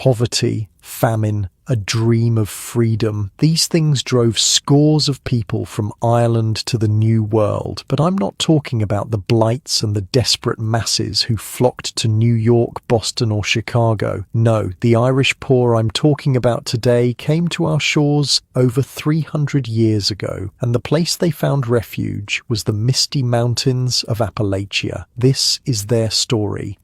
Poverty, famine, a dream of freedom. These things drove scores of people from Ireland to the New World. But I'm not talking about the blights and the desperate masses who flocked to New York, Boston, or Chicago. No, the Irish poor I'm talking about today came to our shores over 300 years ago, and the place they found refuge was the misty mountains of Appalachia. This is their story.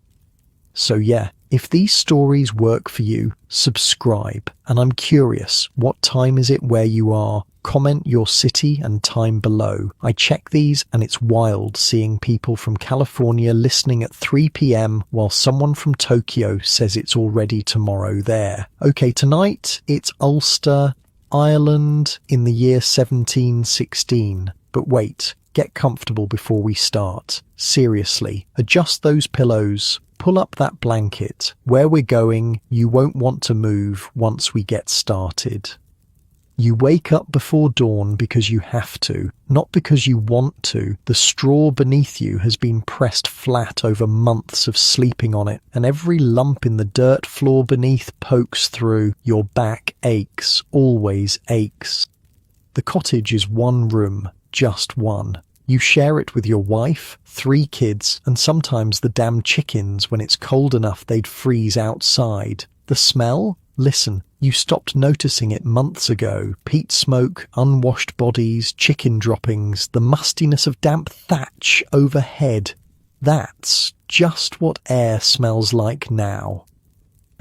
So yeah, if these stories work for you, subscribe. And I'm curious, what time is it where you are? Comment your city and time below. I check these and it's wild seeing people from California listening at 3 p.m. while someone from Tokyo says it's already tomorrow there. Okay, tonight it's Ulster, Ireland in the year 1716. But wait, get comfortable before we start. Seriously, adjust those pillows. Pull up that blanket. Where we're going, you won't want to move once we get started. You wake up before dawn because you have to, not because you want to. The straw beneath you has been pressed flat over months of sleeping on it, and every lump in the dirt floor beneath pokes through. Your back aches, always aches. The cottage is one room, just one. You share it with your wife, 3 kids, and sometimes the damn chickens when it's cold enough they'd freeze outside. The smell? Listen, you stopped noticing it months ago. Peat smoke, unwashed bodies, chicken droppings, the mustiness of damp thatch overhead. That's just what air smells like now.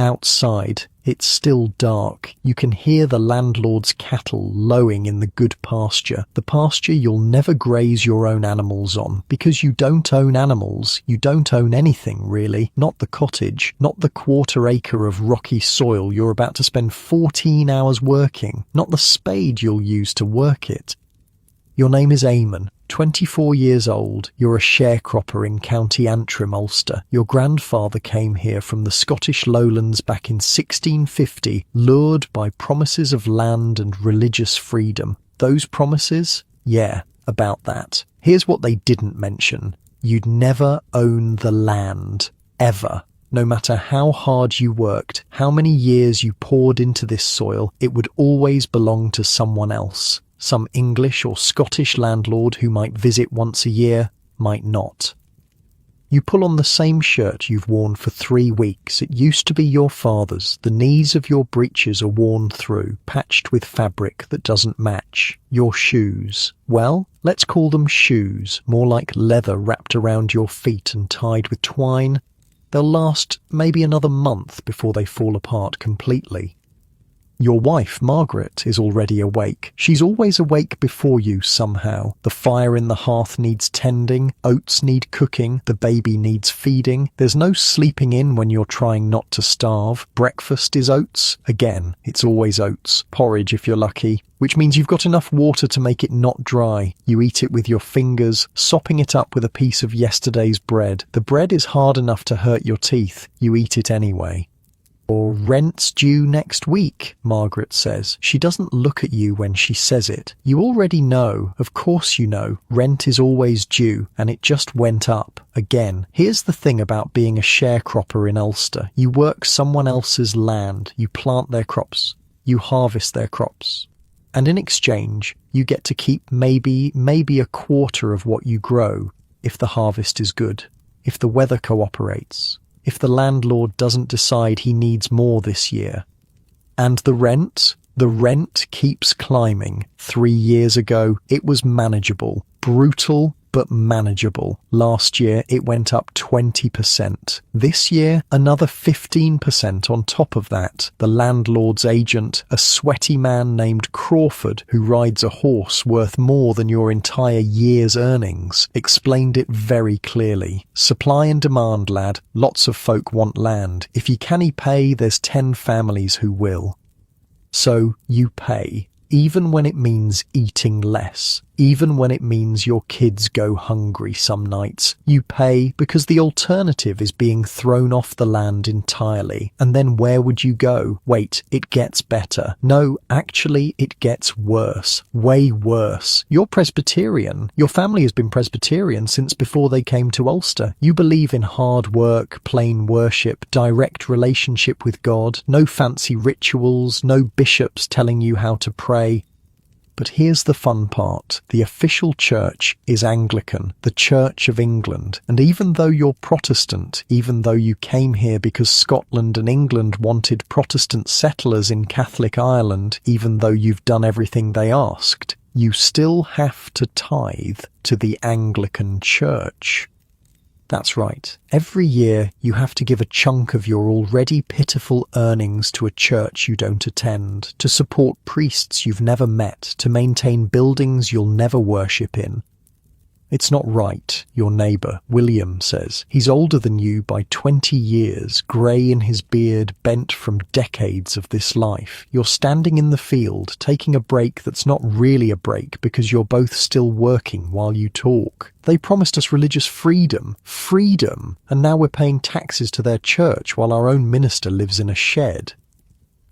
Outside, it's still dark. You can hear the landlord's cattle lowing in the good pasture. The pasture you'll never graze your own animals on. Because you don't own animals, you don't own anything really. Not the cottage, not the quarter-acre of rocky soil you're about to spend 14 hours working. Not the spade you'll use to work it. Your name is Eamon. 24 years old, you're a sharecropper in County Antrim, Ulster. Your grandfather came here from the Scottish lowlands back in 1650, lured by promises of land and religious freedom. Those promises? Yeah, about that. Here's what they didn't mention. You'd never own the land. Ever. No matter how hard you worked, how many years you poured into this soil, it would always belong to someone else. Some English or Scottish landlord who might visit once a year, might not. You pull on the same shirt you've worn for 3 weeks. It used to be your father's. The knees of your breeches are worn through, patched with fabric that doesn't match. Your shoes. Well, let's call them shoes, more like leather wrapped around your feet and tied with twine. They'll last maybe another month before they fall apart completely. Your wife, Margaret, is already awake. She's always awake before you somehow. The fire in the hearth needs tending, oats need cooking, the baby needs feeding. There's no sleeping in when you're trying not to starve. Breakfast is oats. Again, it's always oats. Porridge if you're lucky, which means you've got enough water to make it not dry. You eat it with your fingers, sopping it up with a piece of yesterday's bread. The bread is hard enough to hurt your teeth. You eat it anyway. Or rent's due next week, Margaret says. She doesn't look at you when she says it. You already know, of course you know, rent is always due, and it just went up. Again, here's the thing about being a sharecropper in Ulster. You work someone else's land, you plant their crops, you harvest their crops. And in exchange, you get to keep maybe a quarter of what you grow, if the harvest is good, if the weather cooperates. If the landlord doesn't decide he needs more this year. And the rent keeps climbing. 3 years ago, it was manageable. Brutal, but manageable. Last year, it went up 20%. This year, another 15% on top of that. The landlord's agent, a sweaty man named Crawford, who rides a horse worth more than your entire year's earnings, explained it very clearly. Supply and demand, lad. Lots of folk want land. If you canny pay, there's 10 families who will. So, you pay. Even when it means eating less. even when it means your kids go hungry some nights. You pay because the alternative is being thrown off the land entirely. And then where would you go? Wait, it gets better. No, actually, it gets worse. Way worse. You're Presbyterian. Your family has been Presbyterian since before they came to Ulster. You believe in hard work, plain worship, direct relationship with God, no fancy rituals, no bishops telling you how to pray. But here's the fun part. The official church is Anglican, the Church of England. And even though you're Protestant, even though you came here because Scotland and England wanted Protestant settlers in Catholic Ireland, even though you've done everything they asked, you still have to tithe to the Anglican Church. That's right. Every year you have to give a chunk of your already pitiful earnings to a church you don't attend, to support priests you've never met, to maintain buildings you'll never worship in. It's not right, your neighbour, William, says. He's older than you by 20 years, grey in his beard, bent from decades of this life. You're standing in the field, taking a break that's not really a break because you're both still working while you talk. They promised us religious freedom, and now we're paying taxes to their church while our own minister lives in a shed.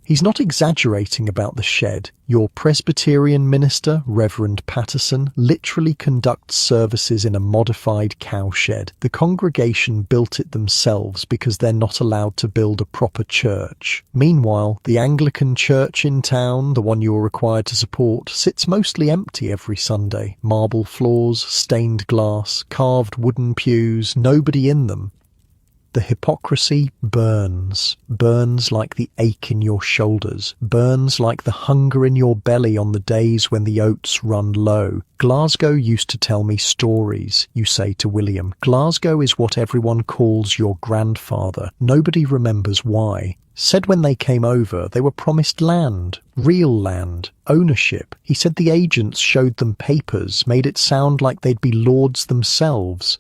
He's not exaggerating about the shed. Your Presbyterian minister, Reverend Patterson, literally conducts services in a modified cowshed. The congregation built it themselves because they're not allowed to build a proper church. Meanwhile, the Anglican church in town, the one you're required to support, sits mostly empty every Sunday. Marble floors, stained glass, carved wooden pews, nobody in them. The hypocrisy burns like the ache in your shoulders, burns like the hunger in your belly on the days when the oats run low. Glasgow used to tell me stories, you say to William. Glasgow is what everyone calls your grandfather. Nobody remembers why. Said when they came over, they were promised land, real land, ownership. He said the agents showed them papers, made it sound like they'd be lords themselves.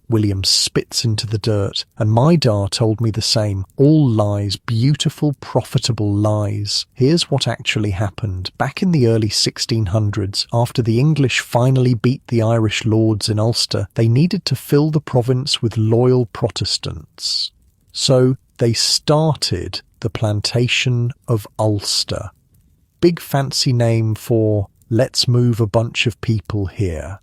William spits into the dirt, and my da told me the same. All lies, beautiful, profitable lies. Here's what actually happened. Back in the early 1600s, after the English finally beat the Irish lords in Ulster, they needed to fill the province with loyal Protestants. So they started the plantation of Ulster. Big fancy name for, let's move a bunch of people here.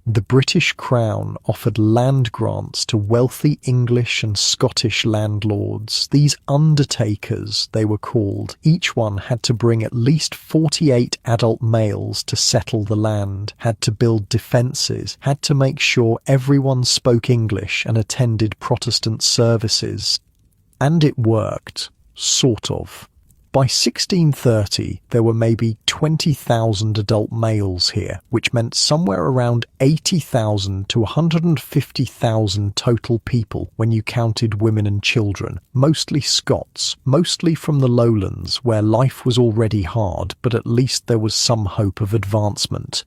The British Crown offered land grants to wealthy English and Scottish landlords. These undertakers, they were called. Each one had to bring at least 48 adult males to settle the land, had to build defences, had to make sure everyone spoke English and attended Protestant services. And it worked. Sort of. By 1630, there were maybe 20,000 adult males here, which meant somewhere around 80,000 to 150,000 total people when you counted women and children, mostly Scots, mostly from the lowlands, where life was already hard, but at least there was some hope of advancement.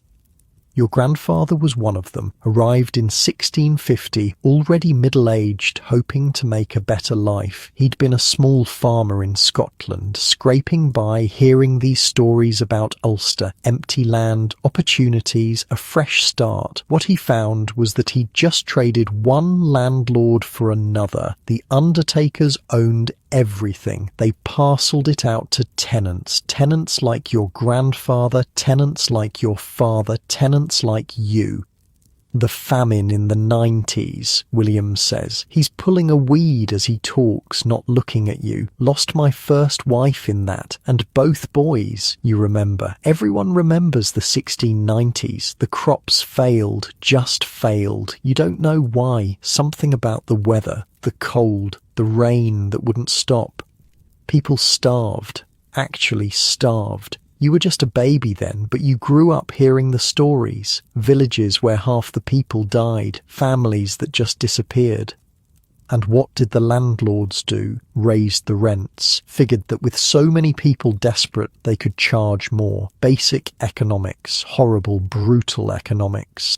Your grandfather was one of them, arrived in 1650, already middle-aged, hoping to make a better life. He'd been a small farmer in Scotland, scraping by, hearing these stories about Ulster, empty land, opportunities, a fresh start. What he found was that he'd just traded one landlord for another. The undertakers owned everything. They parcelled it out to tenants. Tenants like your grandfather, tenants like your father, tenants like you. The famine in the 90s, William says. He's pulling a weed as he talks, not looking at you. Lost my first wife in that, and both boys, you remember. Everyone remembers the 1690s. The crops failed, just failed. You don't know why. Something about the weather, the cold, the rain that wouldn't stop. People starved, actually starved. You were just a baby then, but you grew up hearing the stories. Villages where half the people died, families that just disappeared. And what did the landlords do? Raised the rents, figured that with so many people desperate they could charge more. Basic economics, horrible, brutal economics.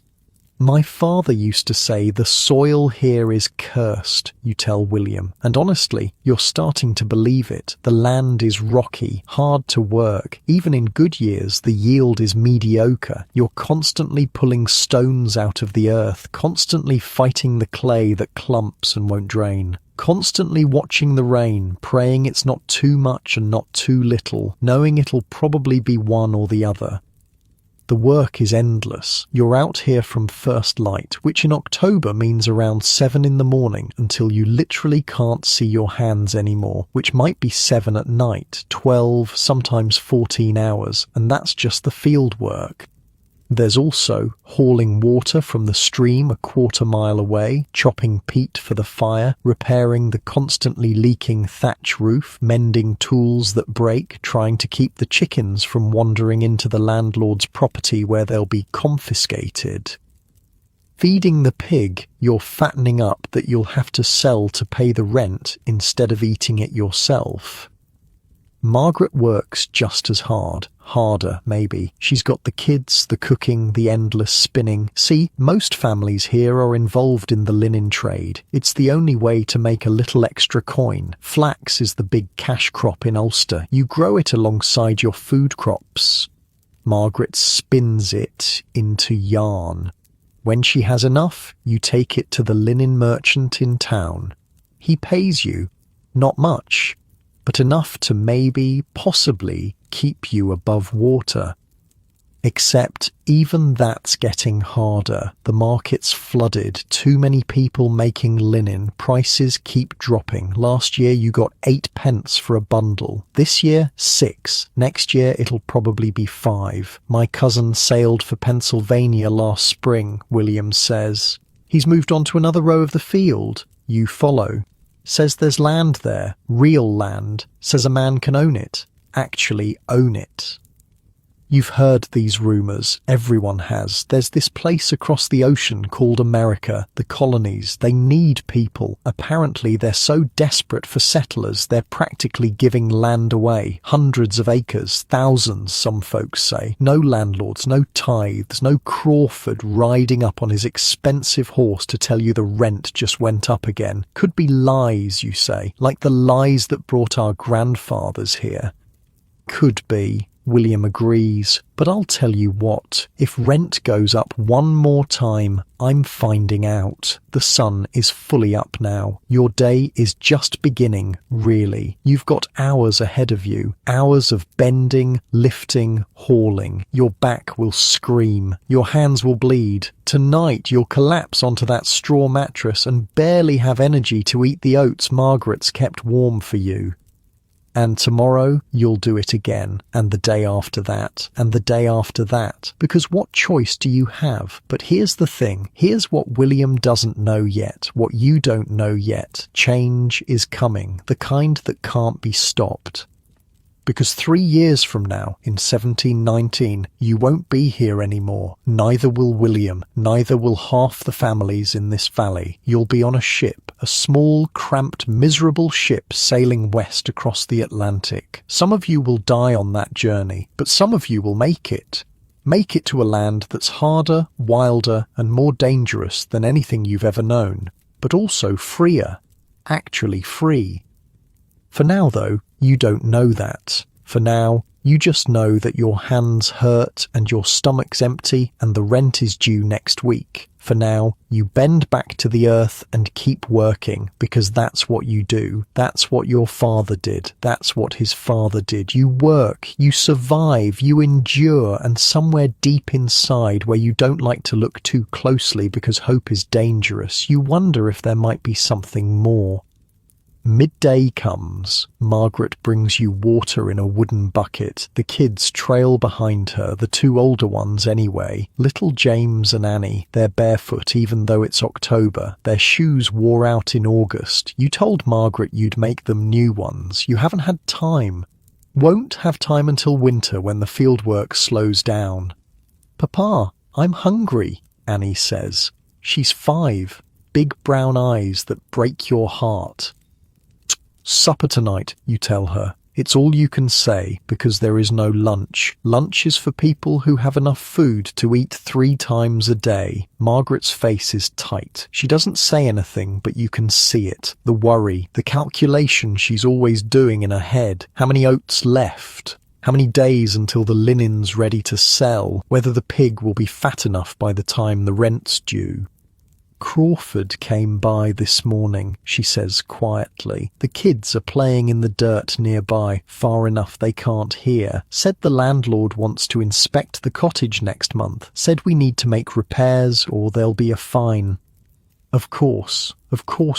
My father used to say the soil here is cursed, you tell William, and honestly, you're starting to believe it. The land is rocky, hard to work. Even in good years, the yield is mediocre. You're constantly pulling stones out of the earth, constantly fighting the clay that clumps and won't drain. Constantly watching the rain, praying it's not too much and not too little, knowing it'll probably be one or the other. The work is endless. You're out here from first light, which in October means around 7 in the morning until you literally can't see your hands anymore, which might be 7 at night, 12, sometimes 14 hours, and that's just the field work. There's also hauling water from the stream a quarter-mile away, chopping peat for the fire, repairing the constantly leaking thatch roof, mending tools that break, trying to keep the chickens from wandering into the landlord's property where they'll be confiscated. Feeding the pig you're fattening up that you'll have to sell to pay the rent instead of eating it yourself. Margaret works just as hard, harder maybe. She's got the kids, the cooking, the endless spinning. See, most families here are involved in the linen trade. It's the only way to make a little extra coin. Flax is the big cash crop in Ulster. You grow it alongside your food crops. Margaret spins it into yarn. When she has enough, you take it to the linen merchant in town. He pays you, not much, but enough to maybe, possibly, keep you above water. Except even that's getting harder. The market's flooded, too many people making linen, prices keep dropping. Last year you got 8 pence for a bundle. This year, 6. Next year it'll probably be 5. My cousin sailed for Pennsylvania last spring, William says. He's moved on to another row of the field. You follow. Says there's land there, real land, says a man can own it, actually own it. You've heard these rumours, everyone has. There's this place across the ocean called America, the colonies. They need people. Apparently they're so desperate for settlers, they're practically giving land away. Hundreds of acres, thousands, some folks say. No landlords, no tithes, no Crawford riding up on his expensive horse to tell you the rent just went up again. Could be lies, you say, like the lies that brought our grandfathers here. Could be. William agrees, but I'll tell you what, if rent goes up one more time, I'm finding out. The sun is fully up now. Your day is just beginning, really. You've got hours ahead of you, hours of bending, lifting, hauling. Your back will scream, your hands will bleed. Tonight you'll collapse onto that straw mattress and barely have energy to eat the oats Margaret's kept warm for you. And tomorrow you'll do it again, and the day after that, and the day after that, because what choice do you have? But here's the thing, here's what William doesn't know yet, what you don't know yet. Change is coming, the kind that can't be stopped. Because 3 years from now, in 1719, you won't be here anymore. Neither will William, neither will half the families in this valley. You'll be on a ship, a small, cramped, miserable ship sailing west across the Atlantic. Some of you will die on that journey, but some of you will make it. Make it to a land that's harder, wilder, and more dangerous than anything you've ever known, but also freer. Actually free. For now, though, you don't know that. For now, you just know that your hands hurt and your stomach's empty and the rent is due next week. For now, you bend back to the earth and keep working because that's what you do. That's what your father did. That's what his father did. You work, you survive, you endure, and somewhere deep inside where you don't like to look too closely because hope is dangerous, you wonder if there might be something more. Midday comes. Margaret brings you water in a wooden bucket. The kids trail behind her, the 2 older ones anyway. Little James and Annie, they're barefoot even though it's October. Their shoes wore out in August. You told Margaret you'd make them new ones. You haven't had time. Won't have time until winter when the fieldwork slows down. Papa, I'm hungry, Annie says. She's 5. Big brown eyes that break your heart. Supper tonight, you tell her. It's all you can say because there is no lunch. Lunch is for people who have enough food to eat 3 times a day. Margaret's face is tight. She doesn't say anything, but you can see it. The worry, the calculation she's always doing in her head. How many oats left? How many days until the linen's ready to sell? Whether the pig will be fat enough by the time the rent's due. Crawford came by this morning, she says quietly. The kids are playing in the dirt nearby, far enough they can't hear. Said the landlord wants to inspect the cottage next month. Said we need to make repairs or there'll be a fine. Of course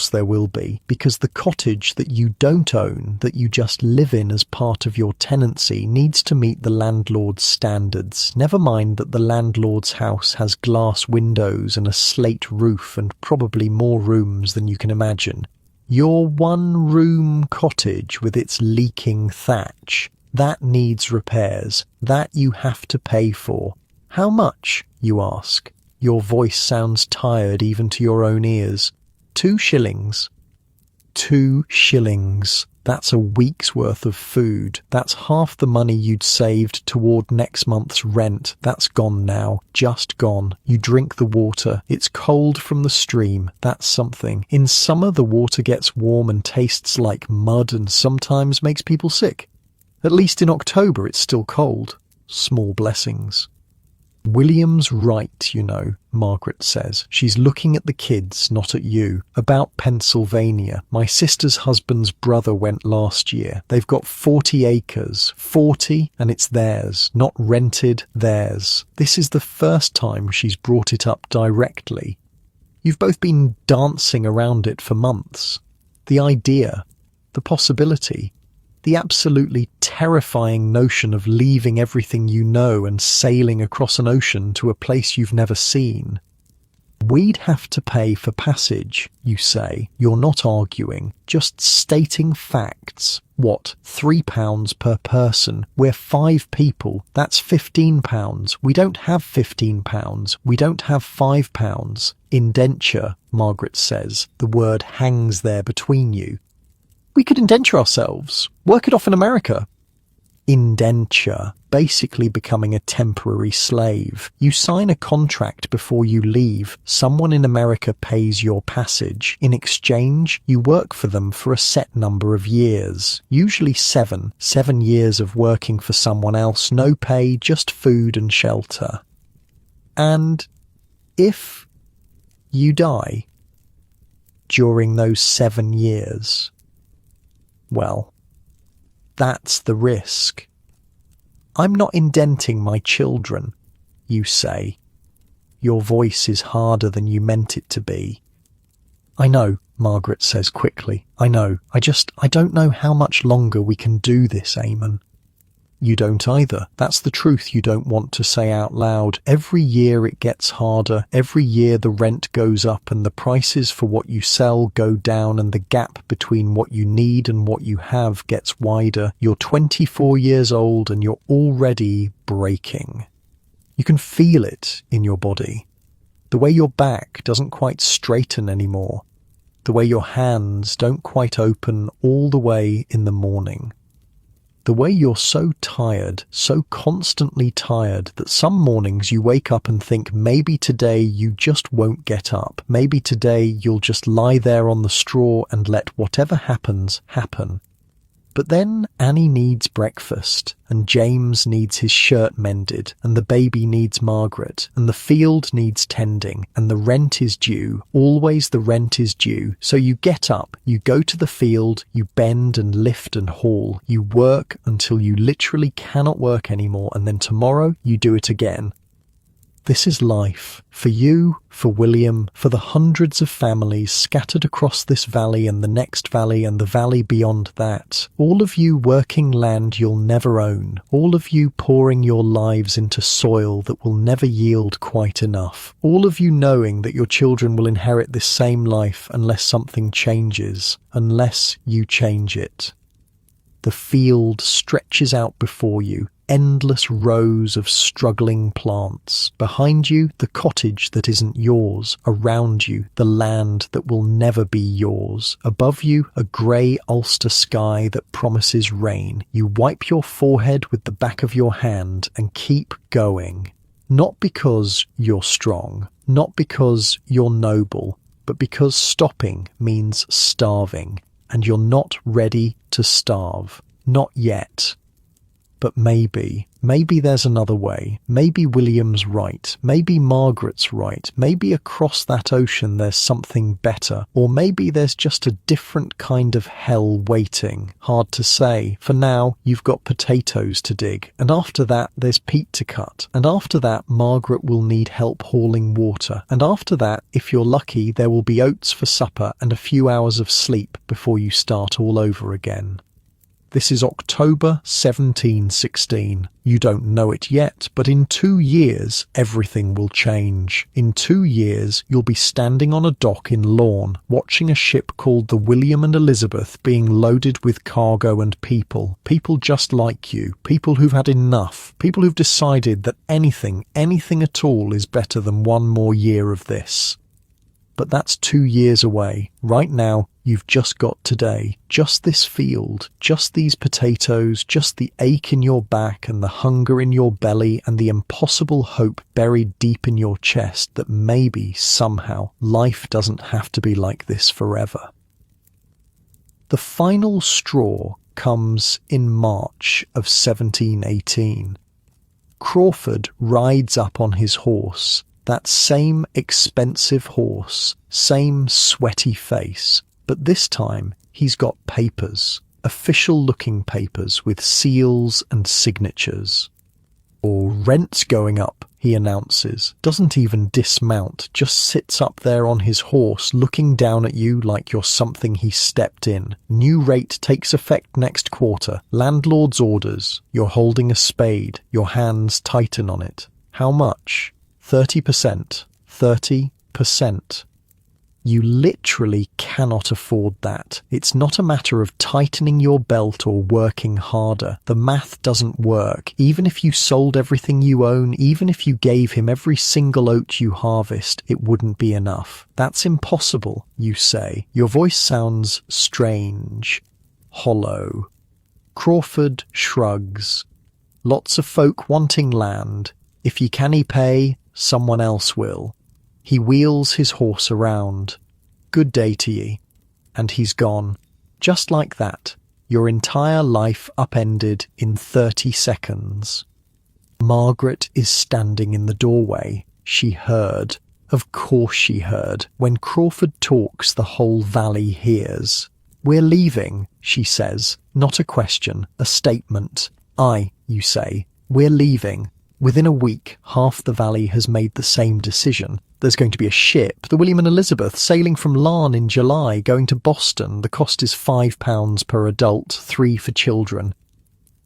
there will be, because the cottage that you don't own, that you just live in as part of your tenancy, needs to meet the landlord's standards. Never mind that the landlord's house has glass windows and a slate roof and probably more rooms than you can imagine. Your one-room cottage with its leaking thatch, that needs repairs. That you have to pay for. How much, you ask? Your voice sounds tired even to your own ears. 2 shillings. 2 shillings. That's a week's worth of food. That's half the money you'd saved toward next month's rent. That's gone now. Just gone. You drink the water. It's cold from the stream. That's something. In summer, the water gets warm and tastes like mud and sometimes makes people sick. At least in October, it's still cold. Small blessings. William's right, you know, Margaret says. She's looking at the kids, not at you. About Pennsylvania. My sister's husband's brother went last year. They've got 40 acres. 40, and it's theirs. Not rented, theirs. This is the first time she's brought it up directly. You've both been dancing around it for months. The idea, the possibility, the absolutely terrifying notion of leaving everything you know and sailing across an ocean to a place you've never seen. We'd have to pay for passage, you say. You're not arguing, just stating facts. What, £3 per person? We're 5 people. That's £15. We don't have £15. We don't have £5. Indenture, Margaret says. The word hangs there between you. We could indenture ourselves. Work it off in America. Indenture, basically becoming a temporary slave. You sign a contract before you leave. Someone in America pays your passage. In exchange, you work for them for a set number of years. Usually 7. 7 years of working for someone else. No pay, just food and shelter. And if you die during those 7 years, well, that's the risk. I'm not indenting my children, you say. Your voice is harder than you meant it to be. I know, Margaret says quickly. I know. I don't know how much longer we can do this, Eamon. You don't either. That's the truth you don't want to say out loud. Every year it gets harder. Every year the rent goes up and the prices for what you sell go down and the gap between what you need and what you have gets wider. You're 24 years old and you're already breaking. You can feel it in your body. The way your back doesn't quite straighten anymore. The way your hands don't quite open all the way in the morning. The way you're so tired, so constantly tired, that some mornings you wake up and think maybe today you just won't get up. Maybe today you'll just lie there on the straw and let whatever happens, happen. But then Annie needs breakfast, and James needs his shirt mended, and the baby needs Margaret, and the field needs tending, and the rent is due. Always the rent is due. So you get up, you go to the field, you bend and lift and haul. You work until you literally cannot work anymore, and then tomorrow you do it again. This is life. For you, for William, for the hundreds of families scattered across this valley and the next valley and the valley beyond that. All of you working land you'll never own. All of you pouring your lives into soil that will never yield quite enough. All of you knowing that your children will inherit this same life unless something changes. Unless you change it. The field stretches out before you. endless rows of struggling plants. Behind you, the cottage that isn't yours. Around you, the land that will never be yours. Above you, a grey Ulster sky that promises rain. You wipe your forehead with the back of your hand and keep going. Not because you're strong, not because you're noble, but because stopping means starving, and you're not ready to starve. Not yet. But maybe there's another way. Maybe William's right. Maybe Margaret's right. Maybe across that ocean there's something better. Or maybe there's just a different kind of hell waiting. Hard to say. For now, you've got potatoes to dig. And after that, there's peat to cut. And after that, Margaret will need help hauling water. And after that, if you're lucky, there will be oats for supper and a few hours of sleep before you start all over again. This is October 1716. You don't know it yet, but in 2 years, everything will change. In 2 years, you'll be standing on a dock in Lorne, watching a ship called the William and Elizabeth being loaded with cargo and people. People just like you. People who've had enough. People who've decided that anything at all is better than one more year of this. But that's 2 years away. Right now, you've just got today. Just this field, just these potatoes, just the ache in your back and the hunger in your belly and the impossible hope buried deep in your chest that maybe, somehow, life doesn't have to be like this forever. The final straw comes in March of 1718. Crawford rides up on his horse. That same expensive horse, same sweaty face, but this time he's got papers, official-looking papers with seals and signatures. "Or rent's going up," he announces, doesn't even dismount, just sits up there on his horse looking down at you like you're something he stepped in. "New rate takes effect next quarter. Landlord's orders. You're holding a spade. Your hands tighten on it. How much? 30%. 30%. You literally cannot afford that. It's not a matter of tightening your belt or working harder. The math doesn't work. Even if you sold everything you own, even if you gave him every single oat you harvest, it wouldn't be enough. That's impossible, you say. Your voice sounds strange, hollow. Crawford shrugs. Lots of folk wanting land. If ye canny pay, someone else will. He wheels his horse around. "Good day to ye." And he's gone. Just like that. Your entire life upended in 30 seconds. Margaret is standing in the doorway. She heard. Of course she heard. When Crawford talks, the whole valley hears. "We're leaving," she says. Not a question, a statement. "Aye," you say. "We're leaving." Within a week, half the valley has made the same decision. There's going to be a ship, the William and Elizabeth, sailing from Larne in July, going to Boston. The cost is £5 per adult, 3 for children.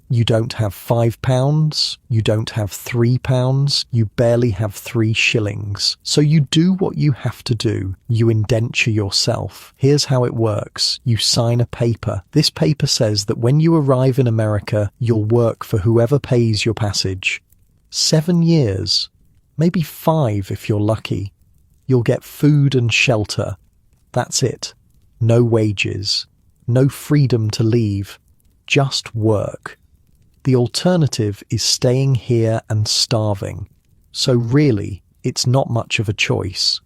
You don't have £5, you don't have £3, you barely have 3 shillings. So you do what you have to do. You indenture yourself. Here's how it works. You sign a paper. This paper says that when you arrive in America, you'll work for whoever pays your passage. 7 years, maybe 5 if you're lucky. You'll get food and shelter. That's it. No wages. No freedom to leave. Just work. The alternative is staying here and starving. So really, it's not much of a choice.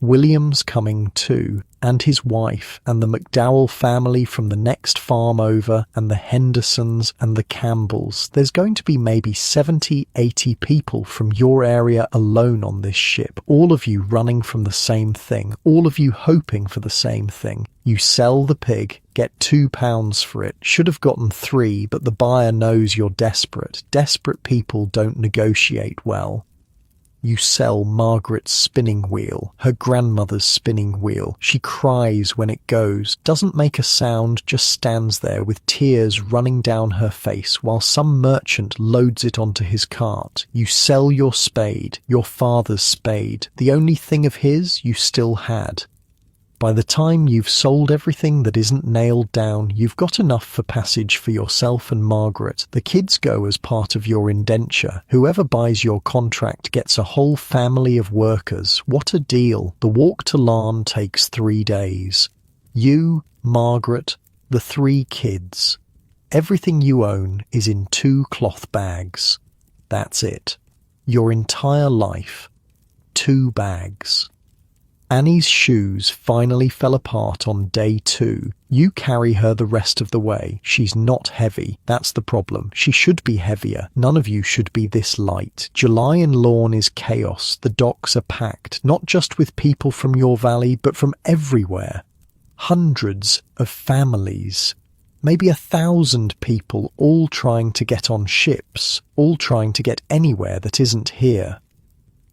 William's coming too, and his wife, and the McDowell family from the next farm over, and the Hendersons and the Campbells. There's going to be maybe 70, 80 people from your area alone on this ship, all of you running from the same thing, all of you hoping for the same thing. You sell the pig, get £2 for it, should have gotten 3, but the buyer knows you're desperate. Desperate people don't negotiate well. You sell Margaret's spinning wheel, her grandmother's spinning wheel. She cries when it goes, doesn't make a sound, just stands there with tears running down her face while some merchant loads it onto his cart. You sell your spade, your father's spade, the only thing of his you still had. By the time you've sold everything that isn't nailed down, you've got enough for passage for yourself and Margaret. The kids go as part of your indenture. Whoever buys your contract gets a whole family of workers. What a deal. The walk to Larne takes 3 days. You, Margaret, the 3 kids. Everything you own is in 2 cloth bags. That's it. Your entire life. 2 bags. Annie's shoes finally fell apart on day 2. You carry her the rest of the way. She's not heavy. That's the problem. She should be heavier. None of you should be this light. July in Lorne is chaos. The docks are packed, not just with people from your valley, but from everywhere. Hundreds of families. Maybe 1,000 people all trying to get on ships, all trying to get anywhere that isn't here.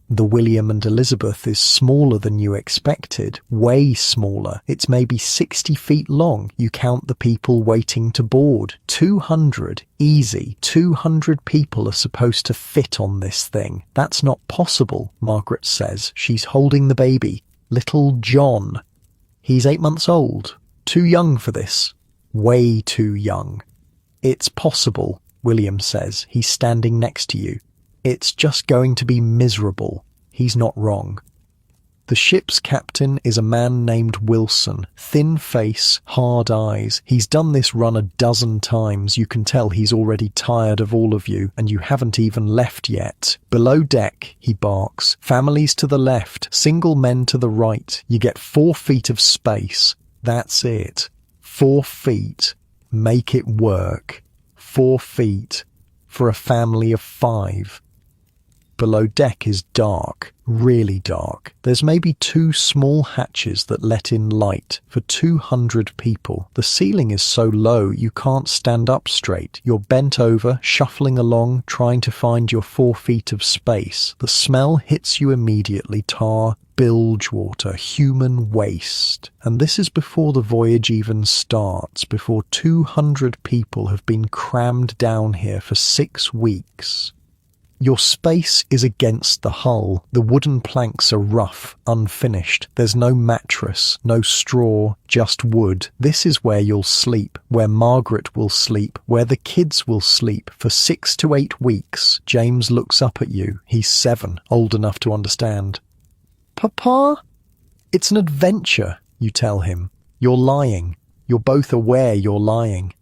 The William and Elizabeth is smaller than you expected, way smaller. It's maybe 60 feet long. You count the people waiting to board. 200, easy. 200 people are supposed to fit on this thing. That's not possible, Margaret says. She's holding the baby. Little John. He's 8 months old. Too young for this. Way too young. It's possible, William says. He's standing next to you. It's just going to be miserable. He's not wrong. The ship's captain is a man named Wilson. Thin face, hard eyes. He's done this run a dozen times. You can tell he's already tired of all of you, and you haven't even left yet. Below deck, he barks. Families to the left, single men to the right. You get 4 feet of space. That's it. 4 feet. Make it work. 4 feet. For a family of 5. Below deck is dark, really dark. There's maybe 2 small hatches that let in light for 200 people. The ceiling is so low you can't stand up straight. You're bent over, shuffling along, trying to find your 4 feet of space. The smell hits you immediately. Tar, bilge water, human waste. And this is before the voyage even starts, before 200 people have been crammed down here for 6 weeks. Your space is against the hull. The wooden planks are rough, unfinished. There's no mattress, no straw, just wood. This is where you'll sleep, where Margaret will sleep, where the kids will sleep for 6 to 8 weeks. James looks up at you. He's 7, old enough to understand. Papa? It's an adventure, you tell him. You're lying. You're both aware you're lying.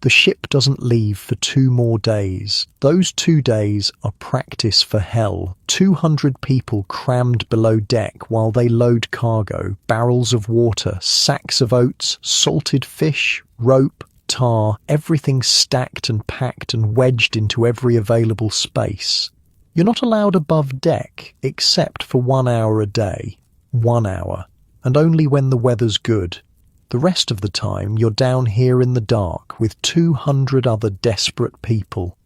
The ship doesn't leave for 2 more days. Those 2 days are practice for hell. 200 people crammed below deck while they load cargo, barrels of water, sacks of oats, salted fish, rope, tar, everything stacked and packed and wedged into every available space. You're not allowed above deck, except for 1 hour a day. 1 hour. And only when the weather's good. The rest of the time, you're down here in the dark with 200 other desperate people.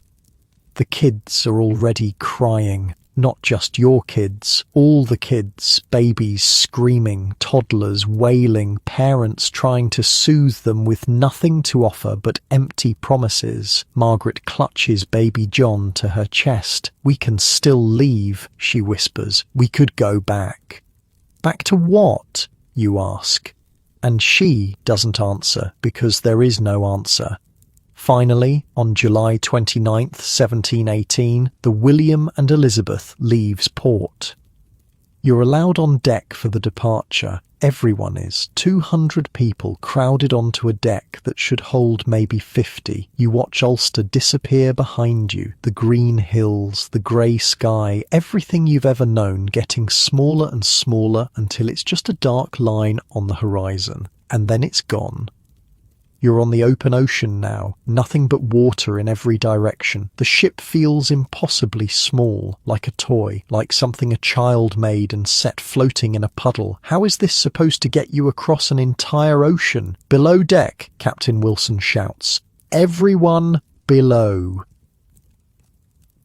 The kids are already crying. Not just your kids, all the kids, babies screaming, toddlers wailing, parents trying to soothe them with nothing to offer but empty promises. Margaret clutches baby John to her chest. We can still leave, she whispers. We could go back. Back to what? You ask. And she doesn't answer because there is no answer. Finally, on July 29th, 1718, the William and Elizabeth leaves port. You're allowed on deck for the departure. Everyone is. 200 people crowded onto a deck that should hold maybe 50. You watch Ulster disappear behind you. The green hills, the grey sky, everything you've ever known getting smaller and smaller until it's just a dark line on the horizon. And then it's gone. You're on the open ocean now, nothing but water in every direction. The ship feels impossibly small, like a toy, like something a child made and set floating in a puddle. How is this supposed to get you across an entire ocean? Below deck, Captain Wilson shouts. Everyone below.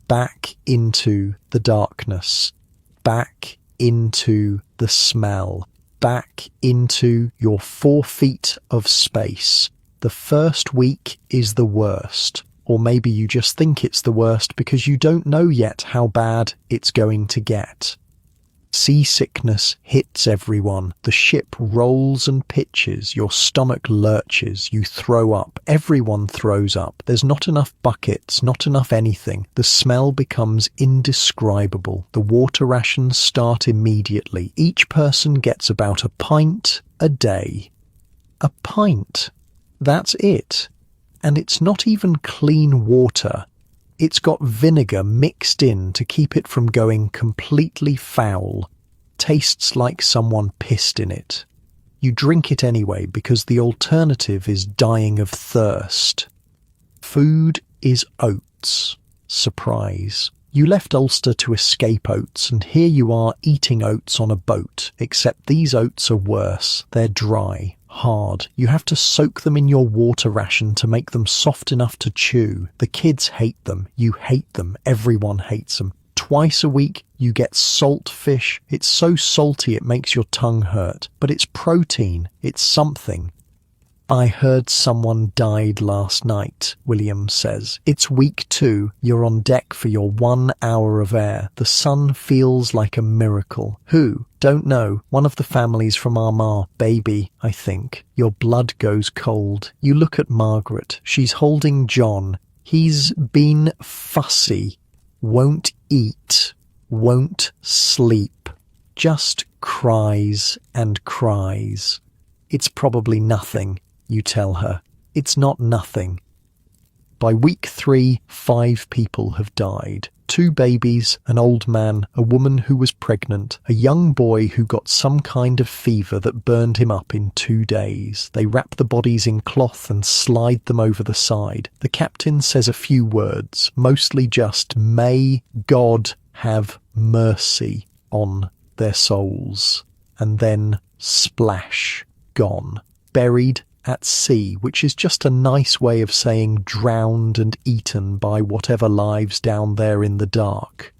Back into the darkness. Back into the smell. Back into your 4 feet of space. The first week is the worst, or maybe you just think it's the worst because you don't know yet how bad it's going to get. Seasickness hits everyone. The ship rolls and pitches. Your stomach lurches. You throw up. Everyone throws up. There's not enough buckets, not enough anything. The smell becomes indescribable. The water rations start immediately. Each person gets about a pint a day. A pint. That's it. And it's not even clean water. It's got vinegar mixed in to keep it from going completely foul. Tastes like someone pissed in it. You drink it anyway because the alternative is dying of thirst. Food is oats. Surprise. You left Ulster to escape oats, and here you are eating oats on a boat, except these oats are worse. They're dry. Hard. You have to soak them in your water ration to make them soft enough to chew. The kids hate them. You hate them. Everyone hates them. Twice a week, you get salt fish. It's so salty it makes your tongue hurt. But it's protein. It's something. I heard someone died last night, William says. It's week 2. You're on deck for your 1 hour of air. The sun feels like a miracle. Who? Don't know. One of the families from Armagh. Baby, I think. Your blood goes cold. You look at Margaret. She's holding John. He's been fussy. Won't eat. Won't sleep. Just cries and cries. It's probably nothing. You tell her. It's not nothing. By week 3, 5 people have died. 2 babies, an old man, a woman who was pregnant, a young boy who got some kind of fever that burned him up in 2 days. They wrap the bodies in cloth and slide them over the side. The captain says a few words, mostly just, "May God have mercy on their souls." And then, splash, gone. Buried at sea, which is just a nice way of saying drowned and eaten by whatever lives down there in the dark.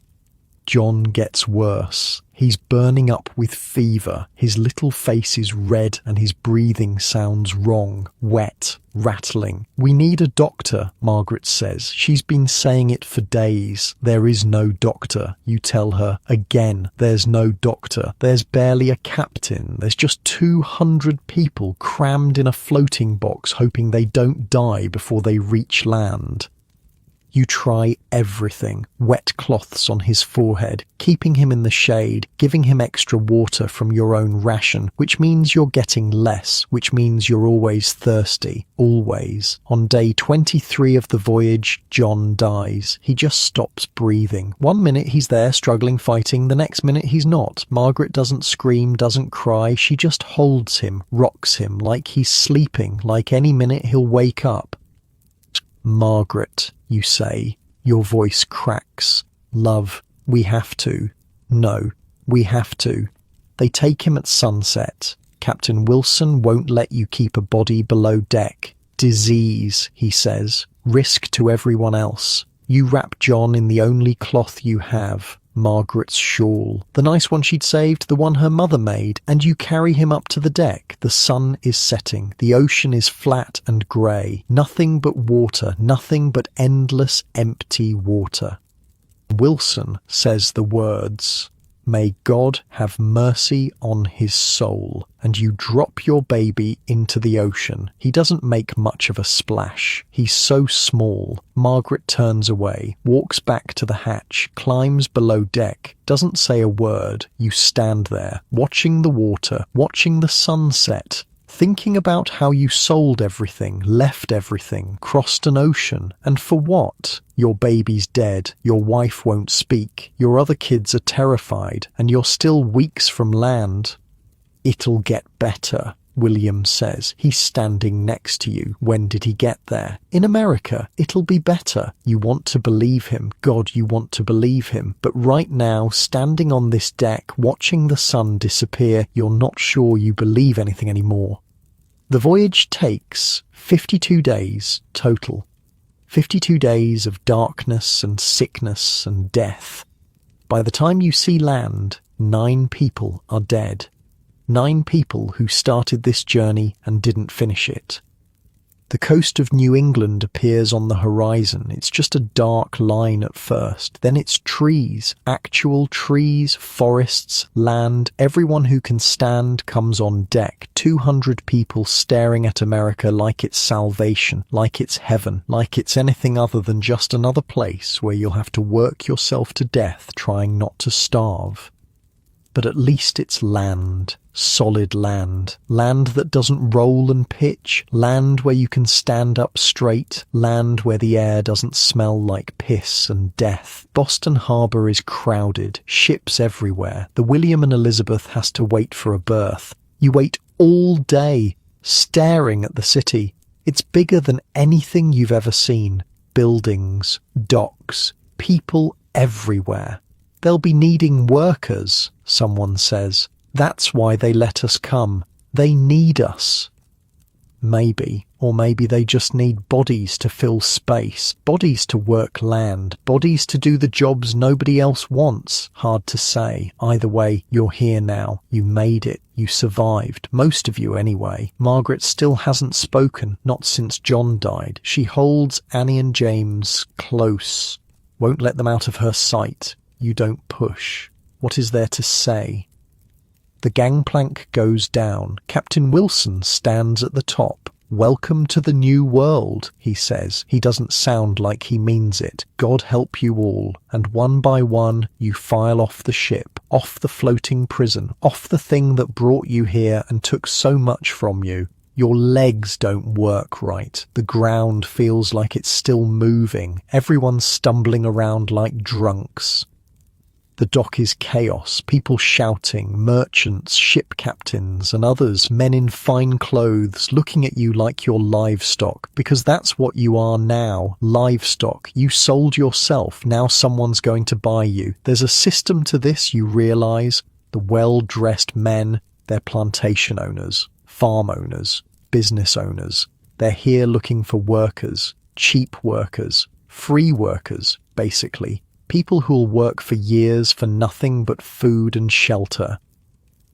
John gets worse. He's burning up with fever. His little face is red and his breathing sounds wrong, wet, rattling. "We need a doctor," Margaret says. She's been saying it for days. "There is no doctor," you tell her. Again, there's no doctor. There's barely a captain. There's just 200 people crammed in a floating box hoping they don't die before they reach land. You try everything. Wet cloths on his forehead, keeping him in the shade, giving him extra water from your own ration, which means you're getting less, which means you're always thirsty. Always. On day 23 of the voyage, John dies. He just stops breathing. 1 minute he's there struggling, fighting, the next minute he's not. Margaret doesn't scream, doesn't cry. She just holds him, rocks him, like he's sleeping, like any minute he'll wake up. "Margaret," you say. Your voice cracks. "Love, we have to." "No, we have to." They take him at sunset. Captain Wilson won't let you keep a body below deck. "Disease," he says. "Risk to everyone else." You wrap John in the only cloth you have. Margaret's shawl, the nice one she'd saved, the one her mother made, and you carry him up to the deck. The sun is setting. The ocean is flat and grey. Nothing but water, nothing but endless, empty water. Wilson says the words, "May God have mercy on his soul," and you drop your baby into the ocean. He doesn't make much of a splash. He's so small. Margaret turns away, walks back to the hatch, climbs below deck, doesn't say a word. You stand there, watching the water, watching the sunset, thinking about how you sold everything, left everything, crossed an ocean, and for what? Your baby's dead, your wife won't speak, your other kids are terrified, and you're still weeks from land. "It'll get better," William says. He's standing next to you. When did he get there? In America. It'll be better. You want to believe him. God, you want to believe him. But right now, standing on this deck, watching the sun disappear, you're not sure you believe anything anymore. The voyage takes 52 days total. 52 days of darkness and sickness and death. By the time you see land, 9 people are dead. 9 people who started this journey and didn't finish it. The coast of New England appears on the horizon. It's just a dark line at first. Then it's trees, actual trees, forests, land. Everyone who can stand comes on deck. 200 people staring at America like it's salvation, like it's heaven, like it's anything other than just another place where you'll have to work yourself to death trying not to starve. But at least it's land, solid land, land that doesn't roll and pitch, land where you can stand up straight, land where the air doesn't smell like piss and death. Boston Harbor is crowded, ships everywhere. The William and Elizabeth has to wait for a berth. You wait all day, staring at the city. It's bigger than anything you've ever seen. Buildings, docks, people everywhere. They'll be needing workers, someone says. That's why they let us come. They need us. Maybe, or maybe they just need bodies to fill space, bodies to work land, bodies to do the jobs nobody else wants. Hard to say. Either way, you're here now. You made it. You survived. Most of you anyway. Margaret still hasn't spoken, not since John died. She holds Annie and James close. Won't let them out of her sight. You don't push. What is there to say? The gangplank goes down. Captain Wilson stands at the top. "Welcome to the new world," he says. He doesn't sound like he means it. "God help you all." And one by one, you file off the ship, off the floating prison, off the thing that brought you here and took so much from you. Your legs don't work right. The ground feels like it's still moving. Everyone's stumbling around like drunks. The dock is chaos, people shouting, merchants, ship captains, and others, men in fine clothes, looking at you like you're livestock, because that's what you are now, livestock. You sold yourself, now someone's going to buy you. There's a system to this, you realise. The well-dressed men, they're plantation owners, farm owners, business owners. They're here looking for workers, cheap workers, free workers, basically. People who'll work for years for nothing but food and shelter.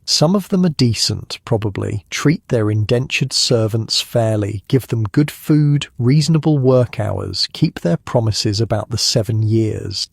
Some of them are decent, probably, treat their indentured servants fairly, give them good food, reasonable work hours, keep their promises about the 7 years.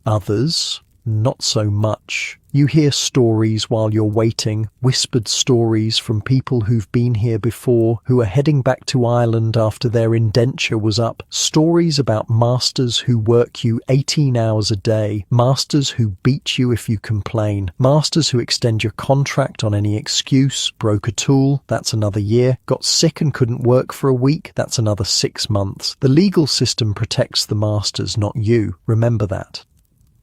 Others, not so much. You hear stories while you're waiting, whispered stories from people who've been here before, who are heading back to Ireland after their indenture was up. Stories about masters who work you 18 hours a day, masters who beat you if you complain, masters who extend your contract on any excuse, broke a tool, that's another year, got sick and couldn't work for a week, that's another 6 months. The legal system protects the masters, not you. Remember that.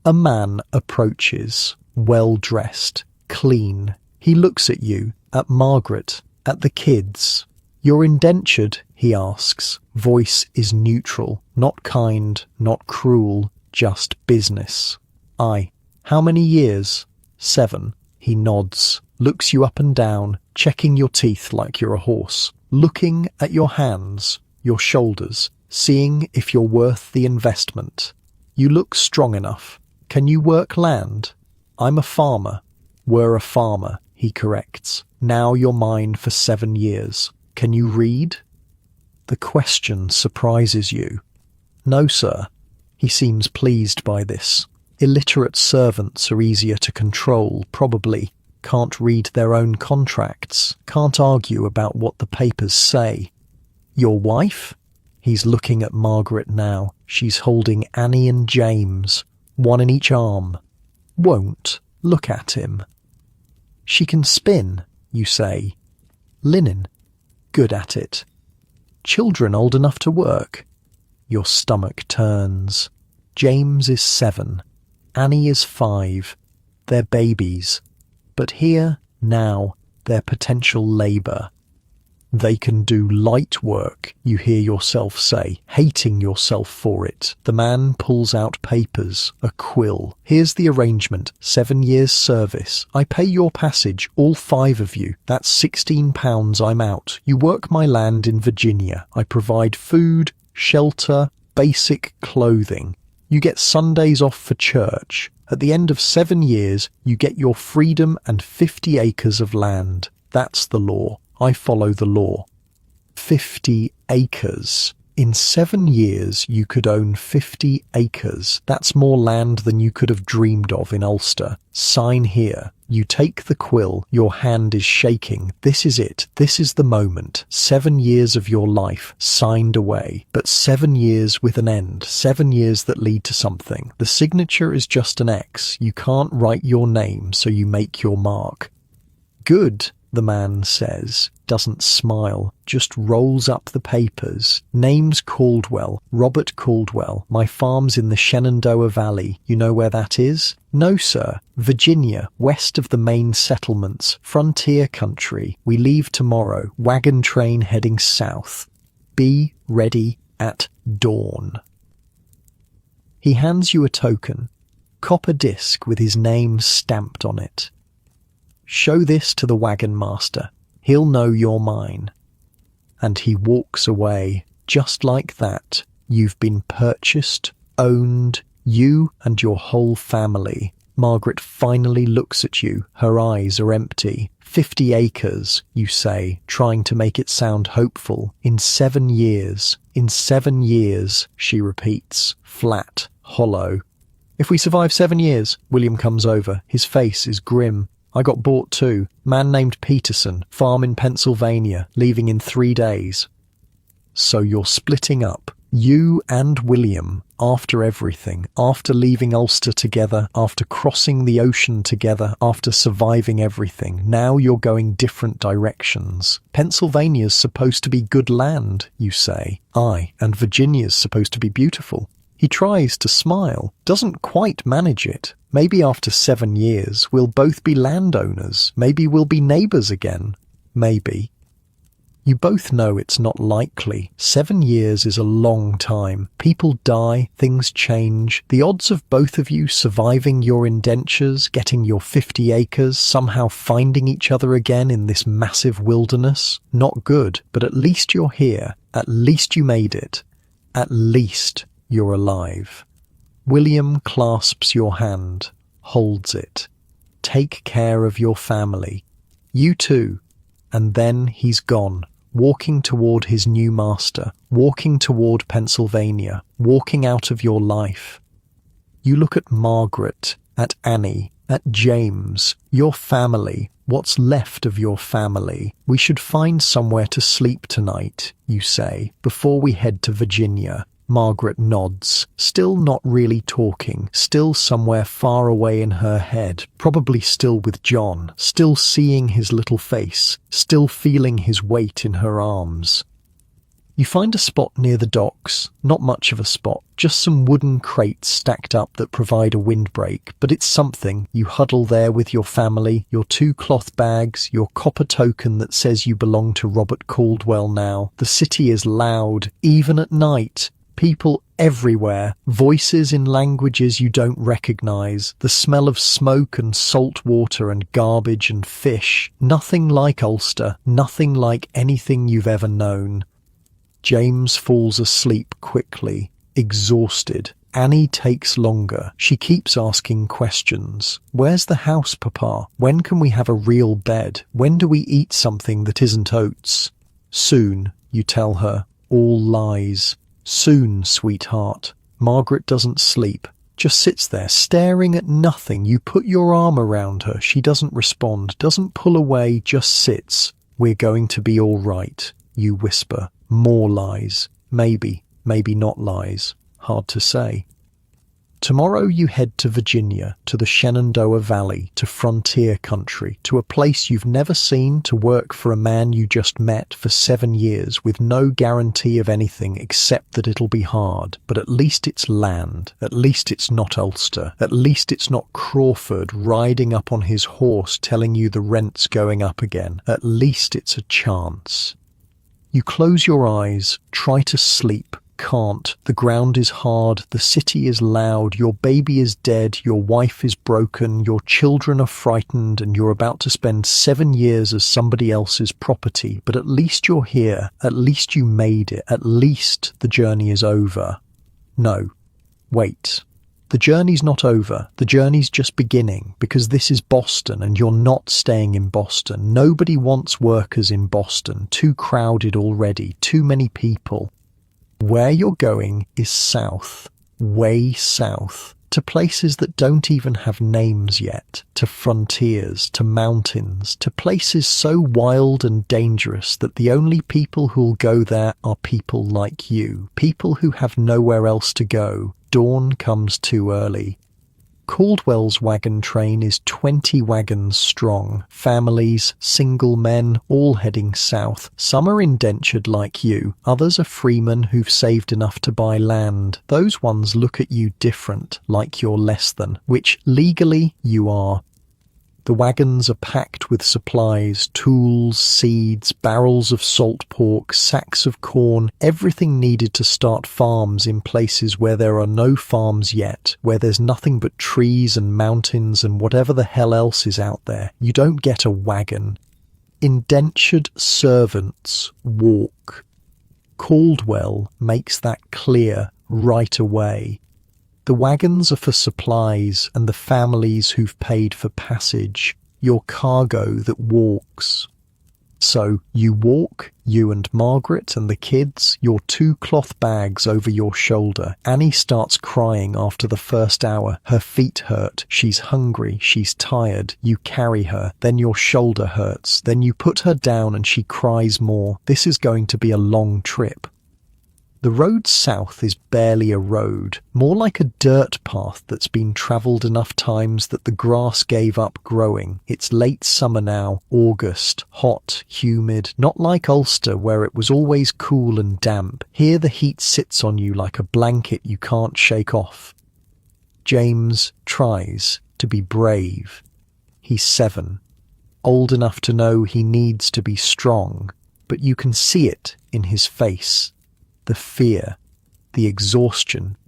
A man approaches, well-dressed, clean. He looks at you, at Margaret, at the kids. "You're indentured?" he asks. Voice is neutral, not kind, not cruel, just business. "Aye." "How many years?" 7. He nods, looks you up and down, checking your teeth like you're a horse, looking at your hands, your shoulders, seeing if you're worth the investment. "You look strong enough. Can you work land?" "I'm a farmer." "Were a farmer," he corrects. "Now you're mine for 7 years. Can you read?" The question surprises you. "No, sir." He seems pleased by this. Illiterate servants are easier to control, probably. Can't read their own contracts. Can't argue about what the papers say. "Your wife?" He's looking at Margaret now. She's holding Annie and James, one in each arm. "Won't look at him." "She can spin," you say. "Linen. Good at it." "Children old enough to work?" Your stomach turns. James is 7. Annie is 5. They're babies. But here, now, they're potential labour. "They can do light work," you hear yourself say, hating yourself for it. The man pulls out papers, a quill. "Here's the arrangement. 7 years' service. I pay your passage, all 5 of you. That's £16 I'm out. You work my land in Virginia. I provide food, shelter, basic clothing. You get Sundays off for church. At the end of 7 years, you get your freedom and 50 acres of land. That's the law. I follow the law." 50 acres. In 7 years, you could own 50 acres. That's more land than you could have dreamed of in Ulster. Sign here. You take the quill. Your hand is shaking. This is it. This is the moment. 7 years of your life signed away. But 7 years with an end. 7 years that lead to something. The signature is just an X. You can't write your name, so you make your mark. Good, the man says. Doesn't smile, just rolls up the papers. Name's Caldwell, Robert Caldwell. My farm's in the Shenandoah Valley. You know where that is? No, sir. Virginia, west of the main settlements. Frontier country. We leave tomorrow. Wagon train heading south. Be ready at dawn. He hands you a token. Copper disc with his name stamped on it. Show this to the wagon master. He'll know you're mine. And he walks away. Just like that, you've been purchased, owned, you and your whole family. Margaret finally looks at you. Her eyes are empty. 50 acres, you say, trying to make it sound hopeful. In 7 years. In 7 years, she repeats, flat, hollow. If we survive 7 years, William comes over. His face is grim. I got bought too. Man named Peterson, farm in Pennsylvania, leaving in 3 days. So you're splitting up. You and William, after everything, after leaving Ulster together, after crossing the ocean together, after surviving everything, now you're going different directions. Pennsylvania's supposed to be good land, you say. Aye, and Virginia's supposed to be beautiful. He tries to smile, doesn't quite manage it. Maybe after 7 years, we'll both be landowners. Maybe we'll be neighbours again. Maybe. You both know it's not likely. 7 years is a long time. People die, things change. The odds of both of you surviving your indentures, getting your 50 acres, somehow finding each other again in this massive wilderness, not good. But at least you're here. At least you made it. At least you're alive. William clasps your hand, holds it. Take care of your family. You too. And then he's gone, walking toward his new master, walking toward Pennsylvania, walking out of your life. You look at Margaret, at Annie, at James, your family, what's left of your family. We should find somewhere to sleep tonight, you say, before we head to Virginia. Margaret nods, still not really talking, still somewhere far away in her head, probably still with John, still seeing his little face, still feeling his weight in her arms. You find a spot near the docks, not much of a spot, just some wooden crates stacked up that provide a windbreak, but it's something. You huddle there with your family, your 2 cloth bags, your copper token that says you belong to Robert Caldwell now. The city is loud, even at night. People everywhere, voices in languages you don't recognize, the smell of smoke and salt water and garbage and fish. Nothing like Ulster, nothing like anything you've ever known. James falls asleep quickly, exhausted. Annie takes longer. She keeps asking questions. Where's the house, Papa? When can we have a real bed? When do we eat something that isn't oats? Soon, you tell her. All lies. Soon, sweetheart. Margaret doesn't sleep, just sits there staring at nothing. You put your arm around her. She doesn't respond, doesn't pull away, just sits. We're going to be all right, you whisper. More lies. Maybe, maybe not lies. Hard to say. Tomorrow you head to Virginia, to the Shenandoah Valley, to frontier country, to a place you've never seen, to work for a man you just met for 7 years with no guarantee of anything except that it'll be hard. But at least it's land. At least it's not Ulster. At least it's not Crawford riding up on his horse telling you the rent's going up again. At least it's a chance. You close your eyes, try to sleep. Can't. The ground is hard, the city is loud, your baby is dead, your wife is broken, your children are frightened, and you're about to spend 7 years as somebody else's property. But at least you're here, at least you made it, at least the journey is over. No. Wait. The journey's not over. The journey's just beginning, because this is Boston and you're not staying in Boston. Nobody wants workers in Boston. Too crowded already. Too many people. Where you're going is south. Way south. To places that don't even have names yet, to frontiers, to mountains, to places so wild and dangerous that the only people who'll go there are people like you, people who have nowhere else to go. Dawn comes too early. Caldwell's wagon train is 20 wagons strong, families, single men, all heading south. Some are indentured like you, others are freemen who've saved enough to buy land. Those ones look at you different, like you're less than, which legally you are. The wagons are packed with supplies, tools, seeds, barrels of salt pork, sacks of corn, everything needed to start farms in places where there are no farms yet, where there's nothing but trees and mountains and whatever the hell else is out there. You don't get a wagon. Indentured servants walk. Caldwell makes that clear right away. The wagons are for supplies and the families who've paid for passage, your cargo that walks. So you walk, you and Margaret and the kids, your 2 cloth bags over your shoulder. Annie starts crying after the first hour. Her feet hurt, she's hungry, she's tired. You carry her, then your shoulder hurts, then you put her down and she cries more. This is going to be a long trip. The road south is barely a road, more like a dirt path that's been travelled enough times that the grass gave up growing. It's late summer now, August, hot, humid, not like Ulster where it was always cool and damp. Here the heat sits on you like a blanket you can't shake off. James tries to be brave. He's 7, old enough to know he needs to be strong, but you can see it in his face. The fear, the exhaustion,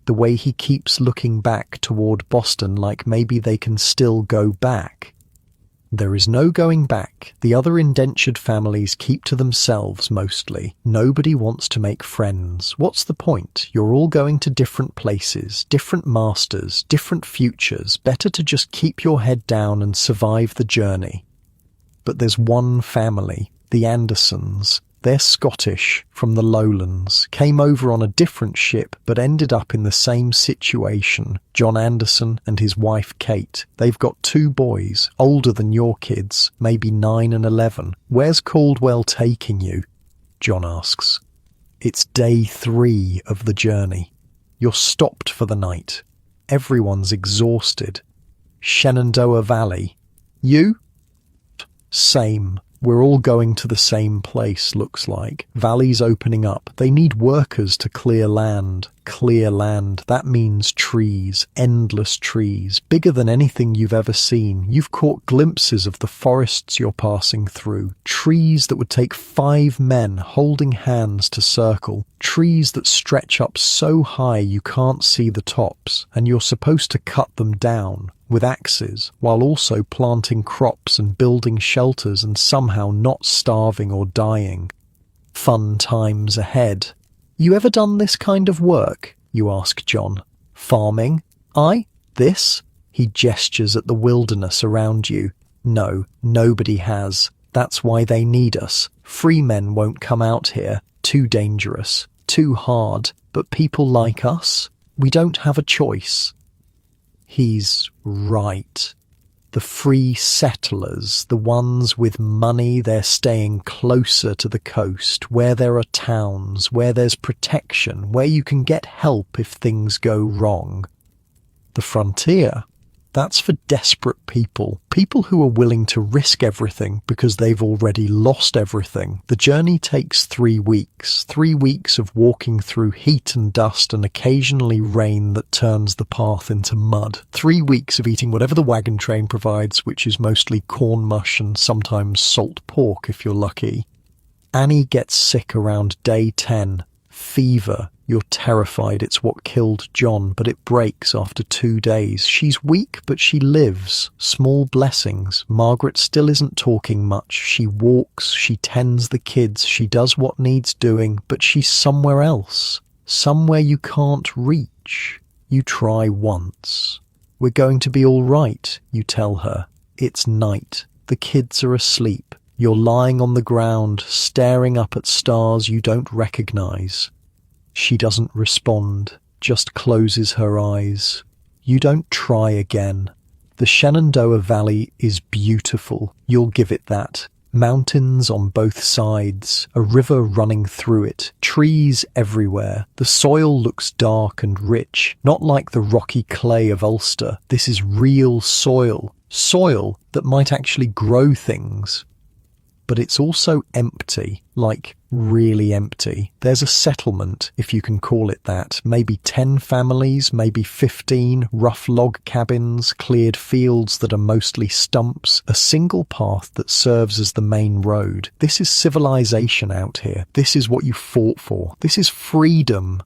the way he keeps looking back toward Boston like maybe they can still go back. There is no going back. The other indentured families keep to themselves mostly. Nobody wants to make friends. What's the point? You're all going to different places, different masters, different futures. Better to just keep your head down and survive the journey. But there's one family, the Andersons. They're Scottish, from the lowlands, came over on a different ship but ended up in the same situation. John Anderson and his wife Kate. They've got 2 boys, older than your kids, maybe 9 and 11. Where's Caldwell taking you? John asks. It's day 3 of the journey. You're stopped for the night. Everyone's exhausted. Shenandoah Valley. You? Same. We're all going to the same place, looks like. Valley's opening up. They need workers to clear land. Clear land. That means trees. Endless trees. Bigger than anything you've ever seen. You've caught glimpses of the forests you're passing through. Trees that would take 5 men holding hands to circle. Trees that stretch up so high you can't see the tops, and you're supposed to cut them down with axes, while also planting crops and building shelters and somehow not starving or dying. Fun times ahead. You ever done this kind of work? You ask John. Farming? This? He gestures at the wilderness around you. No, nobody has. That's why they need us. Free men won't come out here. Too dangerous. Too hard. But people like us? We don't have a choice. He's right. The free settlers, the ones with money, they're staying closer to the coast, where there are towns, where there's protection, where you can get help if things go wrong. The frontier, that's for desperate people, people who are willing to risk everything because they've already lost everything. The journey takes 3 weeks, 3 weeks of walking through heat and dust and occasionally rain that turns the path into mud. 3 weeks of eating whatever the wagon train provides, which is mostly corn mush and sometimes salt pork if you're lucky. Annie gets sick around day 10. Fever. You're terrified it's what killed John, but it breaks after 2 days. She's weak, but she lives. Small blessings. Margaret still isn't talking much. She walks, she tends the kids, she does what needs doing, but she's somewhere else. Somewhere you can't reach. You try once. We're going to be all right, you tell her. It's night. The kids are asleep. You're lying on the ground, staring up at stars you don't recognize. She doesn't respond, just closes her eyes. You don't try again. The Shenandoah Valley is beautiful, you'll give it that. Mountains on both sides, a river running through it, trees everywhere. The soil looks dark and rich, not like the rocky clay of Ulster. This is real soil, soil that might actually grow things. But it's also empty, like really empty. There's a settlement, if you can call it that. Maybe 10 families, maybe 15 rough log cabins, cleared fields that are mostly stumps, a single path that serves as the main road. This is civilization out here. This is what you fought for. This is freedom.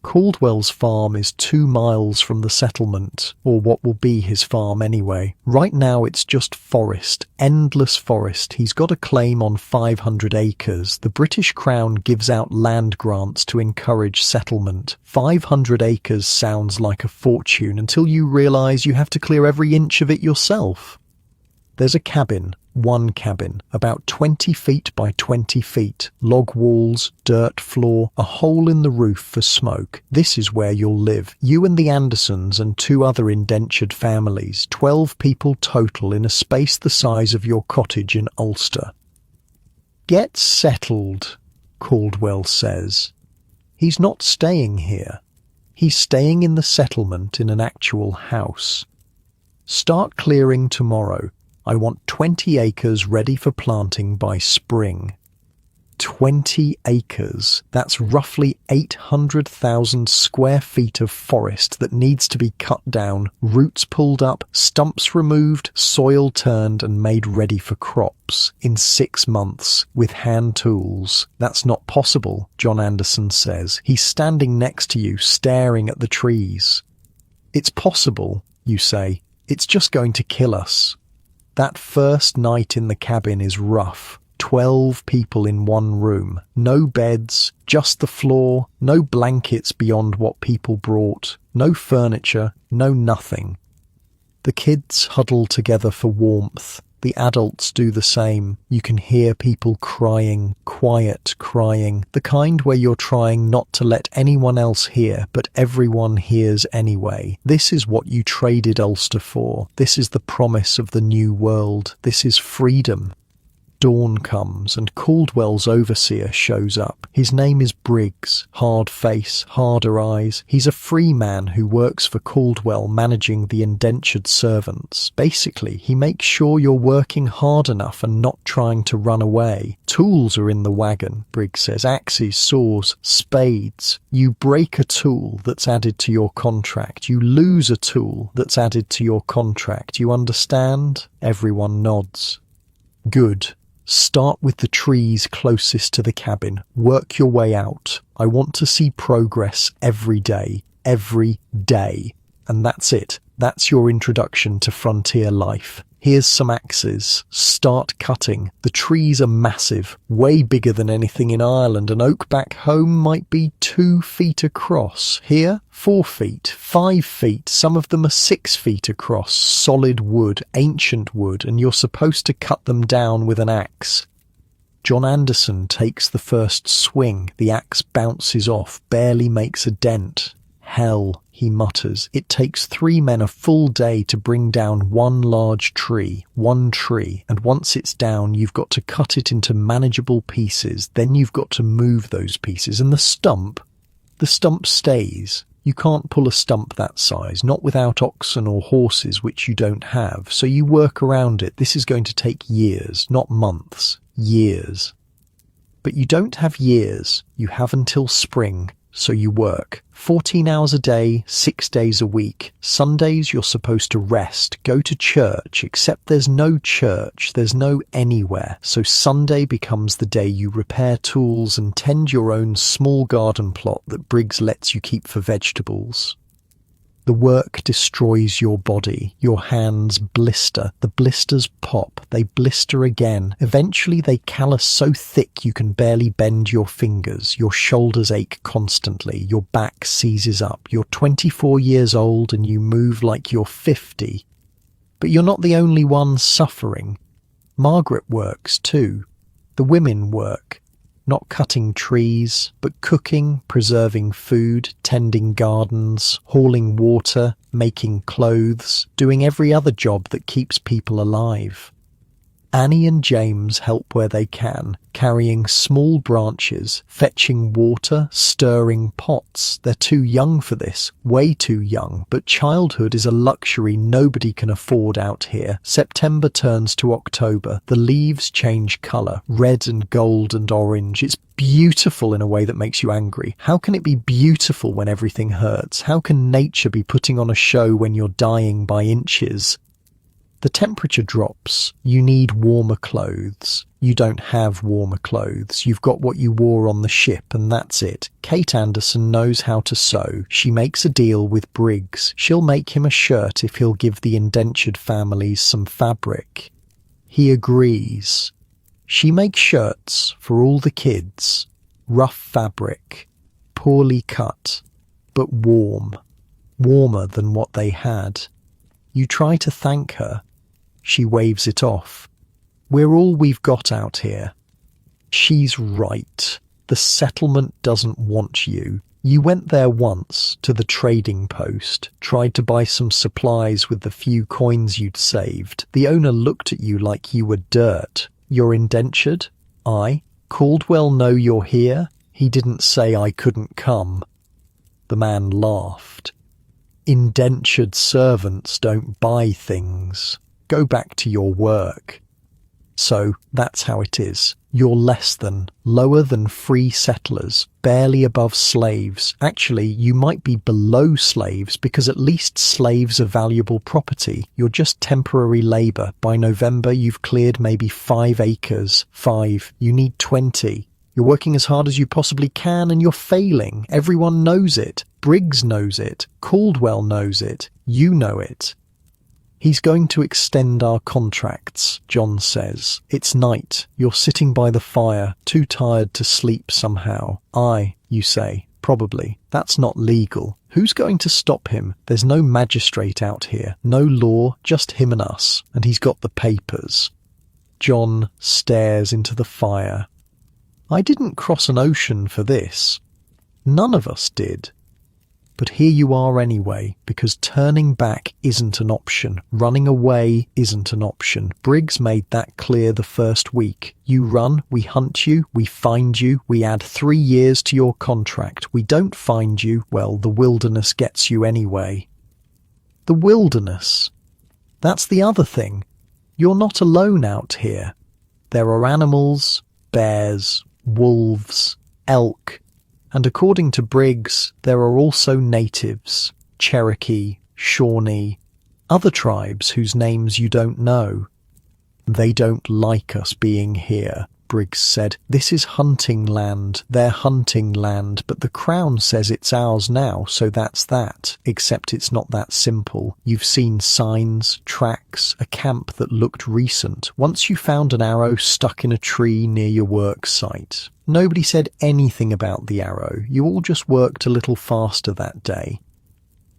Caldwell's farm is 2 miles from the settlement, or what will be his farm anyway. Right now it's just forest, endless forest. He's got a claim on 500 acres. The British Crown gives out land grants to encourage settlement. 500 acres sounds like a fortune until you realise you have to clear every inch of it yourself. There's a cabin, one cabin, about 20 feet by 20 feet, log walls, dirt floor, a hole in the roof for smoke. This is where you'll live. You and the Andersons and 2 other indentured families, 12 people total in a space the size of your cottage in Ulster. Get settled, Caldwell says. He's not staying here. He's staying in the settlement in an actual house. Start clearing tomorrow. I want 20 acres ready for planting by spring. 20 acres. That's roughly 800,000 square feet of forest that needs to be cut down, roots pulled up, stumps removed, soil turned and made ready for crops in 6 months with hand tools. That's not possible, John Anderson says. He's standing next to you, staring at the trees. It's possible, you say. It's just going to kill us. That first night in the cabin is rough. 12 people in one room. No beds, just the floor, no blankets beyond what people brought, no furniture, no nothing. The kids huddle together for warmth. The adults do the same. You can hear people crying, quiet crying, the kind where you're trying not to let anyone else hear, but everyone hears anyway. This is what you traded Ulster for. This is the promise of the new world. This is freedom. Dawn comes and Caldwell's overseer shows up. His name is Briggs. Hard face, harder eyes. He's a free man who works for Caldwell managing the indentured servants. Basically, he makes sure you're working hard enough and not trying to run away. Tools are in the wagon, Briggs says. Axes, saws, spades. You break a tool that's added to your contract. You lose a tool that's added to your contract. You understand? Everyone nods. Good. Start with the trees closest to the cabin. Work your way out. I want to see progress every day. Every day. And that's it. That's your introduction to frontier life. Here's some axes. Start cutting. The trees are massive, way bigger than anything in Ireland. An oak back home might be 2 feet across. Here, 4 feet, 5 feet. Some of them are 6 feet across. Solid wood, ancient wood, and you're supposed to cut them down with an axe. John Anderson takes the first swing. The axe bounces off, barely makes a dent. Hell, he mutters. It takes 3 men a full day to bring down one large tree, and once it's down, you've got to cut it into manageable pieces. Then you've got to move those pieces, and the stump stays. You can't pull a stump that size, not without oxen or horses, which you don't have, so you work around it. This is going to take years, not months, years. But you don't have years, you have until spring. So you work 14 hours a day, 6 days a week. Sundays you're supposed to rest, go to church, except there's no church, there's no anywhere. So Sunday becomes the day you repair tools and tend your own small garden plot that Briggs lets you keep for vegetables. The The work destroys your body. Your hands blister. The blisters pop. They blister again. Eventually they callus so thick you can barely bend your fingers. Your shoulders ache constantly. Your back seizes up. You're 24 years old and you move like you're 50. But you're not the only one suffering. Margaret works too. The women work. Not cutting trees, but cooking, preserving food, tending gardens, hauling water, making clothes, doing every other job that keeps people alive. Annie and James help where they can, carrying small branches, fetching water, stirring pots. They're too young for this, way too young, but childhood is a luxury nobody can afford out here. September turns to October. The leaves change colour, red and gold and orange. It's beautiful in a way that makes you angry. How can it be beautiful when everything hurts? How can nature be putting on a show when you're dying by inches? The temperature drops. You need warmer clothes. You don't have warmer clothes. You've got what you wore on the ship and that's it. Kate Anderson knows how to sew. She makes a deal with Briggs. She'll make him a shirt if he'll give the indentured families some fabric. He agrees. She makes shirts for all the kids. Rough fabric. Poorly cut. But warm. Warmer than what they had. You try to thank her. She waves it off. We're all we've got out here. She's right. The settlement doesn't want you. You went there once, to the trading post, tried to buy some supplies with the few coins you'd saved. The owner looked at you like you were dirt. You're indentured? I? Caldwell know you're here? He didn't say I couldn't come. The man laughed. Indentured servants don't buy things. Go back to your work. So that's how it is. You're less than, lower than free settlers, barely above slaves. Actually, you might be below slaves because at least slaves are valuable property. You're just temporary labour. By November, you've cleared maybe 5 acres. 5. You need 20. You're working as hard as you possibly can and you're failing. Everyone knows it. Briggs knows it. Caldwell knows it. You know it. He's going to extend our contracts, John says. It's night. You're sitting by the fire, too tired to sleep somehow. You say, probably. That's not legal. Who's going to stop him? There's no magistrate out here. No law, just him and us. And he's got the papers. John stares into the fire. I didn't cross an ocean for this. None of us did. But here you are anyway, because turning back isn't an option. Running away isn't an option. Briggs made that clear the first week. You run, we hunt you, we find you, we add 3 years to your contract. We don't find you, well, the wilderness gets you anyway. The wilderness. That's the other thing. You're not alone out here. There are animals, bears, wolves, elk, and according to Briggs, there are also natives, Cherokee, Shawnee, other tribes whose names you don't know. They don't like us being here, Briggs said. This is hunting land, their hunting land, but the Crown says it's ours now, so that's that. Except it's not that simple. You've seen signs, tracks, a camp that looked recent. Once you found an arrow stuck in a tree near your work site. Nobody said anything about the arrow. You all just worked a little faster that day.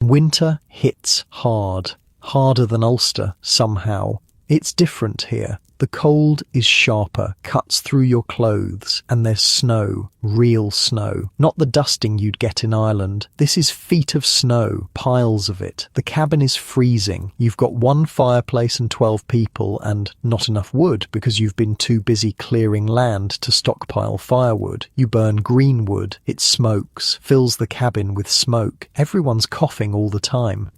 Winter hits hard. Harder than Ulster, somehow. It's different here. The cold is sharper, cuts through your clothes, and there's snow, real snow. Not the dusting you'd get in Ireland. This is feet of snow, piles of it. The cabin is freezing. You've got 1 fireplace and 12 people, and not enough wood because you've been too busy clearing land to stockpile firewood. You burn green wood. It smokes, fills the cabin with smoke. Everyone's coughing all the time.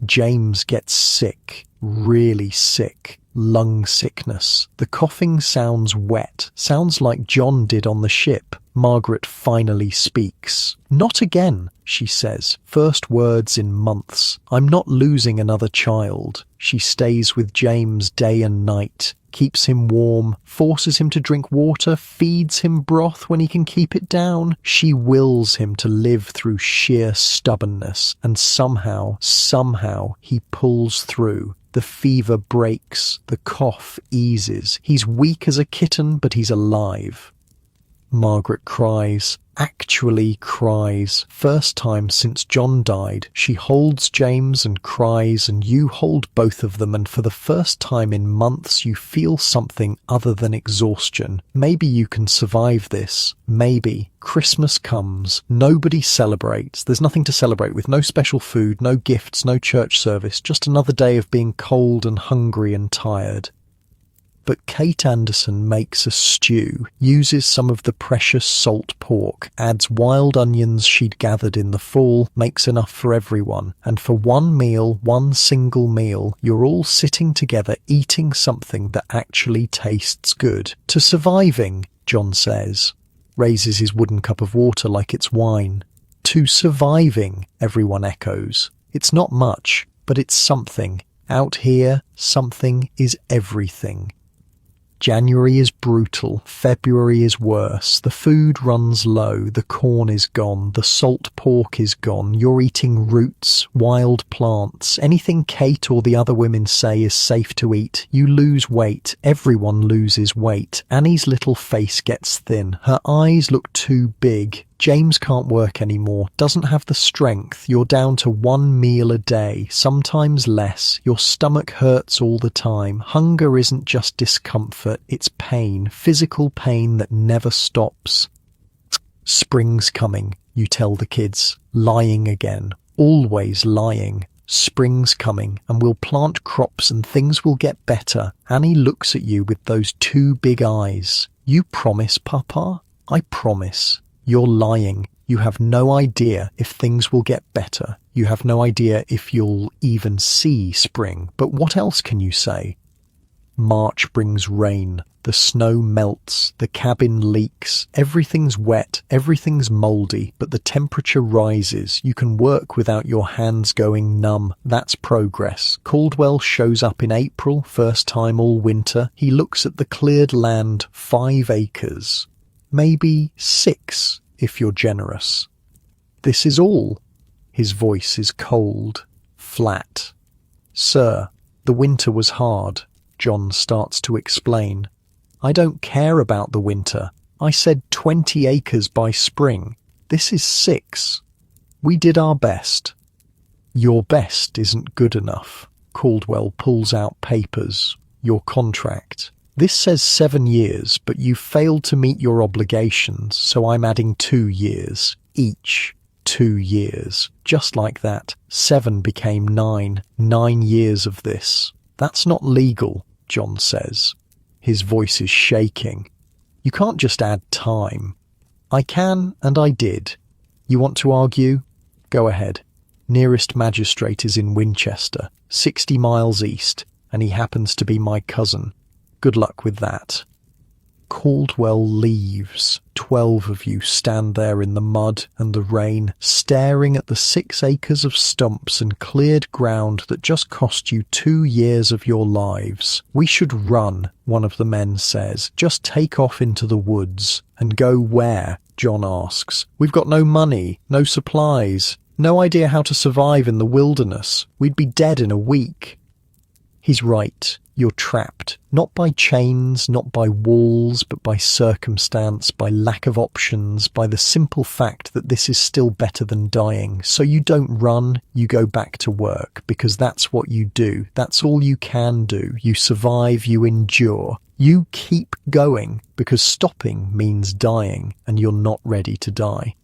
James gets sick, really sick. Lung sickness. The coughing sounds wet, sounds like John did on the ship. Margaret finally speaks. Not again, she says, first words in months. I'm not losing another child. She stays with James day and night. keeps him warm, forces him to drink water, feeds him broth when he can keep it down. She wills him to live through sheer stubbornness, and somehow he pulls through. The fever breaks, the cough eases. He's weak as a kitten, but he's alive. Margaret cries, actually cries. First time since John died. She holds James and cries, and you hold both of them, and for the first time in months you feel something other than exhaustion. Maybe you can survive this. Maybe. Christmas comes. Nobody celebrates. There's nothing to celebrate with. No special food, no gifts, no church service. Just another day of being cold and hungry and tired. But Kate Anderson makes a stew, uses some of the precious salt pork, adds wild onions she'd gathered in the fall, makes enough for everyone. And for one meal, one single meal, you're all sitting together eating something that actually tastes good. To surviving, John says, raises his wooden cup of water like it's wine. To surviving, everyone echoes. It's not much, but it's something. Out here, something is everything. January is brutal, February is worse, the food runs low, the corn is gone, the salt pork is gone, you're eating roots, wild plants, anything Kate or the other women say is safe to eat. You lose weight, everyone loses weight. Annie's little face gets thin, her eyes look too big. James can't work anymore, doesn't have the strength. You're down to one meal a day, sometimes less. Your stomach hurts all the time. Hunger isn't just discomfort, it's pain, physical pain that never stops. Spring's coming, you tell the kids, lying again, always lying. Spring's coming, and we'll plant crops and things will get better. Annie looks at you with those two big eyes. You promise, Papa? I promise. You're lying. You have no idea if things will get better. You have no idea if you'll even see spring. But what else can you say? March brings rain. The snow melts. The cabin leaks. Everything's wet. Everything's mouldy. But the temperature rises. You can work without your hands going numb. That's progress. Caldwell shows up in April, first time all winter. He looks at the cleared land, 5 acres. Maybe 6, if you're generous. This is all. His voice is cold, flat. Sir, the winter was hard. John starts to explain. I don't care about the winter. I said 20 acres by spring. This is 6. We did our best. Your best isn't good enough. Caldwell pulls out papers. Your contract. This says 7 years, but you failed to meet your obligations, so I'm adding 2 years. Each 2 years. Just like that. 7 became 9. 9 years of this. That's not legal, John says. His voice is shaking. You can't just add time. I can, and I did. You want to argue? Go ahead. Nearest magistrate is in Winchester, 60 miles east, and he happens to be my cousin. Good luck with that. Caldwell leaves. 12 of you stand there in the mud and the rain, staring at the 6 acres of stumps and cleared ground that just cost you 2 years of your lives. We should run, one of the men says. Just take off into the woods. And go where? John asks. We've got no money, no supplies, no idea how to survive in the wilderness. We'd be dead in a week. He's right. You're trapped, not by chains, not by walls, but by circumstance, by lack of options, by the simple fact that this is still better than dying. So you don't run, you go back to work, because that's what you do. That's all you can do. You survive, you endure. You keep going, because stopping means dying, and you're not ready to die.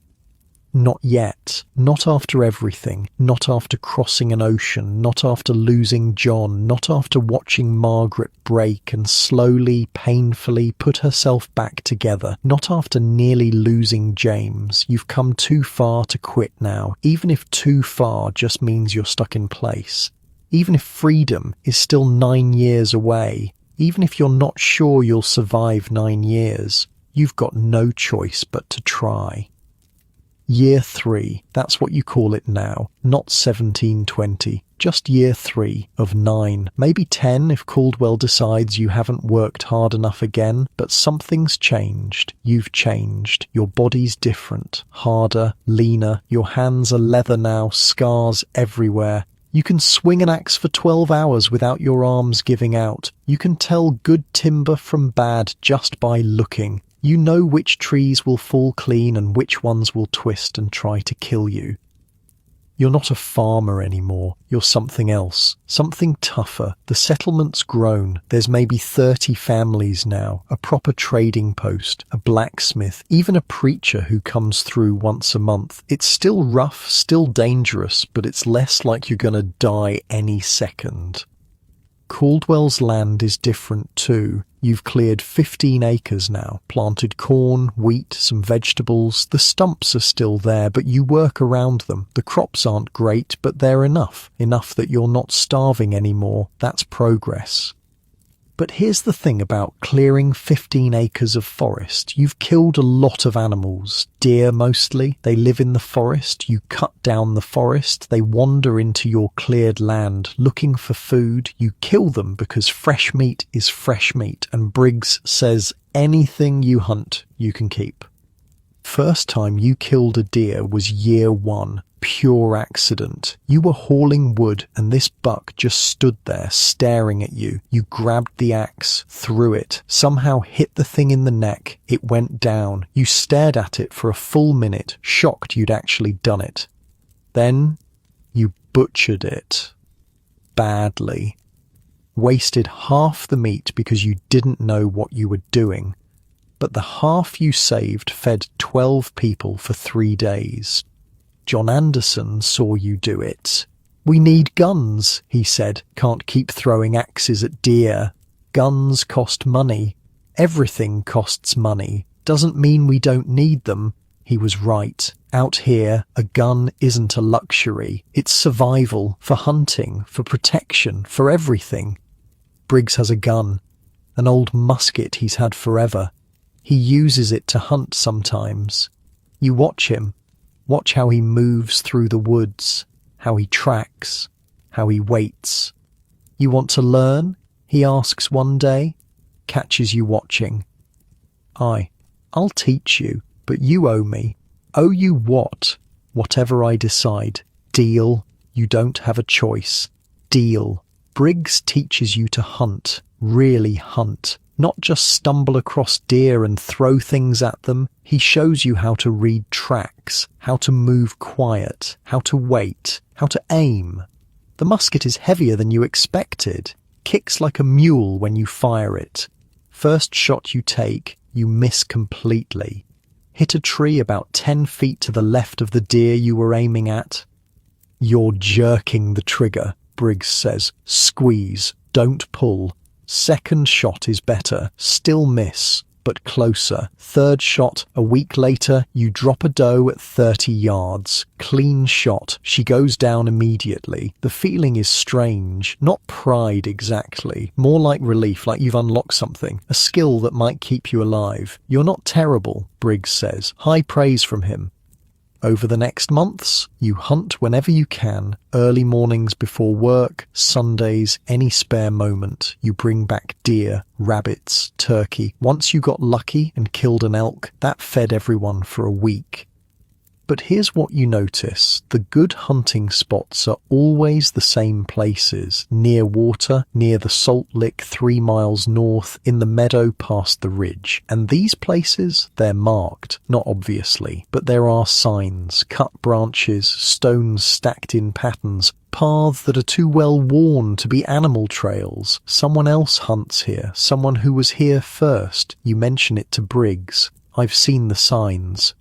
Not yet. Not after everything. Not after crossing an ocean. Not after losing John. Not after watching Margaret break and slowly, painfully put herself back together. Not after nearly losing James. You've come too far to quit now, even if too far just means you're stuck in place. Even if freedom is still 9 years away. Even if you're not sure you'll survive 9 years. You've got no choice but to try. Year 3, that's what you call it now, not 1720. Just year 3 of 9, maybe 10 if Caldwell decides you haven't worked hard enough again, but something's changed. You've changed. Your body's different, harder, leaner. Your hands are leather now, scars everywhere. You can swing an axe for 12 hours without your arms giving out. You can tell good timber from bad just by looking. You know which trees will fall clean and which ones will twist and try to kill you. You're not a farmer anymore. You're something else, something tougher. The settlement's grown. There's maybe 30 families now, a proper trading post, a blacksmith, even a preacher who comes through once a month. It's still rough, still dangerous, but it's less like you're gonna die any second. Caldwell's land is different too. You've cleared 15 acres now, planted corn, wheat, some vegetables. The stumps are still there, but you work around them. The crops aren't great, but they're enough that you're not starving anymore. That's progress. But here's the thing about clearing 15 acres of forest. You've killed a lot of animals. Deer mostly. They live in the forest. You cut down the forest. They wander into your cleared land looking for food. You kill them because fresh meat is fresh meat. And Briggs says anything you hunt, you can keep. First time you killed a deer was year 1. Pure accident. You were hauling wood and this buck just stood there staring at you. You grabbed the axe, threw it, somehow hit the thing in the neck. It went down. You stared at it for a full minute, shocked you'd actually done it. Then you butchered it. Badly. Wasted half the meat because you didn't know what you were doing. But the half you saved fed 12 people for 3 days. John Anderson saw you do it. "We need guns," he said. "Can't keep throwing axes at deer. Guns cost money. Everything costs money. Doesn't mean we don't need them." He was right. Out here, a gun isn't a luxury. It's survival, for hunting, for protection, for everything. Briggs has a gun, an old musket he's had forever. He uses it to hunt sometimes. You watch him. Watch how he moves through the woods, how he tracks, how he waits. "You want to learn?" he asks one day, catches you watching. I'll teach you, but you owe me." "Owe you what?" "Whatever I decide. Deal? You don't have a choice. Deal." Briggs teaches you to hunt, really hunt. Not just stumble across deer and throw things at them. He shows you how to read tracks, how to move quiet, how to wait, how to aim. The musket is heavier than you expected. Kicks like a mule when you fire it. First shot you take, you miss completely. Hit a tree about 10 feet to the left of the deer you were aiming at. "You're jerking the trigger," Briggs says. "Squeeze, don't pull. Second shot is better. Still miss, but closer. Third shot, a week later, you drop a doe at 30 yards. Clean shot. She goes down immediately. The feeling is strange. Not pride exactly. More like relief, like you've unlocked something. A skill that might keep you alive. You're not terrible," Briggs says. High praise from him. Over the next months, you hunt whenever you can, early mornings before work, Sundays, any spare moment. You bring back deer, rabbits, turkey. Once you got lucky and killed an elk, that fed everyone for a week. But here's what you notice. The good hunting spots are always the same places. Near water, near the salt lick 3 miles north, in the meadow past the ridge. And these places, they're marked. Not obviously, but there are signs, cut branches, stones stacked in patterns, paths that are too well worn to be animal trails. Someone else hunts here, someone who was here first. You mention it to Briggs. "I've seen the signs."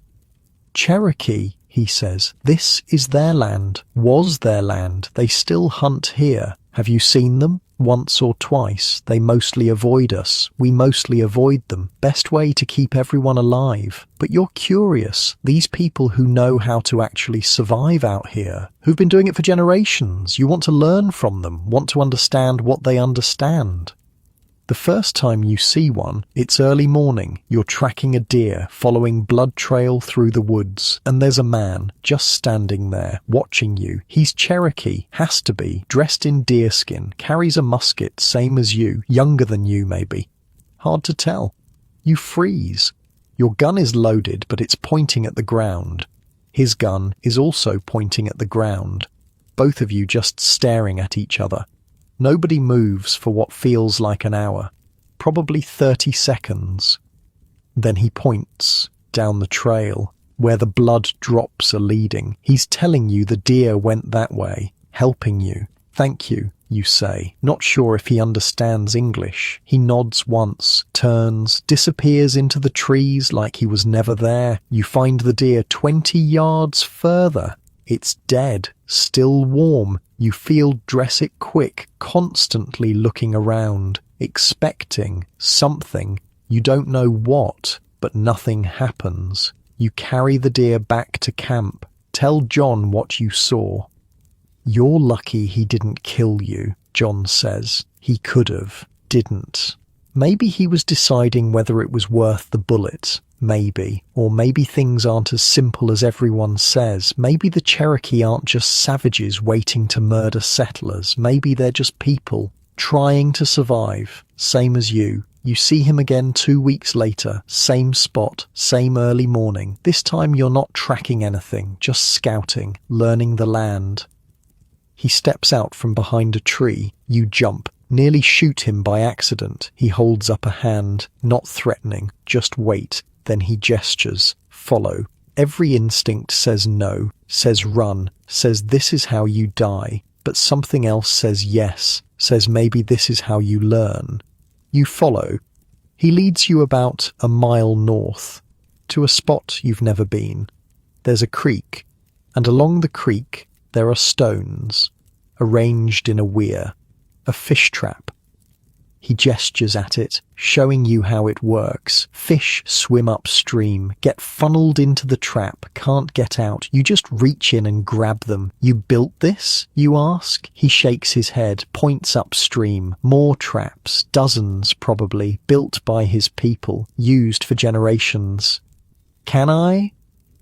"Cherokee," he says. "This is their land, was their land. They still hunt here. Have you seen them? Once or twice. They mostly avoid us. We mostly avoid them. Best way to keep everyone alive. But you're curious. These people who know how to actually survive out here, who've been doing it for generations, you want to learn from them, want to understand what they understand." The first time you see one, it's early morning. You're tracking a deer, following blood trail through the woods, and there's a man just standing there, watching you. He's Cherokee, has to be, dressed in deerskin, carries a musket, same as you, younger than you maybe. Hard to tell. You freeze. Your gun is loaded, but it's pointing at the ground. His gun is also pointing at the ground. Both of you just staring at each other. Nobody moves for what feels like an hour, probably 30 seconds. Then he points down the trail, where the blood drops are leading. He's telling you the deer went that way, helping you. Thank you, you say, not sure if he understands English. He nods once, turns, disappears into the trees like he was never there. You find the deer 20 yards further. It's dead, still warm. You feel dress it quick, constantly looking around, expecting something. You don't know what, but nothing happens. You carry the deer back to camp. Tell John what you saw. You're lucky he didn't kill you, John says. He could have, didn't. Maybe he was deciding whether it was worth the bullet. Maybe. Or maybe things aren't as simple as everyone says. Maybe the Cherokee aren't just savages waiting to murder settlers. Maybe they're just people trying to survive, same as you. You see him again 2 weeks later, same spot, same early morning. This time you're not tracking anything, just scouting, learning the land. He steps out from behind a tree. You jump, nearly shoot him by accident. He holds up a hand, not threatening, just wait. Then he gestures, follow. Every instinct says no, says run, says this is how you die. But something else says yes, says maybe this is how you learn. You follow. He leads you about a mile north, to a spot you've never been. There's a creek, and along the creek there are stones, arranged in a weir, a fish trap. He gestures at it, showing you how it works. Fish swim upstream, get funneled into the trap, can't get out. You just reach in and grab them. You built this? You ask. He shakes his head, points upstream. More traps, dozens probably, built by his people, used for generations. Can I?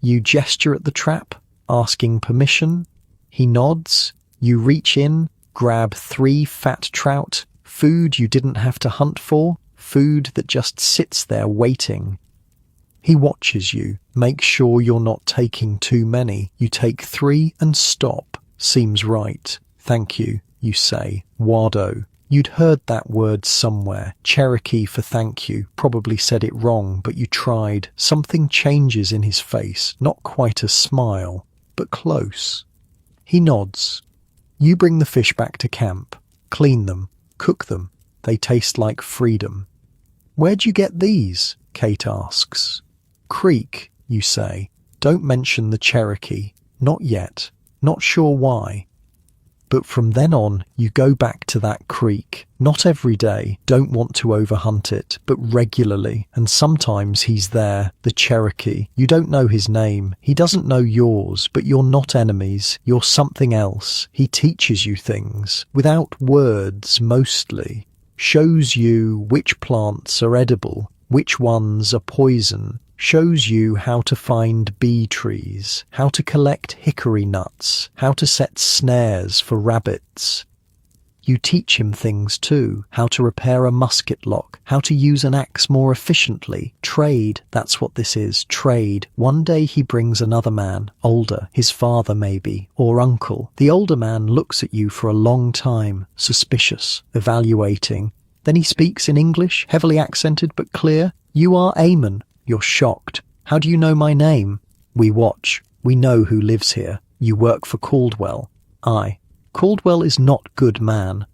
You gesture at the trap, asking permission. He nods. You reach in, grab 3 fat trout. Food you didn't have to hunt for, food that just sits there waiting. He watches you, makes sure you're not taking too many. You take 3 and stop. Seems right. Thank you, you say. Wado. You'd heard that word somewhere. Cherokee for thank you. Probably said it wrong, but you tried. Something changes in his face. Not quite a smile, but close. He nods. You bring the fish back to camp. Clean them. Cook them. They taste like freedom. Where'd you get these? Kate asks. Creek, you say. Don't mention the Cherokee. Not yet. Not sure why. But from then on, you go back to that creek. Not every day, don't want to overhunt it, but regularly. And sometimes he's there, the Cherokee. You don't know his name. He doesn't know yours, but you're not enemies. You're something else. He teaches you things, without words mostly. Shows you which plants are edible, which ones are poison. Shows you how to find bee trees, how to collect hickory nuts, how to set snares for rabbits. You teach him things too, how to repair a musket lock, how to use an axe more efficiently. Trade, that's what this is, trade. One day he brings another man, older, his father maybe, or uncle. The older man looks at you for a long time, suspicious, evaluating. Then he speaks in English, heavily accented but clear. You are Eamon. You're shocked. How do you know my name? We watch. We know who lives here. You work for Caldwell. Caldwell is not good man.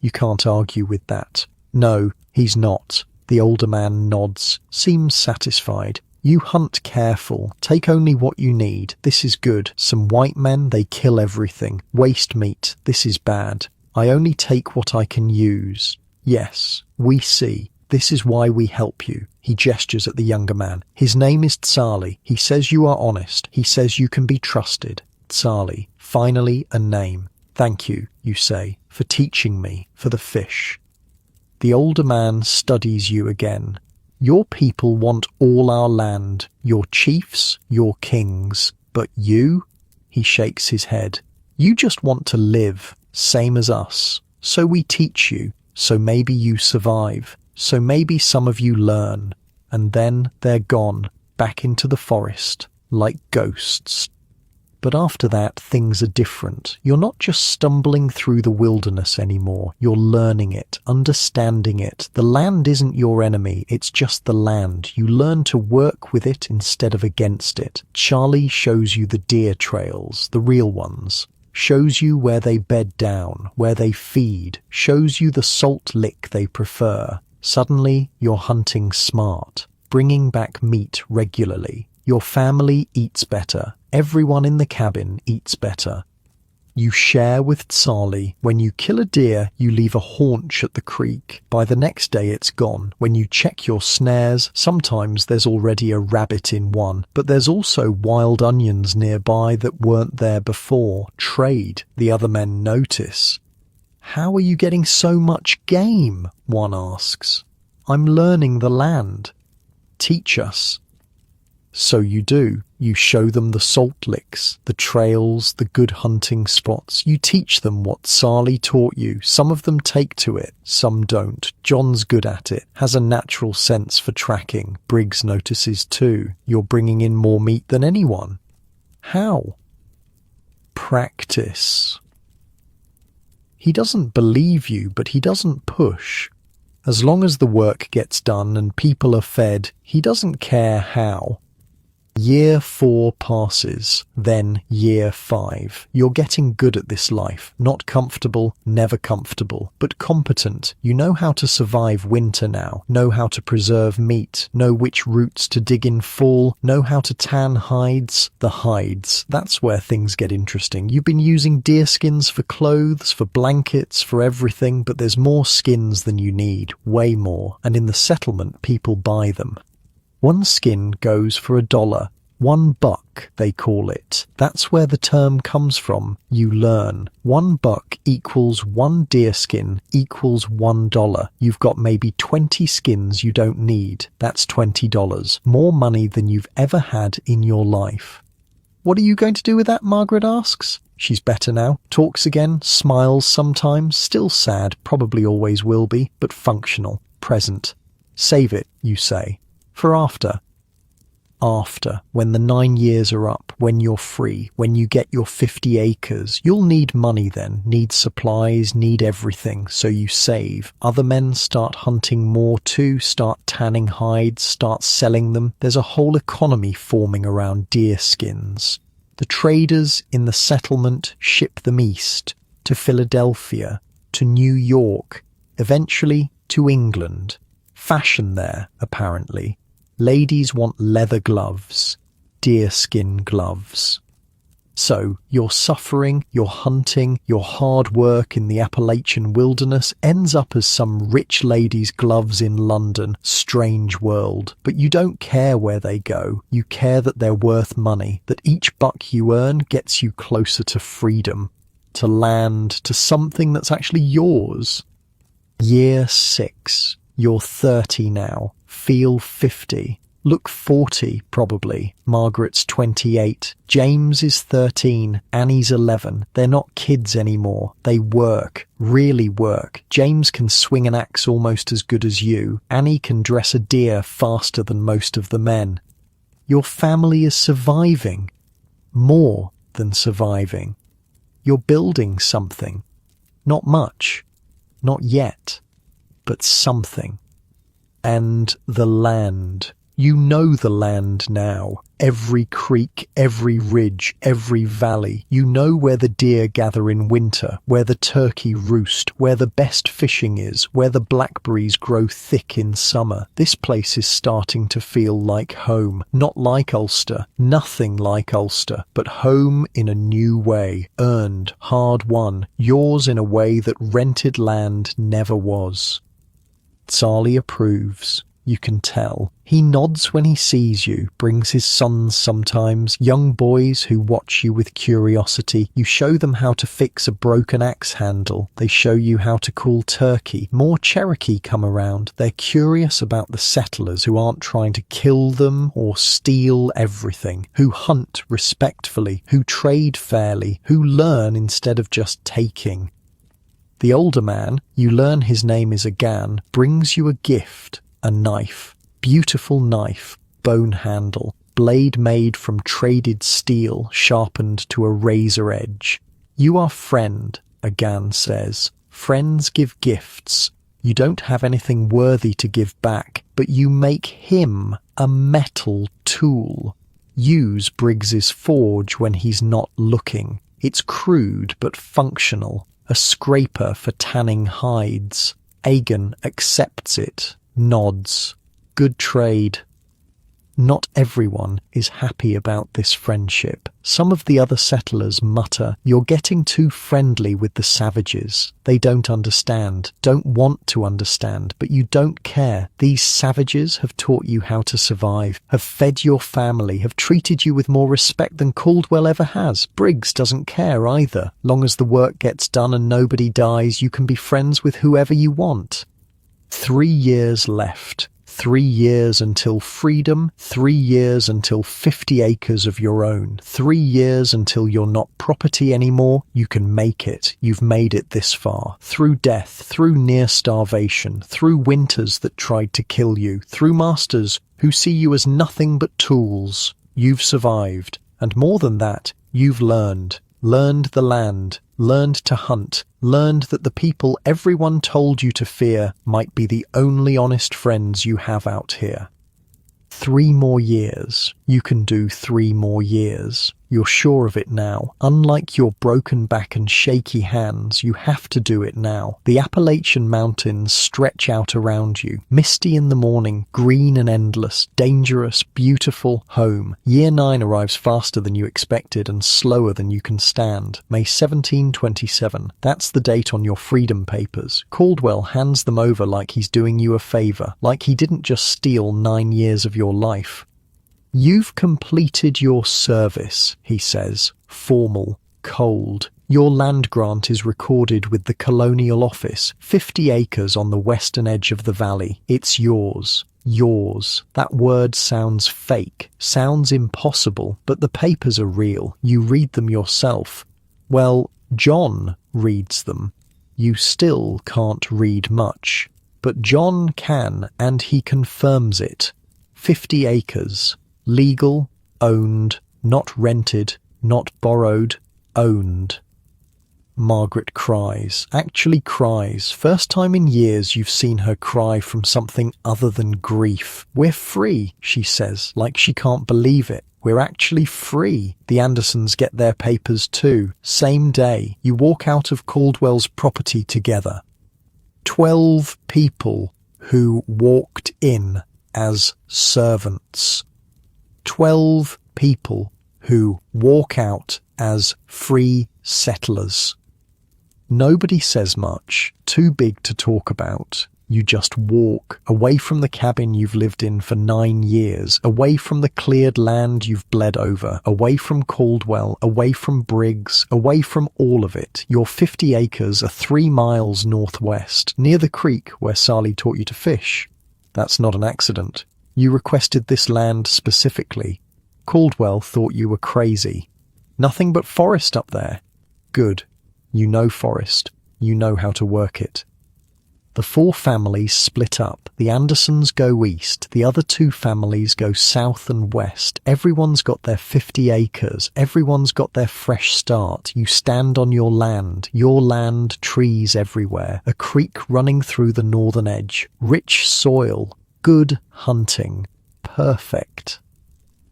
You can't argue with that. No, he's not. The older man nods, seems satisfied. You hunt careful. Take only what you need. This is good. Some white men, they kill everything. Waste meat. This is bad. I only take what I can use. Yes, we see. This is why we help you. He gestures at the younger man. His name is Tsali. He says you are honest. He says you can be trusted. Tsali. Finally, a name. Thank you, you say, for teaching me, for the fish. The older man studies you again. Your people want all our land, your chiefs, your kings. But you? He shakes his head. You just want to live, same as us. So we teach you, so maybe you survive, so maybe some of you learn. And then they're gone, back into the forest, like ghosts. But after that, things are different. You're not just stumbling through the wilderness anymore. You're learning it, understanding it. The land isn't your enemy. It's just the land. You learn to work with it instead of against it. Charlie shows you the deer trails, the real ones. Shows you where they bed down, where they feed. Shows you the salt lick they prefer. Suddenly, you're hunting smart, bringing back meat regularly. Your family eats better. Everyone in the cabin eats better. You share with Tsali. When you kill a deer, you leave a haunch at the creek. By the next day, it's gone. When you check your snares, sometimes there's already a rabbit in one. But there's also wild onions nearby that weren't there before. Trade. The other men notice. How are you getting so much game? One asks. I'm learning the land. Teach us. So you do. You show them the salt licks, the trails, the good hunting spots. You teach them what Tsali taught you. Some of them take to it, some don't. John's good at it, has a natural sense for tracking. Briggs notices too. You're bringing in more meat than anyone. How? Practice. He doesn't believe you, but he doesn't push. As long as the work gets done and people are fed, he doesn't care how. Year 4 passes, then year 5. You're getting good at this life. Not comfortable, never comfortable, but competent. You know how to survive winter now, know how to preserve meat, know which roots to dig in fall, know how to tan hides. The hides, that's where things get interesting. You've been using deer skins for clothes, for blankets, for everything, but there's more skins than you need, way more, and in the settlement people buy them. One skin goes for $1. $1, they call it. That's where the term comes from. You learn. $1 equals 1 deer skin equals $1. You've got maybe 20 skins you don't need. That's $20. More money than you've ever had in your life. What are you going to do with that? Margaret asks. She's better now, talks again, smiles sometimes, still sad, probably always will be, but functional, present. Save it, you say. For after. After, when the 9 years are up, when you're free, when you get your 50 acres, you'll need money then, need supplies, need everything, so you save. Other men start hunting more too, start tanning hides, start selling them. There's a whole economy forming around deer skins. The traders in the settlement ship them east, to Philadelphia, to New York, eventually to England. Fashion there, apparently. Ladies want leather gloves, deerskin gloves. So, your suffering, your hunting, your hard work in the Appalachian wilderness ends up as some rich lady's gloves in London. Strange world. But you don't care where they go. You care that they're worth money, that each buck you earn gets you closer to freedom, to land, to something that's actually yours. Year 6. You're 30 now. Feel 50. Look 40, probably. Margaret's 28. James is 13. Annie's 11. They're not kids anymore. They work. Really work. James can swing an axe almost as good as you. Annie can dress a deer faster than most of the men. Your family is surviving. More than surviving. You're building something. Not much. Not yet. But something. And the land. You know the land now. Every creek, every ridge, every valley. You know where the deer gather in winter, where the turkey roost, where the best fishing is, where the blackberries grow thick in summer. This place is starting to feel like home. Not like Ulster, nothing like Ulster, but home in a new way. Earned, hard won, yours in a way that rented land never was. Tsali approves. you can tell. He nods when he sees you, brings his sons sometimes, young boys who watch you with curiosity. You show them how to fix a broken axe handle. They show you how to cool turkey. More Cherokee come around. They're curious about the settlers who aren't trying to kill them or steal everything, who hunt respectfully, who trade fairly, who learn instead of just taking. The older man, you learn his name is Agan, brings you a gift, a knife. Beautiful knife, bone handle, blade made from traded steel, sharpened to a razor edge. You are friend, Agan says. Friends give gifts. You don't have anything worthy to give back, but you make him a metal tool. Use Briggs's forge when he's not looking. It's crude but functional, a scraper for tanning hides. Agan accepts it, nods. Good trade. Not everyone is happy about this friendship. Some of the other settlers mutter, "You're getting too friendly with the savages. They don't understand, don't want to understand, but you don't care. These savages have taught you how to survive, have fed your family, have treated you with more respect than Caldwell ever has. Briggs doesn't care either. Long as the work gets done and nobody dies, you can be friends with whoever you want." 3 years left. 3 years until freedom, 3 years until 50 acres of your own, 3 years until you're not property anymore. You can make it. You've made it this far. Through death, through near starvation, through winters that tried to kill you, through masters who see you as nothing but tools. You've survived. And more than that, you've learned the land, learned to hunt, learned that the people everyone told you to fear might be the only honest friends you have out here. 3 more years. You can do 3 more years. You're sure of it now. Unlike your broken back and shaky hands, you have to do it now. The Appalachian Mountains stretch out around you. Misty in the morning, green and endless, dangerous, beautiful, home. Year 9 arrives faster than you expected and slower than you can stand. May 1727. That's the date on your freedom papers. Caldwell hands them over like he's doing you a favor, like he didn't just steal 9 years of your life. "You've completed your service," he says, formal, cold. "Your land grant is recorded with the Colonial Office, 50 acres on the western edge of the valley. It's yours. Yours." That word sounds fake, sounds impossible, but the papers are real. You read them yourself. Well, John reads them. You still can't read much, but John can, and he confirms it. 50 acres. Legal, owned, not rented, not borrowed, owned. Margaret cries, actually cries. First time in years you've seen her cry from something other than grief. "We're free," she says, like she can't believe it. "We're actually free." The Andersons get their papers too. Same day, you walk out of Caldwell's property together. 12 people who walked in as servants. 12 people who walk out as free settlers. Nobody says much, too big to talk about. You just walk, away from the cabin you've lived in for 9 years, away from the cleared land you've bled over, away from Caldwell, away from Briggs, away from all of it. Your 50 acres are 3 miles northwest, near the creek where Sally taught you to fish. That's not an accident. You requested this land specifically. Caldwell thought you were crazy. Nothing but forest up there. Good. You know forest. You know how to work it. The 4 families split up. The Andersons go east. The other 2 families go south and west. Everyone's got their 50 acres. Everyone's got their fresh start. You stand on your land, trees everywhere. A creek running through the northern edge. Rich soil. Good hunting. Perfect.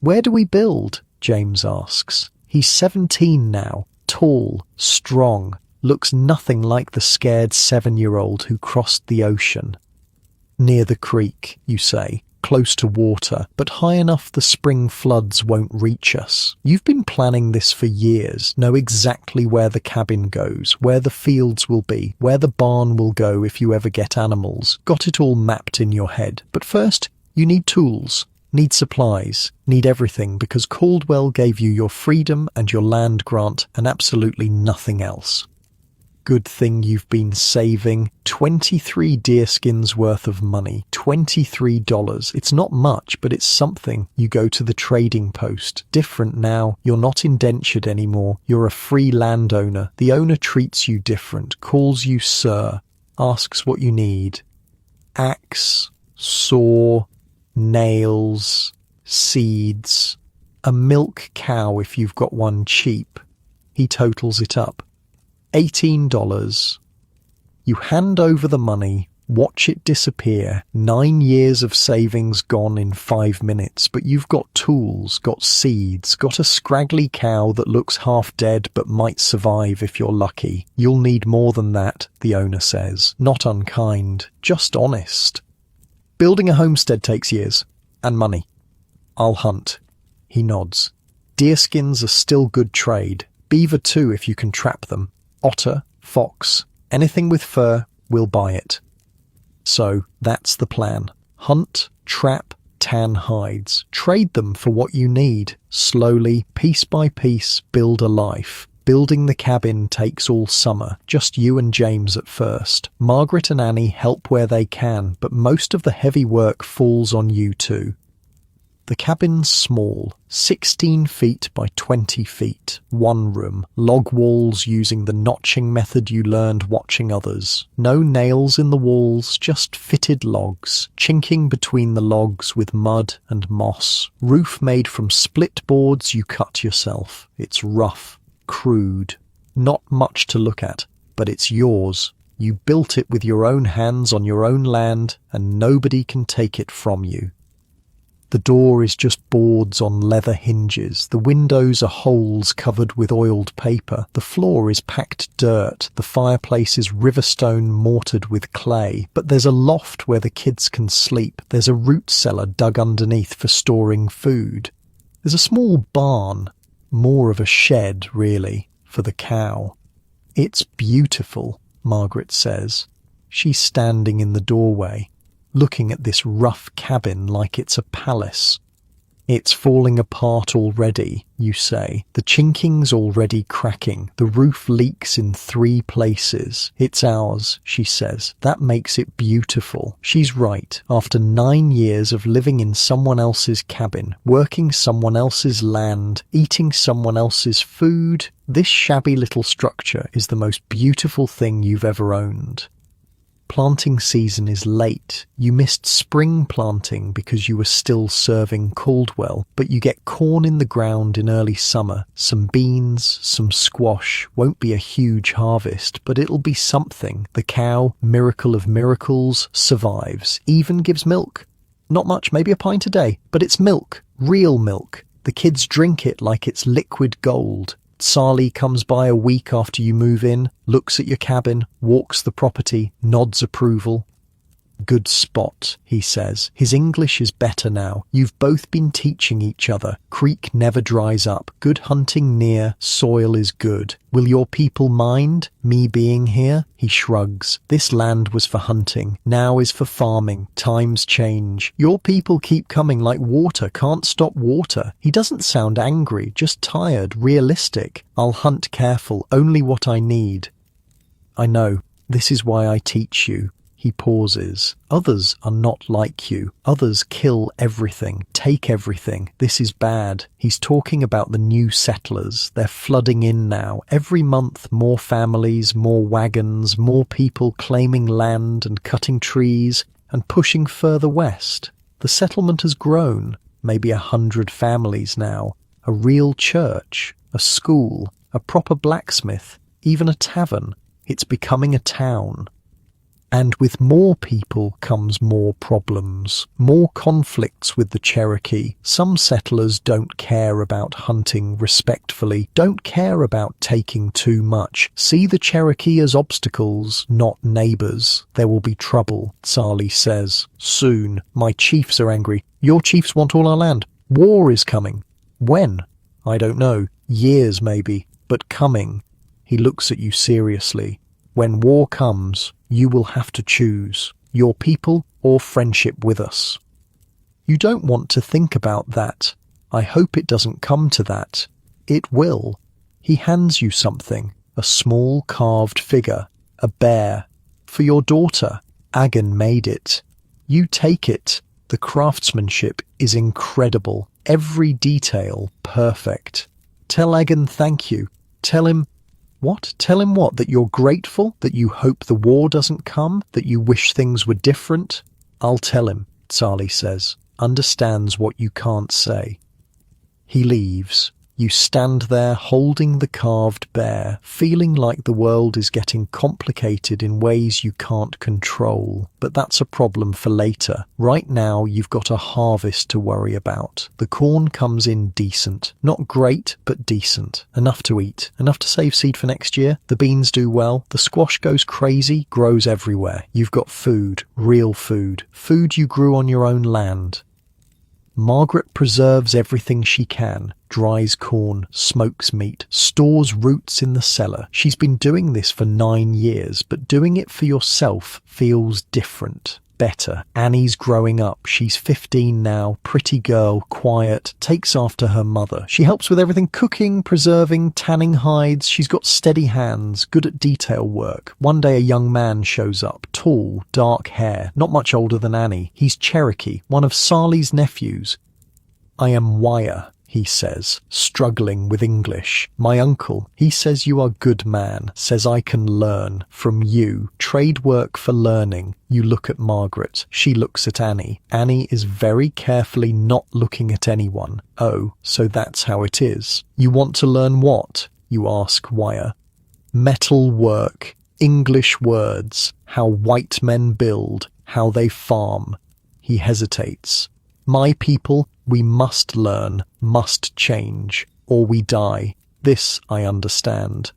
"Where do we build?" James asks. He's 17 now, tall, strong, looks nothing like the scared 7-year-old who crossed the ocean. "Near the creek," you say. close to water, but high enough the spring floods won't reach us. You've been planning this for years, know exactly where the cabin goes, where the fields will be, where the barn will go if you ever get animals. Got it all mapped in your head. But first, you need tools, need supplies, need everything, because Caldwell gave you your freedom and your land grant and absolutely nothing else. Good thing you've been saving 23 deerskins worth of money. $23. It's not much, but it's something. You go to the trading post. Different now. You're not indentured anymore. You're a free landowner. The owner treats you different, calls you sir, asks what you need. Axe, saw, nails, seeds, a milk cow if you've got one cheap. He totals it up. $18. You hand over the money, watch it disappear. 9 years of savings gone in 5 minutes, but you've got tools, got seeds, got a scraggly cow that looks half dead but might survive if you're lucky. You'll need more than that, the owner says. Not unkind, just honest. Building a homestead takes years. And money. I'll hunt. He nods. Deerskins are still good trade. Beaver too if you can trap them. Otter, fox, anything with fur, we'll buy it. So that's the plan. Hunt, trap, tan hides. Trade them for what you need. Slowly, piece by piece, build a life. Building the cabin takes all summer, just you and James at first. Margaret and Annie help where they can, but most of the heavy work falls on you two. The cabin's small, 16 feet by 20 feet, one room, log walls using the notching method you learned watching others. No nails in the walls, just fitted logs, chinking between the logs with mud and moss. Roof made from split boards you cut yourself. It's rough, crude, not much to look at, but it's yours. You built it with your own hands on your own land, and nobody can take it from you. The door is just boards on leather hinges. The windows are holes covered with oiled paper. The floor is packed dirt. The fireplace is riverstone mortared with clay. But there's a loft where the kids can sleep. There's a root cellar dug underneath for storing food. There's a small barn, more of a shed, really, for the cow. It's beautiful, Margaret says. She's standing in the doorway, looking at this rough cabin like it's a palace. It's falling apart already, you say. The chinking's already cracking. The roof leaks in 3 places. It's ours, she says. That makes it beautiful. She's right. After 9 years of living in someone else's cabin, working someone else's land, eating someone else's food, this shabby little structure is the most beautiful thing you've ever owned. Planting season is late. You missed spring planting because you were still serving Caldwell, but you get corn in the ground in early summer, some beans, some squash. Won't be a huge harvest, but it'll be something. The cow, miracle of miracles, survives, even gives milk. Not much, maybe a pint a day, but it's milk, real milk. The kids drink it like it's liquid gold. Sally comes by a week after you move in, looks at your cabin, walks the property, nods approval. Good spot, he says. His English is better now. You've both been teaching each other. Creek never dries up. Good hunting near. Soil is good. Will your people mind me being here? He shrugs. This land was for hunting. Now is for farming. Times change. Your people keep coming like water. Can't stop water. He doesn't sound angry, just tired, realistic. I'll hunt careful. Only what I need. I know. This is why I teach you. He pauses. Others are not like you. Others kill everything, take everything. This is bad. He's talking about the new settlers. They're flooding in now. Every month, more families, more wagons, more people claiming land and cutting trees and pushing further west. The settlement has grown. Maybe 100 families now. A real church, a school, a proper blacksmith, even a tavern. It's becoming a town. And with more people comes more problems, more conflicts with the Cherokee. Some settlers don't care about hunting respectfully, don't care about taking too much, see the Cherokee as obstacles, not neighbors. There will be trouble, Sali says. Soon. My chiefs are angry. Your chiefs want all our land. War is coming. When? I don't know. Years maybe, but coming. He looks at you seriously. When war comes, you will have to choose your people or friendship with us. You don't want to think about that. I hope it doesn't come to that. It will. He hands you something, a small carved figure, a bear. For your daughter. Agan made it. You take it. The craftsmanship is incredible. Every detail perfect. Tell Agan thank you. Tell him... What? Tell him what? That you're grateful? That you hope the war doesn't come? That you wish things were different? I'll tell him, Sali says. Understands what you can't say. He leaves. You stand there holding the carved bear, feeling like the world is getting complicated in ways you can't control. But that's a problem for later. Right now, you've got a harvest to worry about. The corn comes in decent. Not great, but decent. Enough to eat. Enough to save seed for next year. The beans do well. The squash goes crazy, grows everywhere. You've got food. Real food. Food you grew on your own land. Margaret preserves everything she can, dries corn, smokes meat, stores roots in the cellar. She's been doing this for 9 years, but doing it for yourself feels different. Better. Annie's growing up. She's 15 now, pretty girl, quiet, takes after her mother. She helps with everything: cooking, preserving, tanning hides. She's got steady hands, good at detail work. One day a young man shows up, tall, dark hair, not much older than Annie. He's Cherokee, one of Sali's nephews. I am Wire, he says, struggling with English. My uncle, he says you are good man, says I can learn from you. Trade work for learning. You look at Margaret. She looks at Annie. Annie is very carefully not looking at anyone. Oh, so that's how it is. You want to learn what? You ask Wire. Metal work, English words, how white men build, how they farm. He hesitates. My people, we must learn, must change, or we die. This I understand.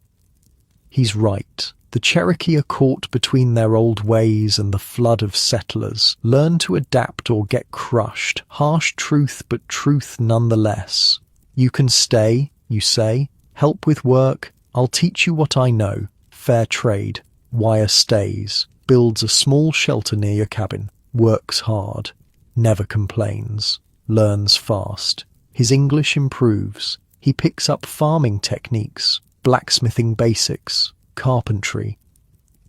He's right. The Cherokee are caught between their old ways and the flood of settlers. Learn to adapt or get crushed. Harsh truth, but truth nonetheless. You can stay, you say. Help with work. I'll teach you what I know. Fair trade. Wire stays. Builds a small shelter near your cabin. Works hard. Never complains. Learns fast. His English improves. He picks up farming techniques, blacksmithing basics, carpentry.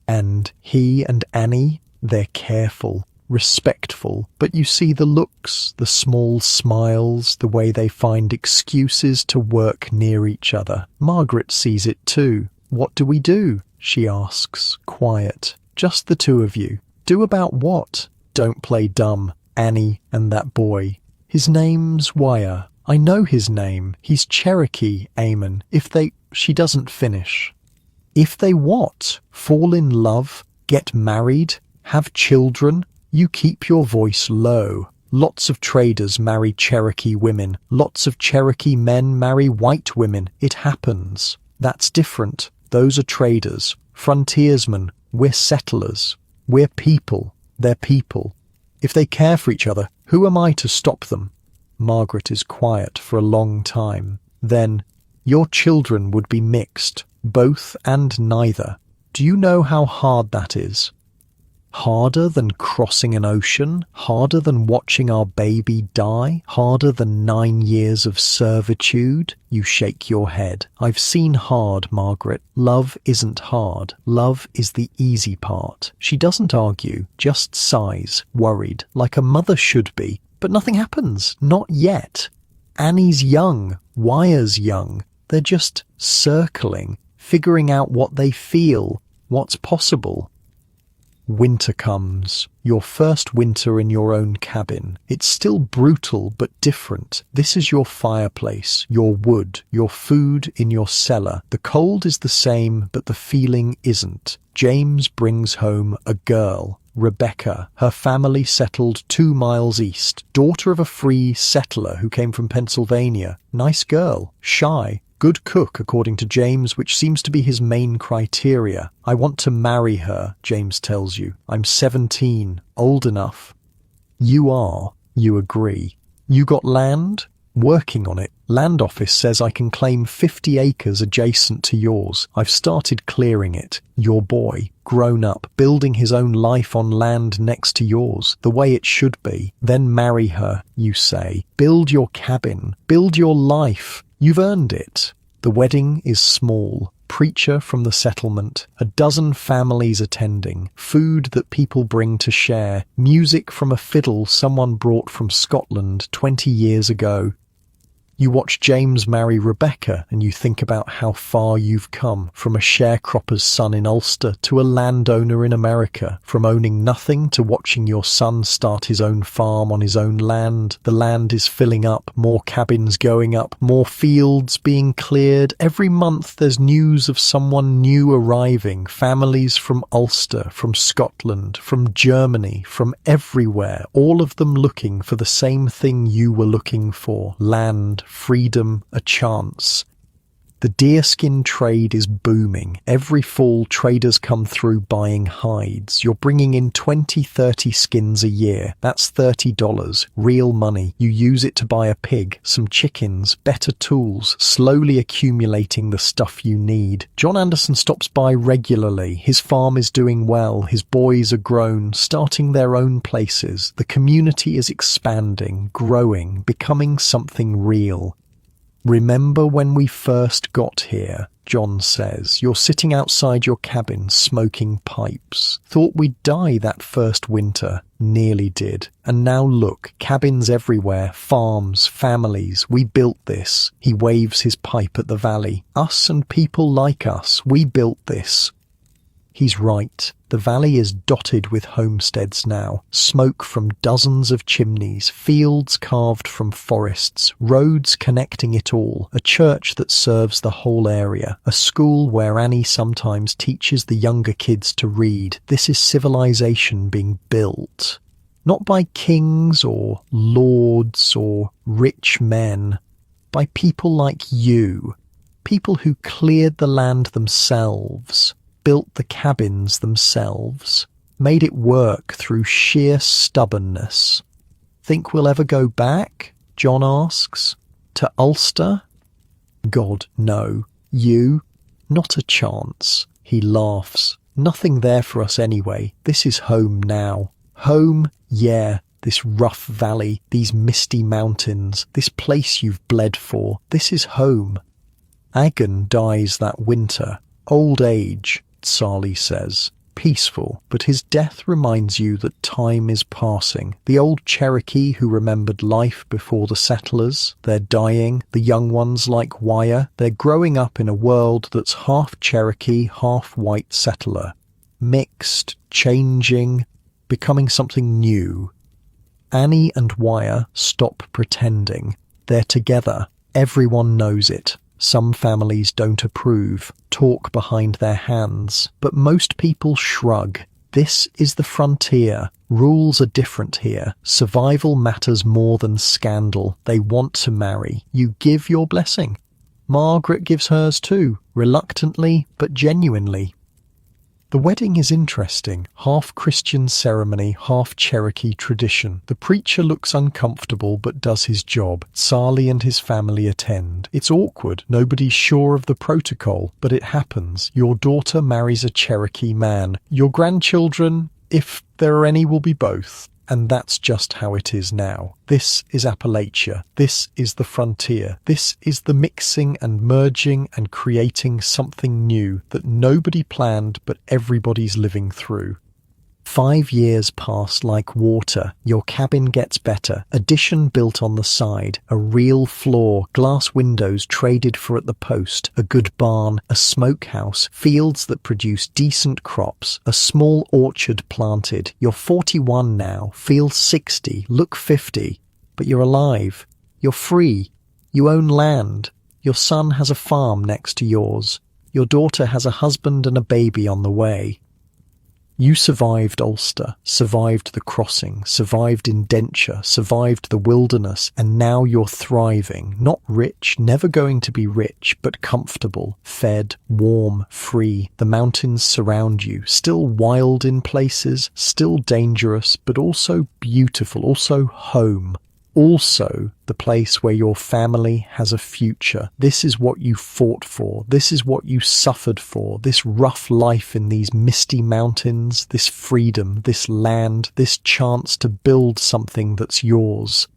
And he and Annie, they're careful, respectful, but you see the looks, the small smiles, the way they find excuses to work near each other. Margaret sees it too. What do we do? She asks, quiet. Just the two of you. Do about what? Don't play dumb. Annie and that boy. His name's Wire. I know his name. He's Cherokee, Eamon. She doesn't finish. If they what? Fall in love? Get married? Have children? You keep your voice low. Lots of traders marry Cherokee women. Lots of Cherokee men marry white women. It happens. That's different. Those are traders. Frontiersmen. We're settlers. We're people. They're people. If they care for each other, who am I to stop them? Margaret is quiet for a long time. Then, your children would be mixed, both and neither. Do you know how hard that is? Harder than crossing an ocean? Harder than watching our baby die? Harder than 9 years of servitude? You shake your head. I've seen hard, Margaret. Love isn't hard. Love is the easy part. She doesn't argue, just sighs, worried, like a mother should be. But nothing happens. Not yet. Annie's young. Wire's young. They're just circling, figuring out what they feel, what's possible. Winter comes. Your first winter in your own cabin. It's still brutal but different. This is your fireplace, your wood, your food in your cellar. The cold is the same, but the feeling isn't. James brings home a girl, Rebecca. Her family settled 2 miles east. Daughter of a free settler who came from Pennsylvania. Nice girl, shy. Good cook, according to James, which seems to be his main criteria. I want to marry her, James tells you. I'm 17, old enough. You are, you agree. You got land? Working on it. Land office says I can claim 50 acres adjacent to yours. I've started clearing it. Your boy, grown up, building his own life on land next to yours, the way it should be. Then marry her, you say. Build your cabin. Build your life. You've earned it. The wedding is small. Preacher from the settlement, a dozen families attending, food that people bring to share, music from a fiddle someone brought from Scotland 20 years ago. You watch James marry Rebecca and you think about how far you've come, from a sharecropper's son in Ulster to a landowner in America, from owning nothing to watching your son start his own farm on his own land. The land is filling up, more cabins going up, more fields being cleared. Every month there's news of someone new arriving, families from Ulster, from Scotland, from Germany, from everywhere, all of them looking for the same thing you were looking for, land, freedom, a chance. The deerskin trade is booming. Every fall, traders come through buying hides. You're bringing in 20-30 skins a year. That's $30, real money. You use it to buy a pig, some chickens, better tools, slowly accumulating the stuff you need. John Anderson stops by regularly. His farm is doing well. His boys are grown, starting their own places. The community is expanding, growing, becoming something real. Remember when we first got here, John says. You're sitting outside your cabin smoking pipes. Thought we'd die that first winter. Nearly did. And now look, cabins everywhere, farms, families. We built this. He waves his pipe at the valley. Us and people like us. We built this. He's right. The valley is dotted with homesteads now, smoke from dozens of chimneys, fields carved from forests, roads connecting it all, a church that serves the whole area, a school where Annie sometimes teaches the younger kids to read. This is civilization being built. Not by kings or lords or rich men, by people like you, people who cleared the land themselves, built the cabins themselves, made it work through sheer stubbornness. Think we'll ever go back? John asks. To Ulster? God, no. You? Not a chance. He laughs. Nothing there for us anyway. This is home now. Home, yeah. This rough valley, these misty mountains, this place you've bled for. This is home. Agon dies that winter. Old age, Sali says. Peaceful, but his death reminds you that time is passing. The old Cherokee who remembered life before the settlers, they're dying. The young ones like Wire, they're growing up in a world that's half Cherokee, half white settler. Mixed, changing, becoming something new. Annie and Wire stop pretending. They're together. Everyone knows it. Some families don't approve, talk behind their hands, but most people shrug. This is the frontier. Rules are different here. Survival matters more than scandal. They want to marry. You give your blessing. Margaret gives hers too, reluctantly but genuinely. The wedding is interesting, half Christian ceremony, half Cherokee tradition. The preacher looks uncomfortable but does his job. Sali and his family attend. It's awkward, nobody's sure of the protocol, but it happens. Your daughter marries a Cherokee man. Your grandchildren, if there are any, will be both. And that's just how it is now. This is Appalachia. This is the frontier. This is the mixing and merging and creating something new that nobody planned but everybody's living through. 5 years pass like water. Your cabin gets better. Addition built on the side. A real floor. Glass windows traded for at the post. A good barn. A smokehouse. Fields that produce decent crops. A small orchard planted. You're 41 now. Feel 60. Look 50. But you're alive. You're free. You own land. Your son has a farm next to yours. Your daughter has a husband and a baby on the way. You survived Ulster, survived the crossing, survived indenture, survived the wilderness, and now you're thriving. Not rich, never going to be rich, but comfortable, fed, warm, free. The mountains surround you, still wild in places, still dangerous, but also beautiful, also home. Also, the place where your family has a future. This is what you fought for. This is what you suffered for. This rough life in these misty mountains, this freedom, this land, this chance to build something that's yours.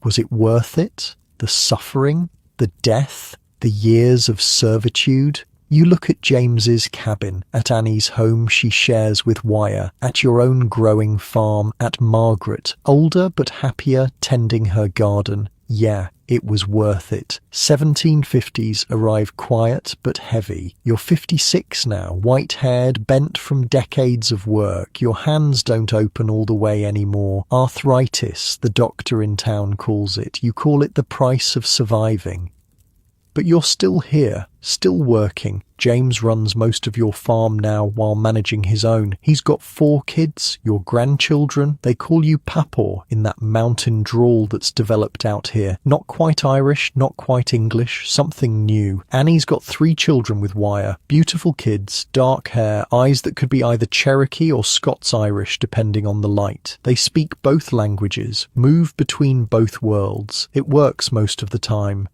Was it worth it? The suffering? The death? The years of servitude? You look at James's cabin, at Annie's home she shares with Wire, at your own growing farm, at Margaret, older but happier, tending her garden. Yeah, it was worth it. 1750s arrive quiet but heavy. You're 56 now, white-haired, bent from decades of work. Your hands don't open all the way anymore. Arthritis, the doctor in town calls it. You call it the price of surviving. But you're still here, still working. James runs most of your farm now while managing his own. He's got 4 kids, your grandchildren. They call you Papaw in that mountain drawl that's developed out here. Not quite Irish, not quite English, something new. Annie's got 3 children with Wire. Beautiful kids, dark hair, eyes that could be either Cherokee or Scots-Irish depending on the light. They speak both languages, move between both worlds. It works most of the time.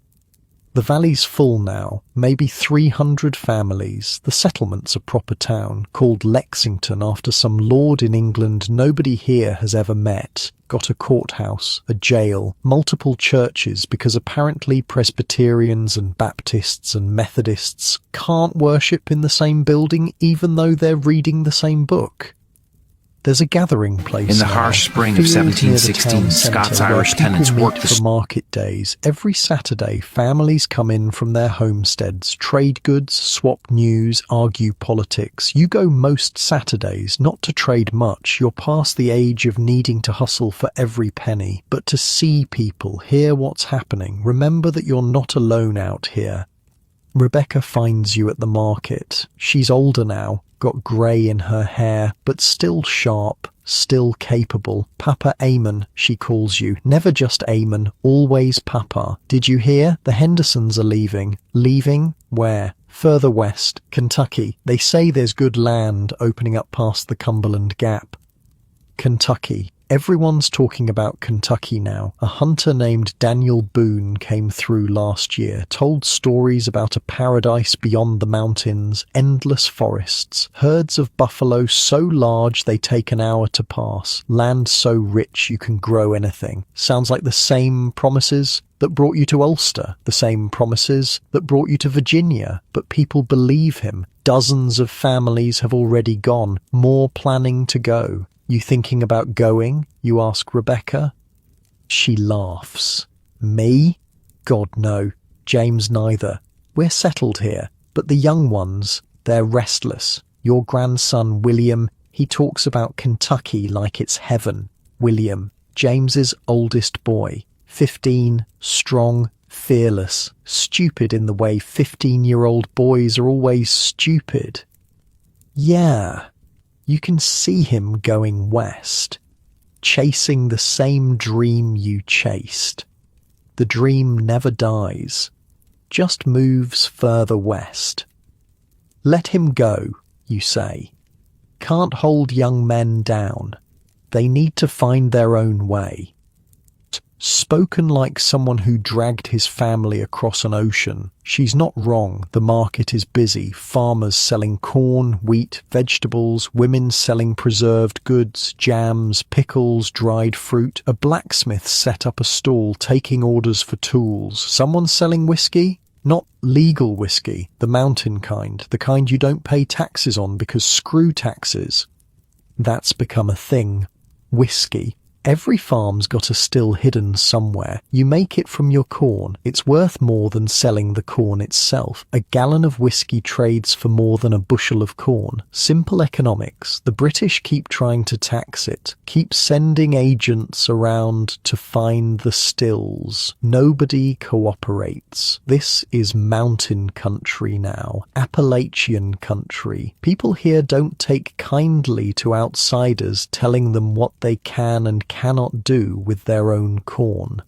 The valley's full now, maybe 300 families. The settlement's a proper town, called Lexington after some lord in England nobody here has ever met. Got a courthouse, a jail, multiple churches because apparently Presbyterians and Baptists and Methodists can't worship in the same building even though they're reading the same book. There's a gathering place in the harsh spring of 1716. Scots-Irish tenants worked for market days. Every Saturday, families come in from their homesteads, trade goods, swap news, argue politics. You go most Saturdays, not to trade much. You're past the age of needing to hustle for every penny, but to see people, hear what's happening. Remember that you're not alone out here. Rebecca finds you at the market. She's older now, got grey in her hair, but still sharp, still capable. Papa Eamon, she calls you. Never just Eamon, always Papa. Did you hear? The Hendersons are leaving. Leaving? Where? Further west, Kentucky. They say there's good land opening up past the Cumberland Gap. Kentucky. Everyone's talking about Kentucky now. A hunter named Daniel Boone came through last year, told stories about a paradise beyond the mountains, endless forests, herds of buffalo so large they take an hour to pass, land so rich you can grow anything. Sounds like the same promises that brought you to Ulster, the same promises that brought you to Virginia, but people believe him. Dozens of families have already gone, more planning to go. You thinking about going? You ask Rebecca. She laughs. Me? God, no. James neither. We're settled here, but the young ones, they're restless. Your grandson, William, he talks about Kentucky like it's heaven. William, James's oldest boy, 15, strong, fearless, stupid in the way 15-year-old boys are always stupid. Yeah. You can see him going west, chasing the same dream you chased. The dream never dies, just moves further west. Let him go, you say. Can't hold young men down. They need to find their own way. Spoken like someone who dragged his family across an ocean. She's not wrong. The market is busy. Farmers selling corn, wheat, vegetables, women selling preserved goods, jams, pickles, dried fruit. A blacksmith set up a stall taking orders for tools. Someone selling whiskey? Not legal whiskey, the mountain kind, the kind you don't pay taxes on because screw taxes. That's become a thing. Whiskey. Every farm's got a still hidden somewhere. You make it from your corn. It's worth more than selling the corn itself. A gallon of whiskey trades for more than a bushel of corn. Simple economics. The British keep trying to tax it. Keep sending agents around to find the stills. Nobody cooperates. This is mountain country now. Appalachian country. People here don't take kindly to outsiders telling them what they can and cannot do with their own corn.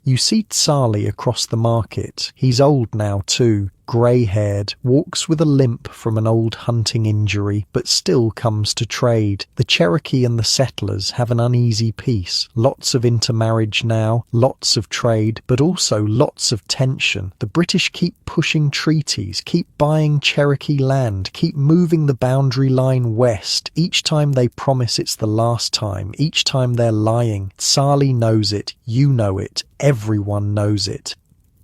You see Tsali across the market. He's old now too, grey-haired, walks with a limp from an old hunting injury, but still comes to trade. The Cherokee and the settlers have an uneasy peace. Lots of intermarriage now, lots of trade, but also lots of tension. The British keep pushing treaties, keep buying Cherokee land, keep moving the boundary line west. Each time they promise it's the last time, each time they're lying. Tsali knows it, you know it, everyone knows it.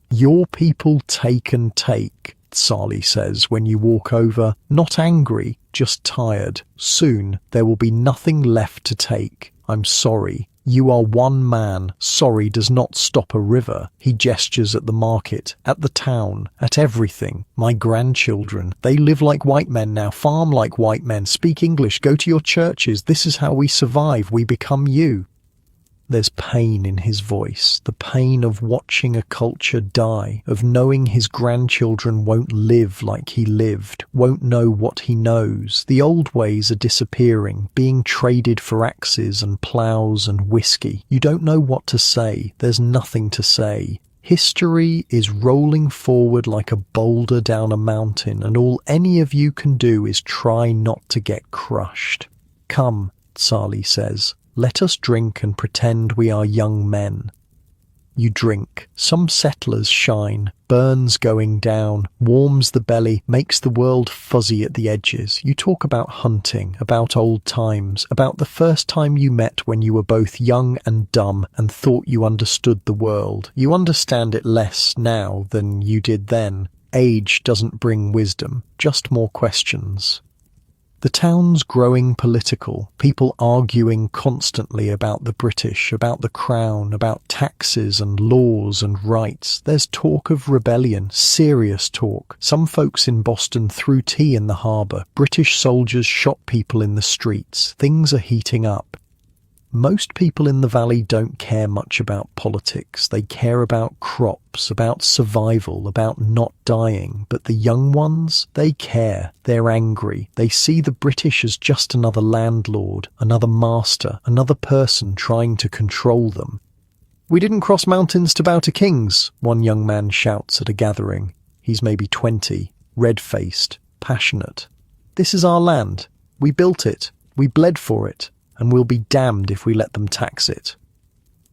Your people take and take, Tsali says when you walk over, not angry, just tired. Soon there will be nothing left to take. I'm sorry. You are one man. Sorry does not stop a river. He gestures at the market, at the town, at everything. My grandchildren, they live like white men now, farm like white men, speak English, go to your churches. This is how we survive. We become you. There's pain in his voice, the pain of watching a culture die, of knowing his grandchildren won't live like he lived, won't know what he knows. The old ways are disappearing, being traded for axes and ploughs and whiskey. You don't know what to say. There's nothing to say. History is rolling forward like a boulder down a mountain, and all any of you can do is try not to get crushed. Come, Tsali says. Let us drink and pretend we are young men. You drink. Some settlers shine. Burns going down. Warms the belly. Makes the world fuzzy at the edges. You talk about hunting, about old times, about the first time you met when you were both young and dumb and thought you understood the world. You understand it less now than you did then. Age doesn't bring wisdom, just more questions. The town's growing political, people arguing constantly about the British, about the Crown, about taxes and laws and rights. There's talk of rebellion, serious talk. Some folks in Boston threw tea in the harbour. British soldiers shot people in the streets. Things are heating up. Most people in the valley don't care much about politics. They care about crops, about survival, about not dying. But the young ones, they care. They're angry. They see the British as just another landlord, another master, another person trying to control them. "We didn't cross mountains to bow to kings," one young man shouts at a gathering. He's maybe 20, red-faced, passionate. "This is our land. We built it. We bled for it. And we'll be damned if we let them tax it."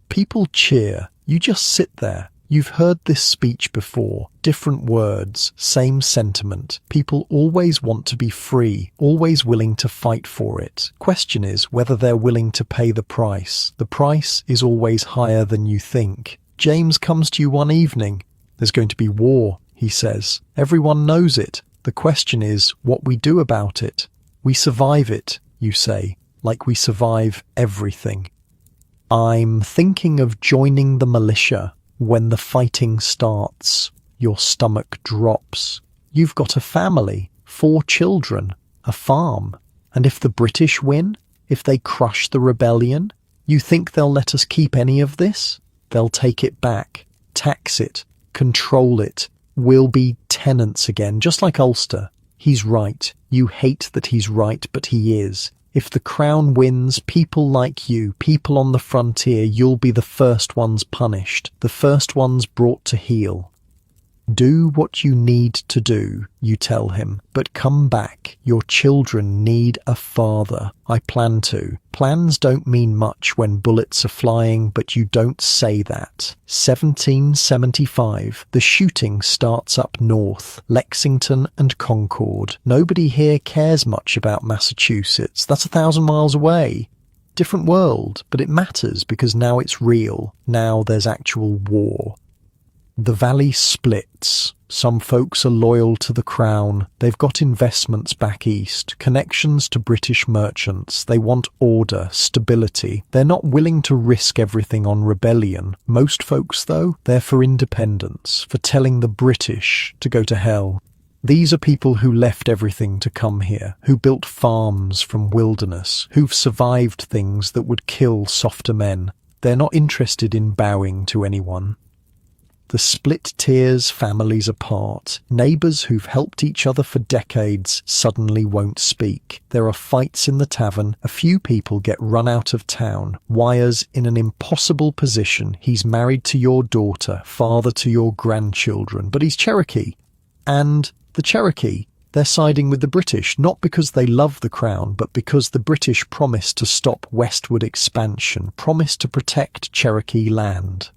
People cheer. You just sit there. You've heard this speech before. Different words, same sentiment. People always want to be free, always willing to fight for it. Question is whether they're willing to pay the price. The price is always higher than you think. James comes to you one evening. "There's going to be war," he says. "Everyone knows it. The question is what we do about it. We survive it," you say. Like we survive everything. "I'm thinking of joining the militia when the fighting starts." Your stomach drops. You've got a family, 4 children, a farm. And if the British win, if they crush the rebellion, you think they'll let us keep any of this? They'll take it back, tax it, control it. We'll be tenants again, just like Ulster. He's right. You hate that he's right, but he is. If the Crown wins, people like you, people on the frontier, you'll be the first ones punished, the first ones brought to heel. "Do what you need to do," you tell him, "but come back. Your children need a father." "I plan to." Plans don't mean much when bullets are flying, but you don't say that. 1775. The shooting starts up north, Lexington and Concord. Nobody here cares much about Massachusetts. That's 1,000 miles away. Different world, but it matters because now it's real. Now there's actual war. The valley splits. Some folks are loyal to the crown. They've got investments back east, connections to British merchants. They want order, stability. They're not willing to risk everything on rebellion. Most folks, though, they're for independence, for telling the British to go to hell. These are people who left everything to come here, who built farms from wilderness, who've survived things that would kill softer men. They're not interested in bowing to anyone. The split tears families apart. Neighbours who've helped each other for decades suddenly won't speak. There are fights in the tavern. A few people get run out of town. Wyre's in an impossible position. He's married to your daughter, father to your grandchildren, but he's Cherokee. And the Cherokee, they're siding with the British, not because they love the crown, but because the British promised to stop westward expansion, promised to protect Cherokee land.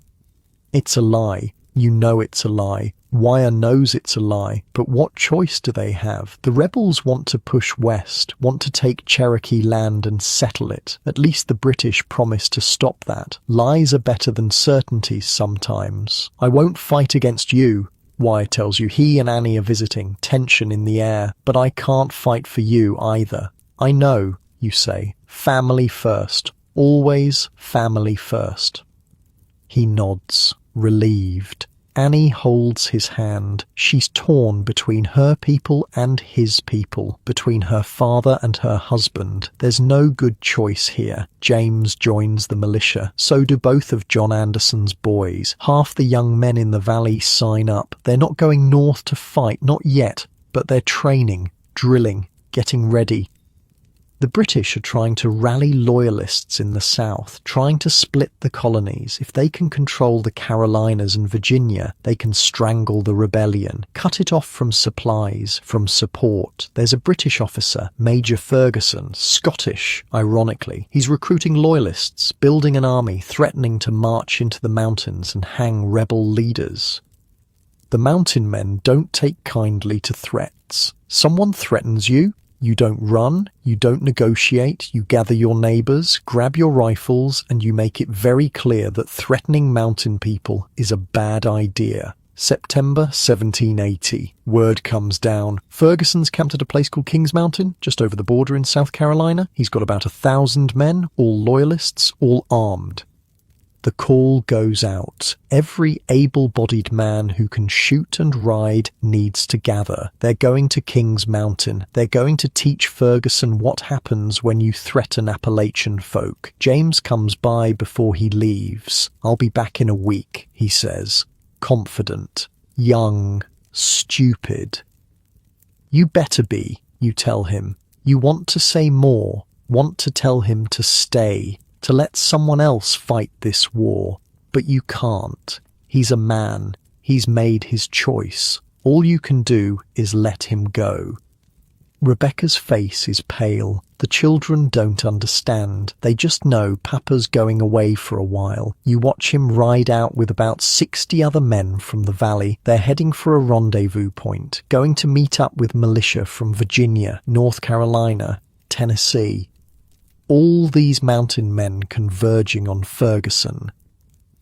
It's a lie. You know it's a lie. Wyre knows it's a lie, but what choice do they have? The rebels want to push west, want to take Cherokee land and settle it. At least the British promised to stop that. Lies are better than certainties sometimes. I won't fight against you, Wyre tells you. He and Annie are visiting, tension in the air. But I can't fight for you either. I know, you say. Family first. Always family first. He nods, relieved. Annie holds his hand. She's torn between her people and his people, between her father and her husband. There's no good choice here. James joins the militia. So do both of John Anderson's boys. Half the young men in the valley sign up. They're not going north to fight, not yet, but they're training, drilling, getting ready. The British are trying to rally loyalists in the south, trying to split the colonies. If they can control the Carolinas and Virginia, they can strangle the rebellion, cut it off from supplies, from support. There's a British officer, Major Ferguson, Scottish, ironically. He's recruiting loyalists, building an army, threatening to march into the mountains and hang rebel leaders. The mountain men don't take kindly to threats. Someone threatens you, you don't run, you don't negotiate, you gather your neighbours, grab your rifles, and you make it very clear that threatening mountain people is a bad idea. September 1780. Word comes down. Ferguson's camped at a place called Kings Mountain, just over the border in South Carolina. He's got about 1,000 men, all loyalists, all armed. The call goes out. Every able-bodied man who can shoot and ride needs to gather. They're going to Kings Mountain. They're going to teach Ferguson what happens when you threaten Appalachian folk. James comes by before he leaves. I'll be back in a week, he says. Confident, young, stupid. You better be, you tell him. You want to say more, want to tell him to stay, to let someone else fight this war. But you can't. He's a man. He's made his choice. All you can do is let him go. Rebecca's face is pale. The children don't understand. They just know Papa's going away for a while. You watch him ride out with about 60 other men from the valley. They're heading for a rendezvous point, going to meet up with militia from Virginia, North Carolina, Tennessee. All these mountain men converging on Ferguson.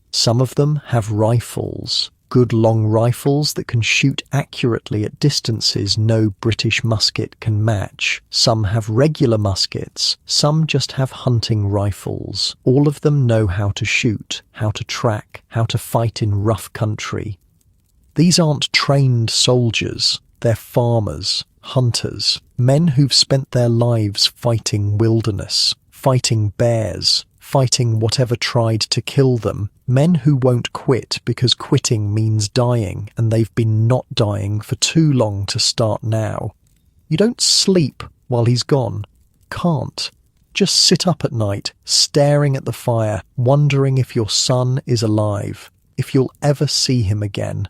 Some of them have rifles, good long rifles that can shoot accurately at distances no British musket can match. Some have regular muskets, some just have hunting rifles. All of them know how to shoot, how to track, how to fight in rough country. These aren't trained soldiers, they're farmers, hunters, men who've spent their lives fighting wilderness, fighting bears, fighting whatever tried to kill them, men who won't quit because quitting means dying, and they've been not dying for too long to start now. You don't sleep while he's gone. Can't. Just sit up at night, staring at the fire, wondering if your son is alive, if you'll ever see him again.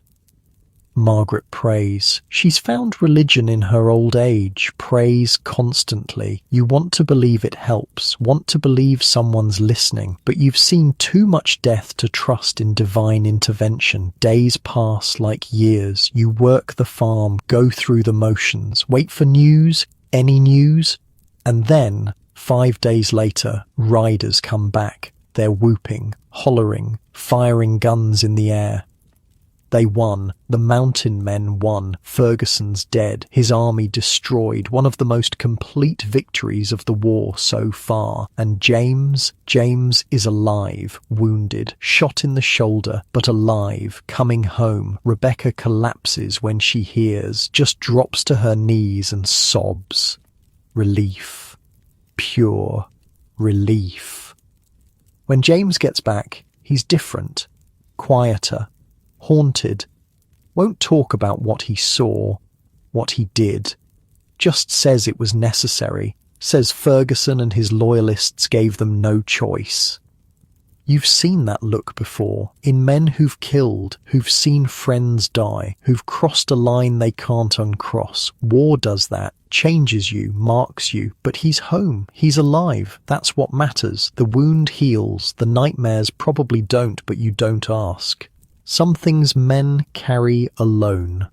Margaret prays. She's found religion in her old age, prays constantly. You want to believe it helps, want to believe someone's listening, but you've seen too much death to trust in divine intervention. Days pass like years. You work the farm, go through the motions, wait for news, any news, and then, 5 days later, riders come back. They're whooping, hollering, firing guns in the air. They won. The mountain men won. Ferguson's dead. His army destroyed. One of the most complete victories of the war so far. And James is alive, wounded, shot in the shoulder, but alive, coming home. Rebecca collapses when she hears, just drops to her knees and sobs. Relief. Pure relief. When James gets back, he's different, quieter, haunted, won't talk about what he saw, what he did, just says it was necessary, says Ferguson and his loyalists gave them no choice. You've seen that look before, in men who've killed, who've seen friends die, who've crossed a line they can't uncross. War does that, changes you, marks you, but he's home, he's alive, that's what matters. The wound heals, the nightmares probably don't, but you don't ask. Some things men carry alone.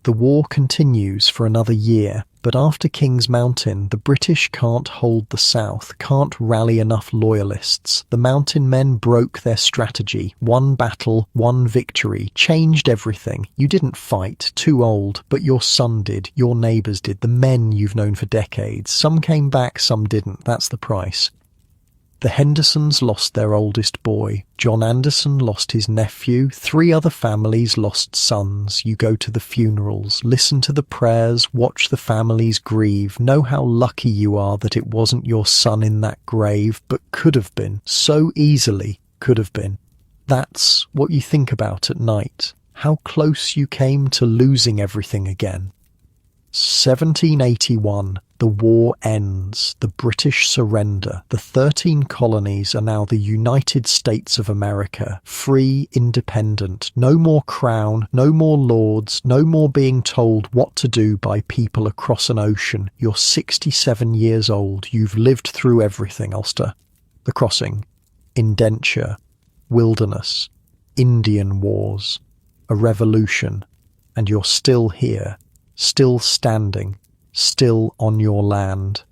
The war continues for another year, but after King's Mountain, the British can't hold the south, can't rally enough loyalists. The mountain men broke their strategy. One battle, one victory, changed everything. You didn't fight, too old, but your son did, your neighbours did, the men you've known for decades. Some came back, some didn't. That's the price. The Hendersons lost their oldest boy. John Anderson lost his nephew. 3 other families lost sons. You go to the funerals, listen to the prayers, watch the families grieve. Know how lucky you are that it wasn't your son in that grave, but could have been. So easily could have been. That's what you think about at night. How close you came to losing everything again. 1781. The war ends. The British surrender. The 13 colonies are now the United States of America. Free, independent. No more crown, no more lords, no more being told what to do by people across an ocean. You're 67 years old. You've lived through everything, Ulster. The Crossing. Indenture. Wilderness. Indian wars. A revolution. And you're still here. Still standing. Still on your land.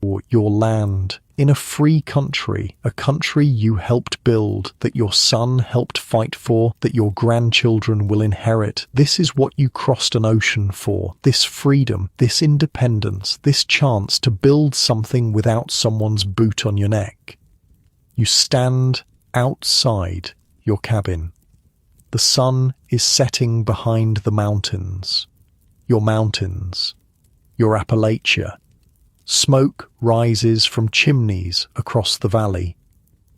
Or your land, in a free country, a country you helped build, that your son helped fight for, that your grandchildren will inherit. This is what you crossed an ocean for. This freedom, this independence, this chance to build something without someone's boot on your neck. You stand outside your cabin. The sun is setting behind the mountains. Your mountains. Your Appalachia. Smoke rises from chimneys across the valley.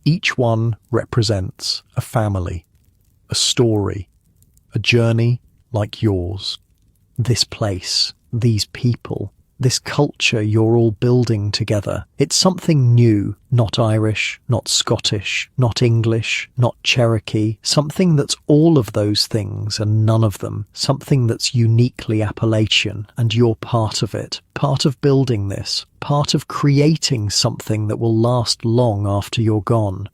Each one represents a family, a story, a journey like yours. This place, these people, this culture you're all building together. It's something new, not Irish, not Scottish, not English, not Cherokee. Something that's all of those things and none of them. Something that's uniquely Appalachian, and you're part of it. Part of building this. Part of creating something that will last long after you're gone.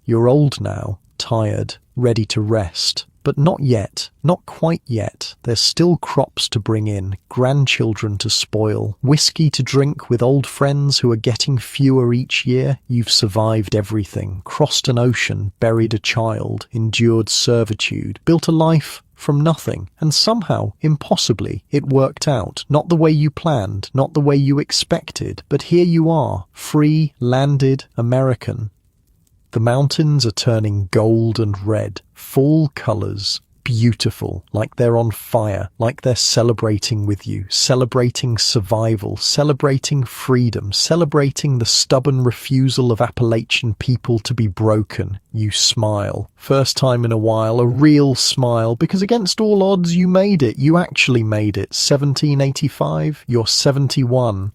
You're old now, tired, ready to rest. But not yet, not quite yet. There's still crops to bring in, grandchildren to spoil, whiskey to drink with old friends who are getting fewer each year. You've survived everything, crossed an ocean, buried a child, endured servitude, built a life from nothing, and somehow, impossibly, it worked out. Not the way you planned, not the way you expected, but here you are, free, landed, American. The mountains are turning gold and red, fall colours, beautiful, like they're on fire, like they're celebrating with you, celebrating survival, celebrating freedom, celebrating the stubborn refusal of Appalachian people to be broken. You smile. First time in a while, a real smile, because against all odds you made it. You actually made it. 1785, you're 71.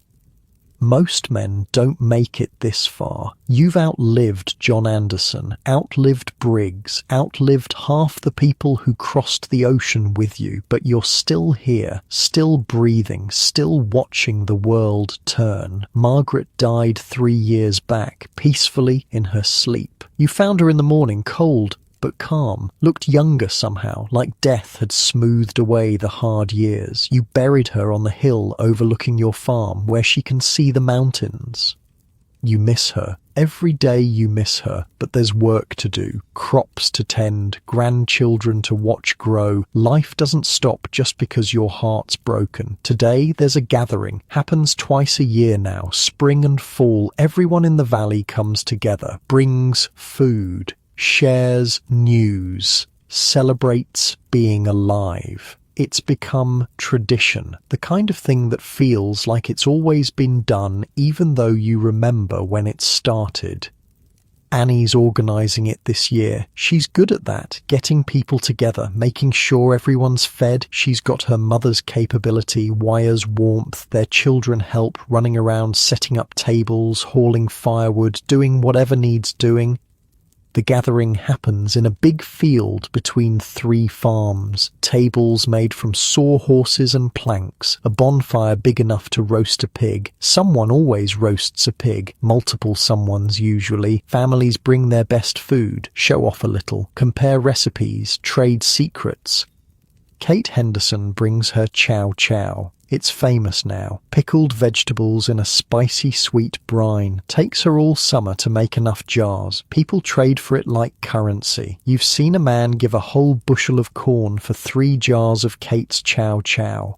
Most men don't make it this far. You've outlived John Anderson, outlived Briggs, outlived half the people who crossed the ocean with you, but you're still here, still breathing, still watching the world turn. Margaret died 3 years back, peacefully in her sleep. You found her in the morning, cold, but calm, looked younger somehow, like death had smoothed away the hard years. You buried her on the hill overlooking your farm, where she can see the mountains. You miss her. Every day you miss her, but there's work to do, crops to tend, grandchildren to watch grow. Life doesn't stop just because your heart's broken. Today there's a gathering, happens twice a year now, spring and fall. Everyone in the valley comes together, brings food, shares news, celebrates being alive. It's become tradition, the kind of thing that feels like it's always been done even though you remember when it started. Annie's organising it this year. She's good at that, getting people together, making sure everyone's fed. She's got her mother's capability, wires warmth, their children help, running around setting up tables, hauling firewood, doing whatever needs doing. The gathering happens in a big field between 3 farms, tables made from sawhorses and planks, a bonfire big enough to roast a pig. Someone always roasts a pig, multiple someones usually. Families bring their best food, show off a little, compare recipes, trade secrets. Kate Henderson brings her chow chow. It's famous now. Pickled vegetables in a spicy sweet brine. Takes her all summer to make enough jars. People trade for it like currency. You've seen a man give a whole bushel of corn for 3 jars of Kate's chow chow.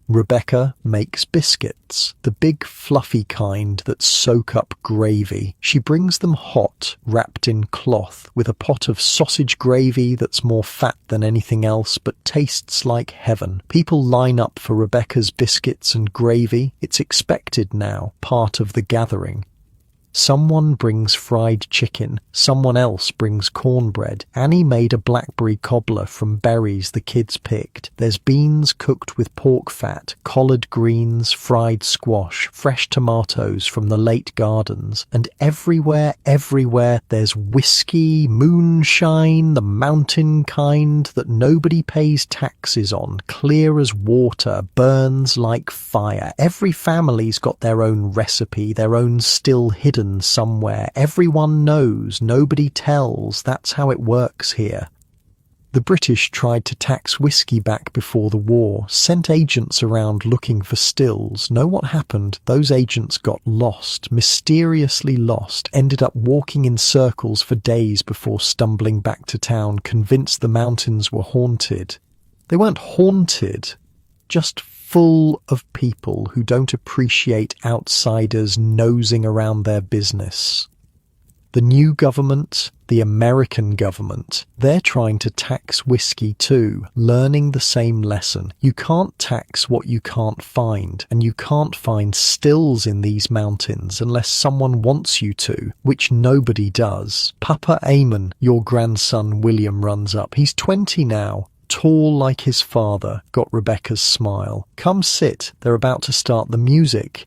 Rebecca makes biscuits, the big fluffy kind that soak up gravy. She brings them hot, wrapped in cloth, with a pot of sausage gravy that's more fat than anything else but tastes like heaven. People line up for Rebecca's biscuits and gravy. It's expected now, part of the gathering. Someone brings fried chicken, someone else brings cornbread. Annie made a blackberry cobbler from berries the kids picked. There's beans cooked with pork fat, collard greens, fried squash, fresh tomatoes from the late gardens. And everywhere, there's whiskey, moonshine, the mountain kind that nobody pays taxes on, clear as water, burns like fire. Every family's got their own recipe, their own still hidden somewhere. Everyone knows, nobody tells. That's how it works here. The British tried to tax whiskey back before the war, sent agents around looking for stills. Know what happened? Those agents got lost, mysteriously lost, ended up walking in circles for days before stumbling back to town, convinced the mountains were haunted. They weren't haunted, just full of people who don't appreciate outsiders nosing around their business. The new government, the American government, they're trying to tax whiskey too, learning the same lesson. You can't tax what you can't find, and you can't find stills in these mountains unless someone wants you to, which nobody does. Papa Eamon, your grandson William, runs up. He's 20 now. Tall like his father, got Rebecca's smile. Come sit, they're about to start the music.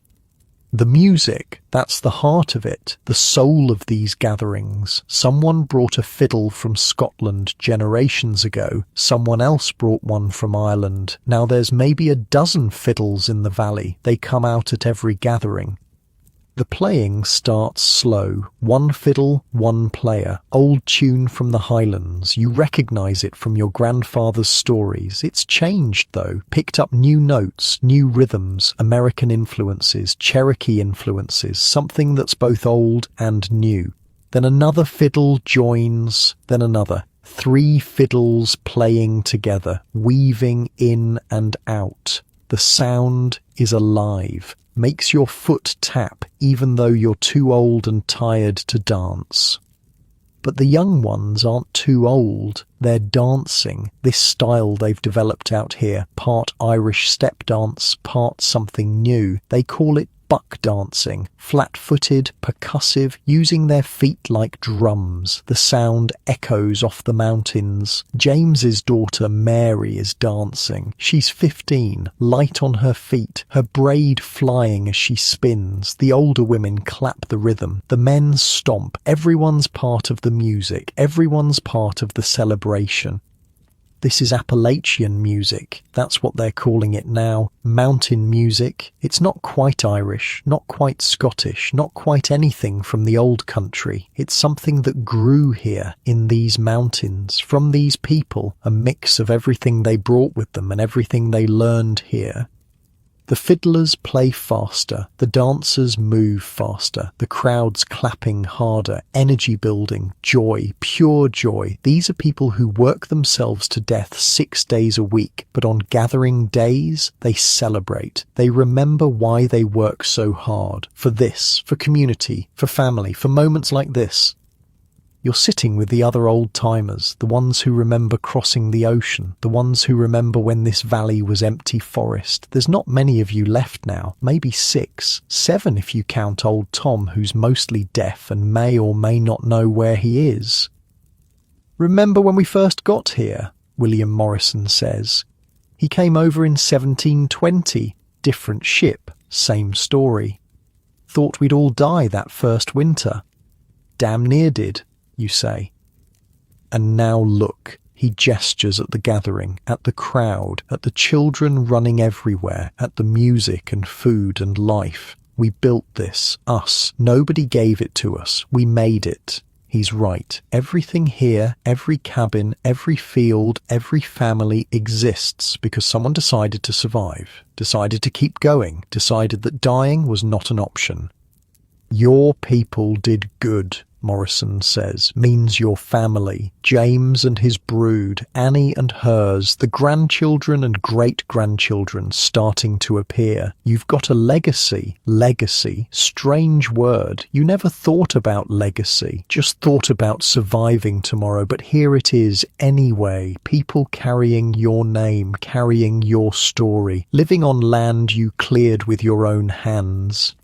The music, that's the heart of it, the soul of these gatherings. Someone brought a fiddle from Scotland generations ago. Someone else brought one from Ireland. Now there's maybe a dozen fiddles in the valley. They come out at every gathering. The playing starts slow. 1 fiddle, 1 player. Old tune from the Highlands. You recognise it from your grandfather's stories. It's changed, though. Picked up new notes, new rhythms, American influences, Cherokee influences, something that's both old and new. Then another fiddle joins, then another. 3 fiddles playing together, weaving in and out. The sound is alive. Makes your foot tap even though you're too old and tired to dance. But the young ones aren't too old. They're dancing, this style they've developed out here, part Irish step dance, part something new. They call it buck dancing, flat-footed, percussive, using their feet like drums. The sound echoes off the mountains. James's daughter Mary is dancing. She's 15, light on her feet, her braid flying as she spins. The older women clap the rhythm. The men stomp. Everyone's part of the music. Everyone's part of the celebration. This is Appalachian music. That's what they're calling it now. Mountain music. It's not quite Irish, not quite Scottish, not quite anything from the old country. It's something that grew here in these mountains, from these people, a mix of everything they brought with them and everything they learned here. The fiddlers play faster, the dancers move faster, the crowds clapping harder, energy building, joy, pure joy. These are people who work themselves to death 6 days a week, but on gathering days, they celebrate. They remember why they work so hard. For this, for community, for family, for moments like this. You're sitting with the other old-timers, the ones who remember crossing the ocean, the ones who remember when this valley was empty forest. There's not many of you left now, maybe 6, 7 if you count old Tom, who's mostly deaf and may or may not know where he is. Remember when we first got here, William Morrison says. He came over in 1720, different ship, same story. Thought we'd all die that first winter. Damn near did. You say. And now look, he gestures at the gathering, at the crowd, at the children running everywhere, at the music and food and life. We built this, us. Nobody gave it to us. We made it. He's right. Everything here, every cabin, every field, every family exists because someone decided to survive, decided to keep going, decided that dying was not an option. Your people did good, Morrison says, means your family, James and his brood, Annie and hers, the grandchildren and great-grandchildren starting to appear. You've got a legacy. Legacy. Strange word. You never thought about legacy, just thought about surviving tomorrow, but here it is anyway. People carrying your name, carrying your story, living on land you cleared with your own hands.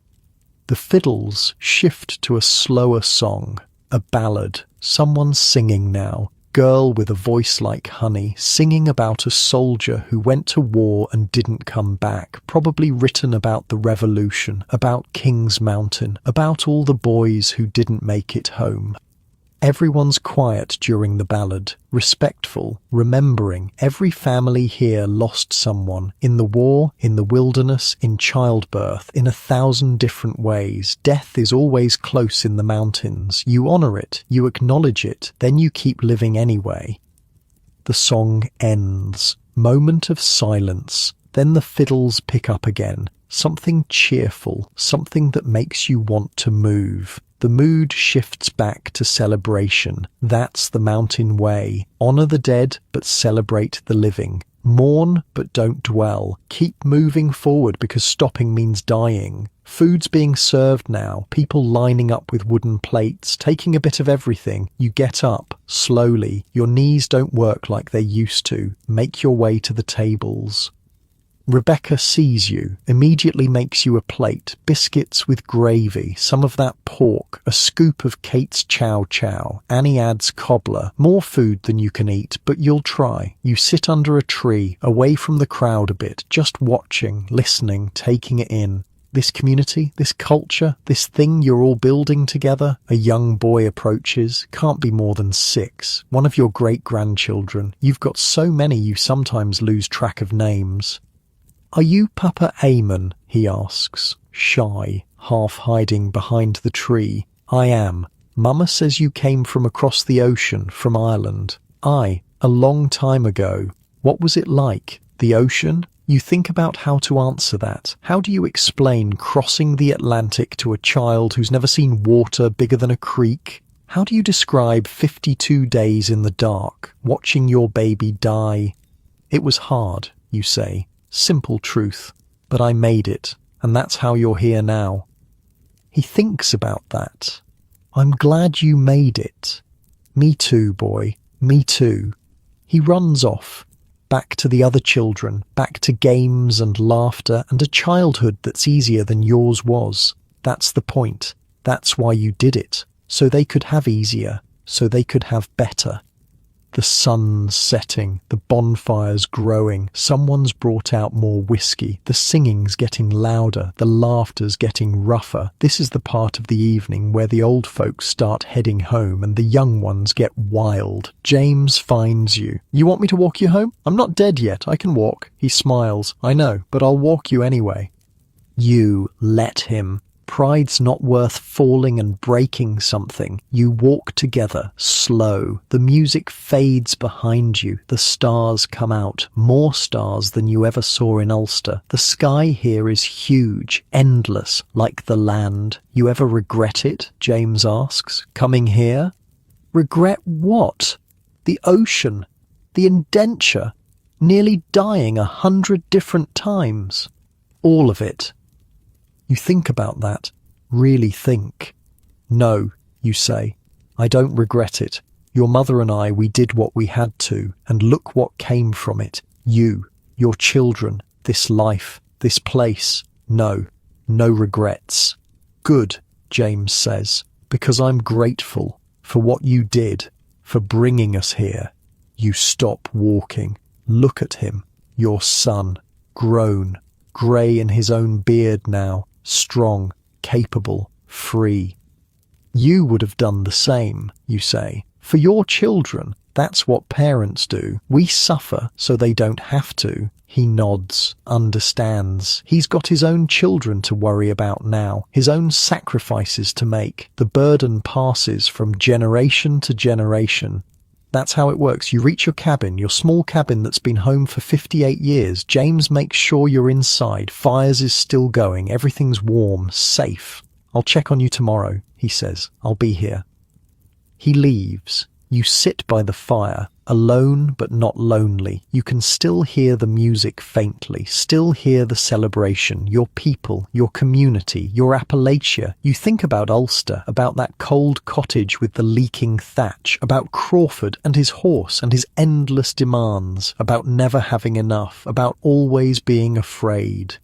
The fiddles shift to a slower song, a ballad, someone singing now, girl with a voice like honey, singing about a soldier who went to war and didn't come back, probably written about the revolution, about King's Mountain, about all the boys who didn't make it home. Everyone's quiet during the ballad, respectful, remembering. Every family here lost someone, in the war, in the wilderness, in childbirth, in 1,000 different ways. Death is always close in the mountains. You honor it, you acknowledge it, then you keep living anyway. The song ends. Moment of silence. Then the fiddles pick up again. Something cheerful, something that makes you want to move. The mood shifts back to celebration. That's the mountain way. Honor the dead, but celebrate the living. Mourn, but don't dwell. Keep moving forward because stopping means dying. Food's being served now. People lining up with wooden plates, taking a bit of everything. You get up, slowly. Your knees don't work like they used to. Make your way to the tables. Rebecca sees you, immediately makes you a plate, biscuits with gravy, some of that pork, a scoop of Kate's chow chow. Annie adds cobbler, more food than you can eat, but you'll try. You sit under a tree, away from the crowd a bit, just watching, listening, taking it in. This community, this culture, this thing you're all building together. A young boy approaches, can't be more than 6. One of your great-grandchildren. You've got so many you sometimes lose track of names. Are you Papa Eamon? He asks, shy, half hiding behind the tree. I am. Mama says you came from across the ocean, from Ireland. A long time ago. What was it like? The ocean? You think about how to answer that. How do you explain crossing the Atlantic to a child who's never seen water bigger than a creek? How do you describe 52 days in the dark, watching your baby die? It was hard, you say. Simple truth, but I made it, and that's how you're here now. He thinks about that. I'm glad you made it. Me too, boy, me too. He runs off, back to the other children, back to games and laughter and a childhood that's easier than yours was. That's the point. That's why you did it, so they could have easier, so they could have better. The sun's setting, the bonfire's growing, someone's brought out more whiskey, the singing's getting louder, the laughter's getting rougher. This is the part of the evening where the old folks start heading home and the young ones get wild. James finds you. You want me to walk you home? I'm not dead yet, I can walk. He smiles. I know, but I'll walk you anyway. You let him. pride's not worth falling and breaking something. You walk together, slow. The music fades behind you. The stars come out, more stars than you ever saw in Ulster. The sky here is huge, endless, like the land. You ever regret it? James asks. Coming here? Regret what? The ocean, the indenture, nearly dying 100 different times. All of it. You think about that. Really think. No, you say. I don't regret it. Your mother and I, we did what we had to, and look what came from it. You, your children, this life, this place. No, no regrets. Good, James says, because I'm grateful for what you did, for bringing us here. You stop walking. Look at him, your son, grown, grey in his own beard now, strong, capable, free. You would have done the same, you say. For your children, that's what parents do. We suffer so they don't have to. He nods, understands. He's got his own children to worry about now, his own sacrifices to make. The burden passes from generation to generation. That's how it works. You reach your cabin, your small cabin that's been home for 58 years. James makes sure you're inside. Fires is still going. Everything's warm, safe. I'll check on you tomorrow, he says. I'll be here. He leaves. You sit by the fire, alone but not lonely. You can still hear the music faintly, still hear the celebration, your people, your community, your Appalachia. You think about Ulster, about that cold cottage with the leaking thatch, about Crawford and his horse and his endless demands, about never having enough, about always being afraid.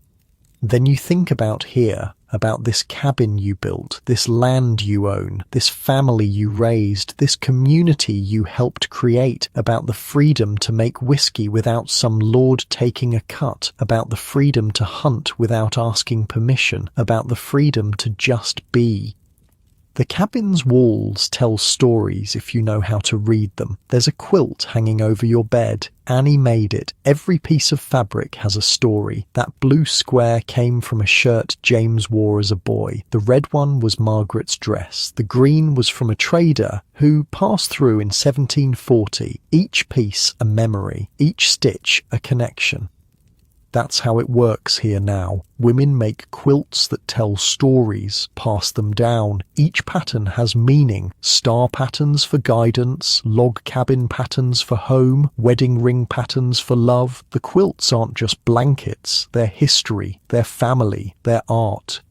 Then you think about here, about this cabin you built, this land you own, this family you raised, this community you helped create, about the freedom to make whiskey without some lord taking a cut, about the freedom to hunt without asking permission, about the freedom to just be. The cabin's walls tell stories if you know how to read them. There's a quilt hanging over your bed. Annie made it. Every piece of fabric has a story. That blue square came from a shirt James wore as a boy. The red one was Margaret's dress. The green was from a trader who passed through in 1740. Each piece a memory, each stitch a connection. That's how it works here now. Women make quilts that tell stories, pass them down. Each pattern has meaning. Star patterns for guidance, log cabin patterns for home, wedding ring patterns for love. The quilts aren't just blankets. They're history, they're family, they're art.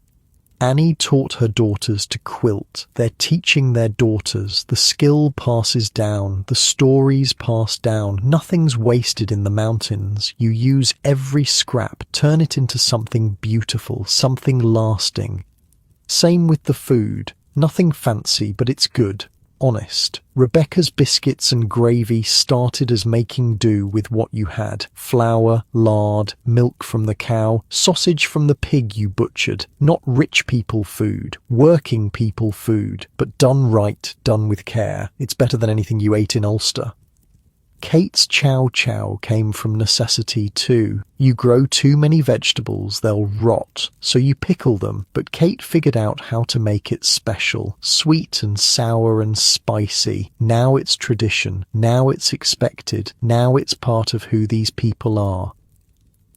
Annie taught her daughters to quilt. They're teaching their daughters. The skill passes down. The stories pass down. Nothing's wasted in the mountains. You use every scrap, turn it into something beautiful, something lasting. Same with the food. Nothing fancy, but it's good. Honest. Rebecca's biscuits and gravy started as making do with what you had. Flour, lard, milk from the cow, sausage from the pig you butchered. Not rich people food, working people food, but done right, done with care. It's better than anything you ate in Ulster. Kate's chow chow came from necessity too. You grow too many vegetables, they'll rot, so you pickle them, but Kate figured out how to make it special, sweet and sour and spicy. Now it's tradition, now it's expected, now it's part of who these people are.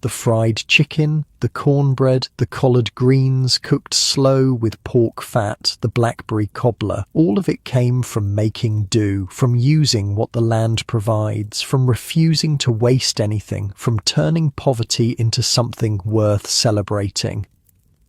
The fried chicken, the cornbread, the collard greens cooked slow with pork fat, the blackberry cobbler, all of it came from making do, from using what the land provides, from refusing to waste anything, from turning poverty into something worth celebrating.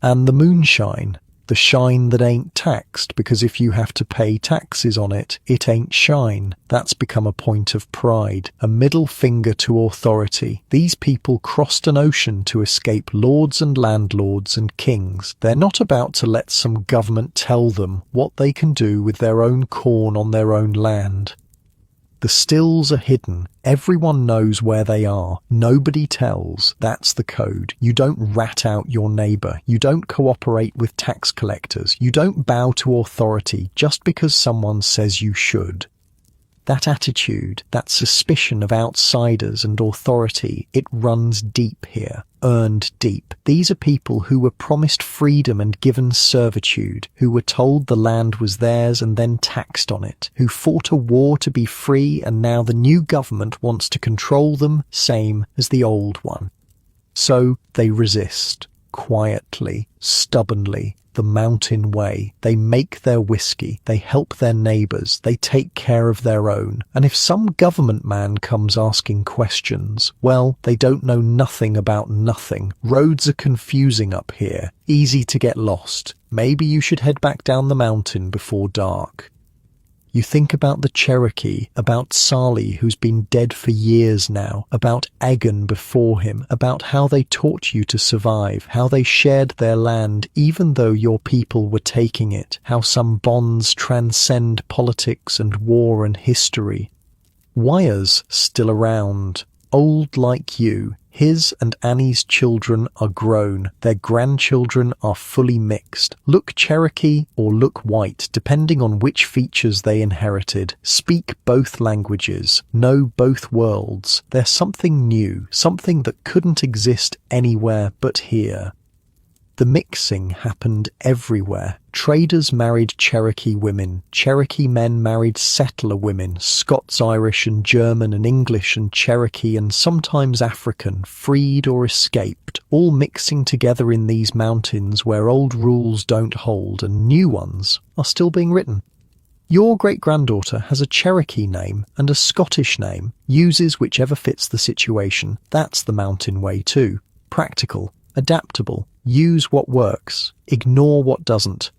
And the moonshine, the shine that ain't taxed, because if you have to pay taxes on it, it ain't shine. That's become a point of pride, a middle finger to authority. These people crossed an ocean to escape lords and landlords and kings. They're not about to let some government tell them what they can do with their own corn on their own land. The stills are hidden. Everyone knows where they are. Nobody tells. That's the code. You don't rat out your neighbour. You don't cooperate with tax collectors. You don't bow to authority just because someone says you should. That attitude, that suspicion of outsiders and authority, it runs deep here, earned deep. These are people who were promised freedom and given servitude, who were told the land was theirs and then taxed on it, who fought a war to be free, and now the new government wants to control them, same as the old one. So they resist, quietly, stubbornly, the mountain way. They make their whiskey, they help their neighbours, they take care of their own. And if some government man comes asking questions, well, they don't know nothing about nothing. Roads are confusing up here, easy to get lost. Maybe you should head back down the mountain before dark. You think about the Cherokee, about Sali, who's been dead for years now, about Agon before him, about how they taught you to survive, how they shared their land even though your people were taking it, how some bonds transcend politics and war and history. Wyer's still around, old like you. His and Annie's children are grown. Their grandchildren are fully mixed. Look Cherokee or look white, depending on which features they inherited. Speak both languages. Know both worlds. They're something new, something that couldn't exist anywhere but here. The mixing happened everywhere. Traders married Cherokee women. Cherokee men married settler women. Scots-Irish and German and English and Cherokee and sometimes African, freed or escaped, all mixing together in these mountains where old rules don't hold and new ones are still being written. Your great-granddaughter has a Cherokee name and a Scottish name, uses whichever fits the situation. That's the mountain way too. Practical, adaptable. Use what works, ignore what doesn't.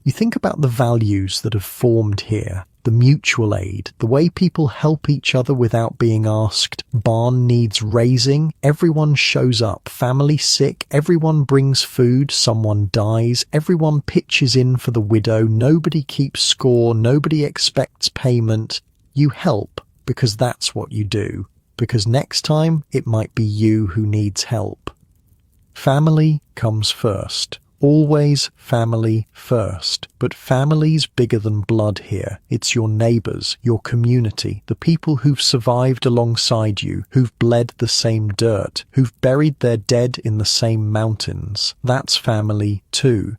You think about the values that have formed here, the mutual aid, the way people help each other without being asked. Barn needs raising, everyone shows up. Family sick, everyone brings food, someone dies, everyone pitches in for the widow, nobody keeps score, nobody expects payment. You help because that's what you do, because next time it might be you who needs help. Family comes first. Always family first. But family's bigger than blood here. It's your neighbours, your community, the people who've survived alongside you, who've bled the same dirt, who've buried their dead in the same mountains. That's family too.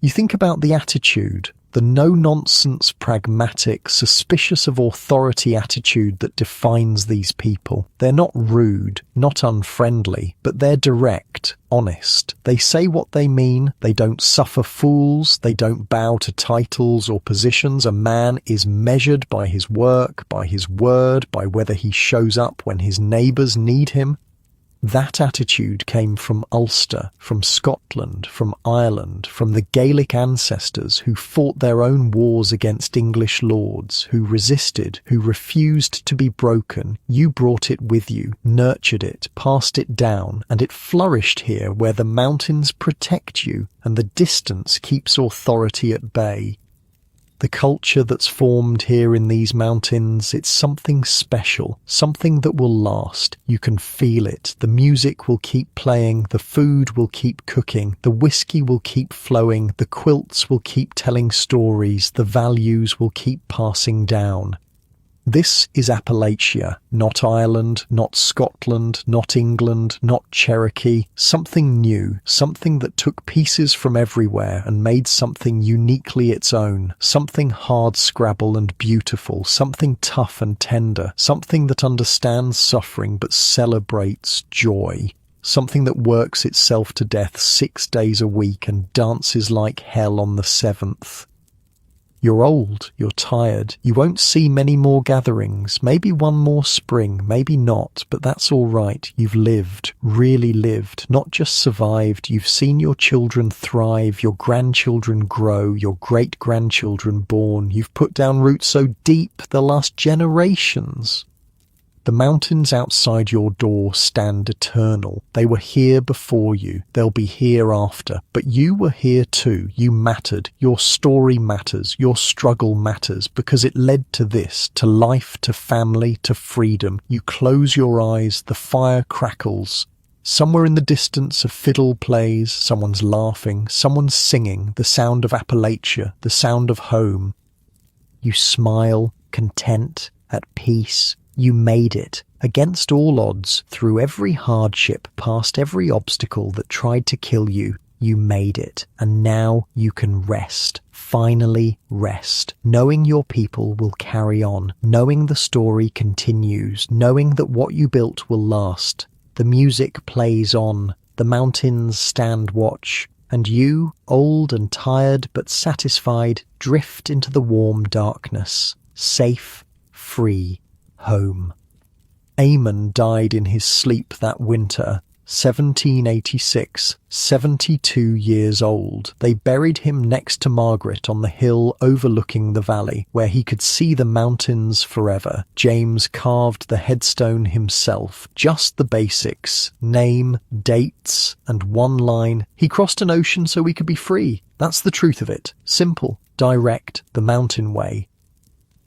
You think about the attitude, the no-nonsense, pragmatic, suspicious of authority attitude that defines these people. They're not rude, not unfriendly, but they're direct, honest. They say what they mean, they don't suffer fools, they don't bow to titles or positions. A man is measured by his work, by his word, by whether he shows up when his neighbours need him. That attitude came from Ulster, from Scotland, from Ireland, from the Gaelic ancestors who fought their own wars against English lords, who resisted, who refused to be broken. You brought it with you, nurtured it, passed it down, and it flourished here where the mountains protect you and the distance keeps authority at bay. The culture that's formed here in these mountains, it's something special, something that will last. You can feel it. The music will keep playing, the food will keep cooking, the whiskey will keep flowing, the quilts will keep telling stories, the values will keep passing down. This is Appalachia, not Ireland, not Scotland, not England, not Cherokee. Something new, something that took pieces from everywhere and made something uniquely its own, something hard-scrabble and beautiful, something tough and tender, something that understands suffering but celebrates joy. Something that works itself to death 6 days a week and dances like hell on the 7th. You're old, you're tired, you won't see many more gatherings, maybe one more spring, maybe not, but that's all right. You've lived, really lived, not just survived. You've seen your children thrive, your grandchildren grow, your great-grandchildren born. You've put down roots so deep they'll last generations. The mountains outside your door stand eternal. They were here before you. They'll be here after. But you were here too. You mattered. Your story matters. Your struggle matters because it led to this, to life, to family, to freedom. You close your eyes. The fire crackles. Somewhere in the distance a fiddle plays. Someone's laughing. Someone's singing. The sound of Appalachia. The sound of home. You smile. content, at peace. You made it. Against all odds, through every hardship, past every obstacle that tried to kill you, you made it. And now you can rest. Finally rest. Knowing your people will carry on. Knowing the story continues. Knowing that what you built will last. The music plays on. The mountains stand watch. And you, old and tired but satisfied, drift into the warm darkness. Safe, free, home. Eamon died in his sleep that winter, 1786, 72 years old. They buried him next to Margaret on the hill overlooking the valley, where he could see the mountains forever. James carved the headstone himself, just the basics, name, dates, and one line. He crossed an ocean so we could be free. That's the truth of it. Simple, direct, the mountain way.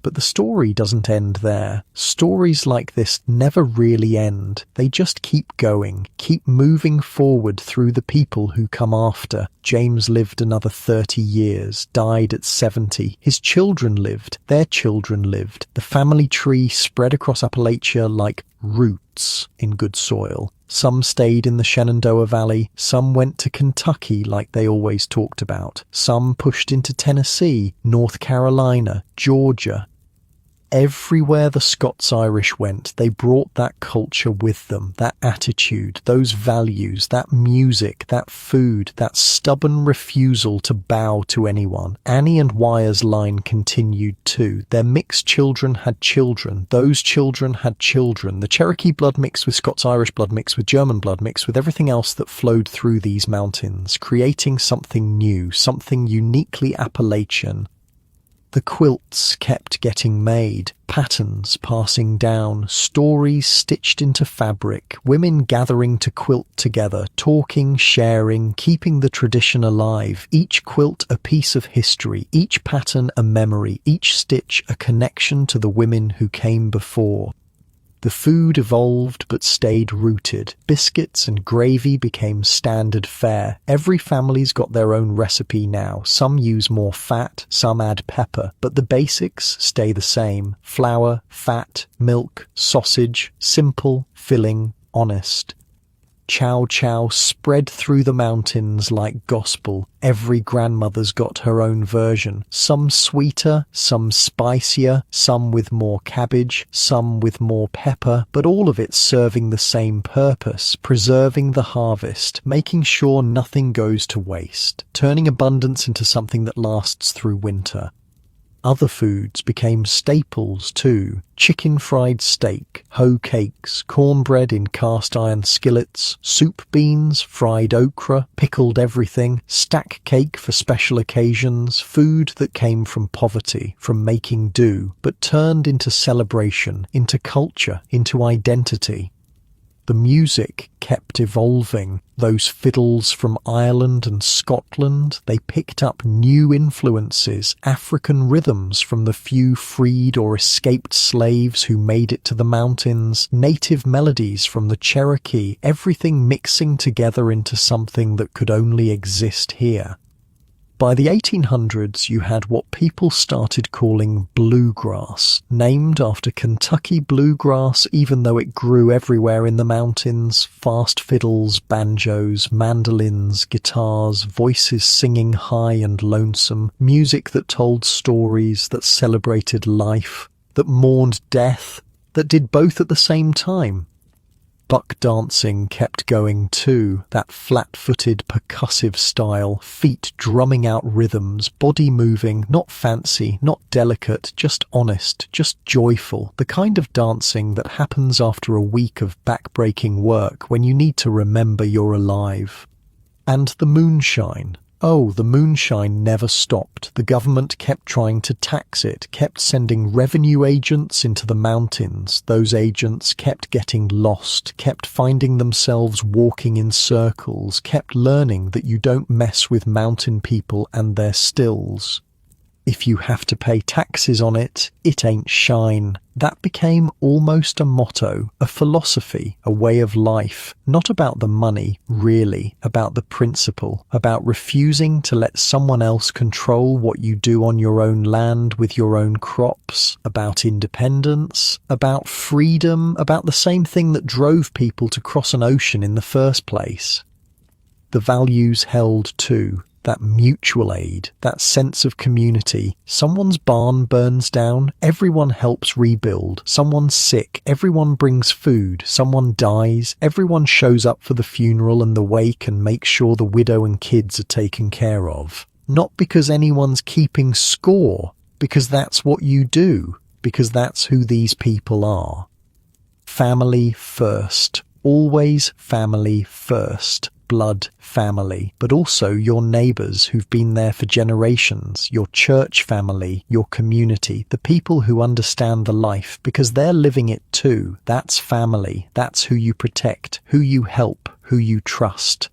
But the story doesn't end there. Stories like this never really end. They just keep going, keep moving forward through the people who come after. James lived another 30 years, died at 70. His children lived, their children lived. The family tree spread across Appalachia like roots in good soil. Some stayed in the Shenandoah Valley, some went to Kentucky like they always talked about. Some pushed into Tennessee, North Carolina, Georgia. Everywhere the Scots-Irish went, they brought that culture with them, that attitude, those values, that music, that food, that stubborn refusal to bow to anyone. Annie and Wyer's line continued too. Their mixed children had children. Those children had children. The Cherokee blood mixed with Scots-Irish blood mixed with German blood mixed with everything else that flowed through these mountains, creating something new, something uniquely Appalachian. The quilts kept getting made, patterns passing down, stories stitched into fabric, women gathering to quilt together, talking, sharing, keeping the tradition alive, each quilt a piece of history, each pattern a memory, each stitch a connection to the women who came before. The food evolved but stayed rooted. Biscuits and gravy became standard fare. Every family's got their own recipe now. Some use more fat, some add pepper, but the basics stay the same. Flour, fat, milk, sausage, simple, filling, honest. Chow chow spread through the mountains like gospel. Every grandmother's got her own version. Some sweeter, some spicier, some with more cabbage, some with more pepper, but all of it serving the same purpose, preserving the harvest, making sure nothing goes to waste, turning abundance into something that lasts through winter. Other foods became staples too. Chicken fried steak, hoe cakes, cornbread in cast iron skillets, soup beans, fried okra, pickled everything, stack cake for special occasions, food that came from poverty, from making do, but turned into celebration, into culture, into identity. The music kept evolving. Those fiddles from Ireland and Scotland, they picked up new influences, African rhythms from the few freed or escaped slaves who made it to the mountains, native melodies from the Cherokee, everything mixing together into something that could only exist here. By the 1800s, you had what people started calling bluegrass, named after Kentucky bluegrass even though it grew everywhere in the mountains, fast fiddles, banjos, mandolins, guitars, voices singing high and lonesome, music that told stories, that celebrated life, that mourned death, that did both at the same time. Buck dancing kept going too, that flat-footed percussive style, feet drumming out rhythms, body moving, not fancy, not delicate, just honest, just joyful, the kind of dancing that happens after a week of back-breaking work when you need to remember you're alive. And the moonshine. Oh, the moonshine never stopped. The government kept trying to tax it, kept sending revenue agents into the mountains. Those agents kept getting lost, kept finding themselves walking in circles, kept learning that you don't mess with mountain people and their stills. If you have to pay taxes on it, it ain't shine. That became almost a motto, a philosophy, a way of life. Not about the money, really, about the principle, about refusing to let someone else control what you do on your own land with your own crops, about independence, about freedom, about the same thing that drove people to cross an ocean in the first place. The values held too. That mutual aid, that sense of community. Someone's barn burns down, everyone helps rebuild. Someone's sick, everyone brings food. Someone dies, everyone shows up for the funeral and the wake and makes sure the widow and kids are taken care of. Not because anyone's keeping score, because that's what you do, because that's who these people are. Family first. Always family first. Blood family, but also your neighbours who've been there for generations, your church family, your community, the people who understand the life because they're living it too. That's family. That's who you protect, who you help, who you trust.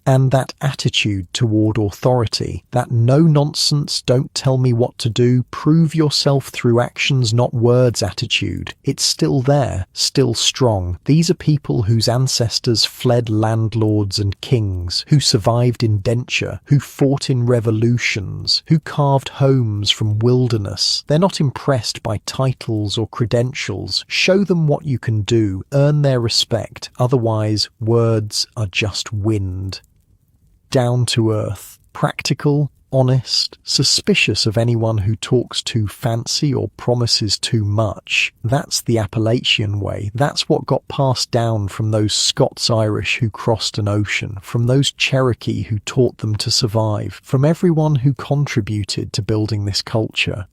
And that attitude toward authority, that no-nonsense, don't tell me what to do, prove yourself through actions, not words attitude, it's still there, still strong. These are people whose ancestors fled landlords and kings, who survived indenture, who fought in revolutions, who carved homes from wilderness. They're not impressed by titles or credentials. Show them what you can do, earn their respect, otherwise words are just wind. Down to earth, practical, honest, suspicious of anyone who talks too fancy or promises too much. That's the Appalachian way. That's what got passed down from those Scots-Irish who crossed an ocean, from those Cherokee who taught them to survive, from everyone who contributed to building this culture.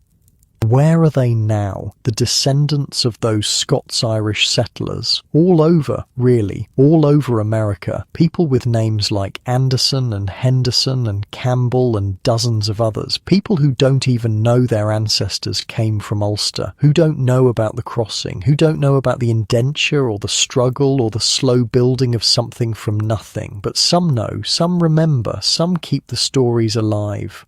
Where are they now, the descendants of those Scots-Irish settlers? All over, really, all over America, people with names like Anderson and Henderson and Campbell and dozens of others, people who don't even know their ancestors came from Ulster, who don't know about the crossing, who don't know about the indenture or the struggle or the slow building of something from nothing, but some know, some remember, some keep the stories alive.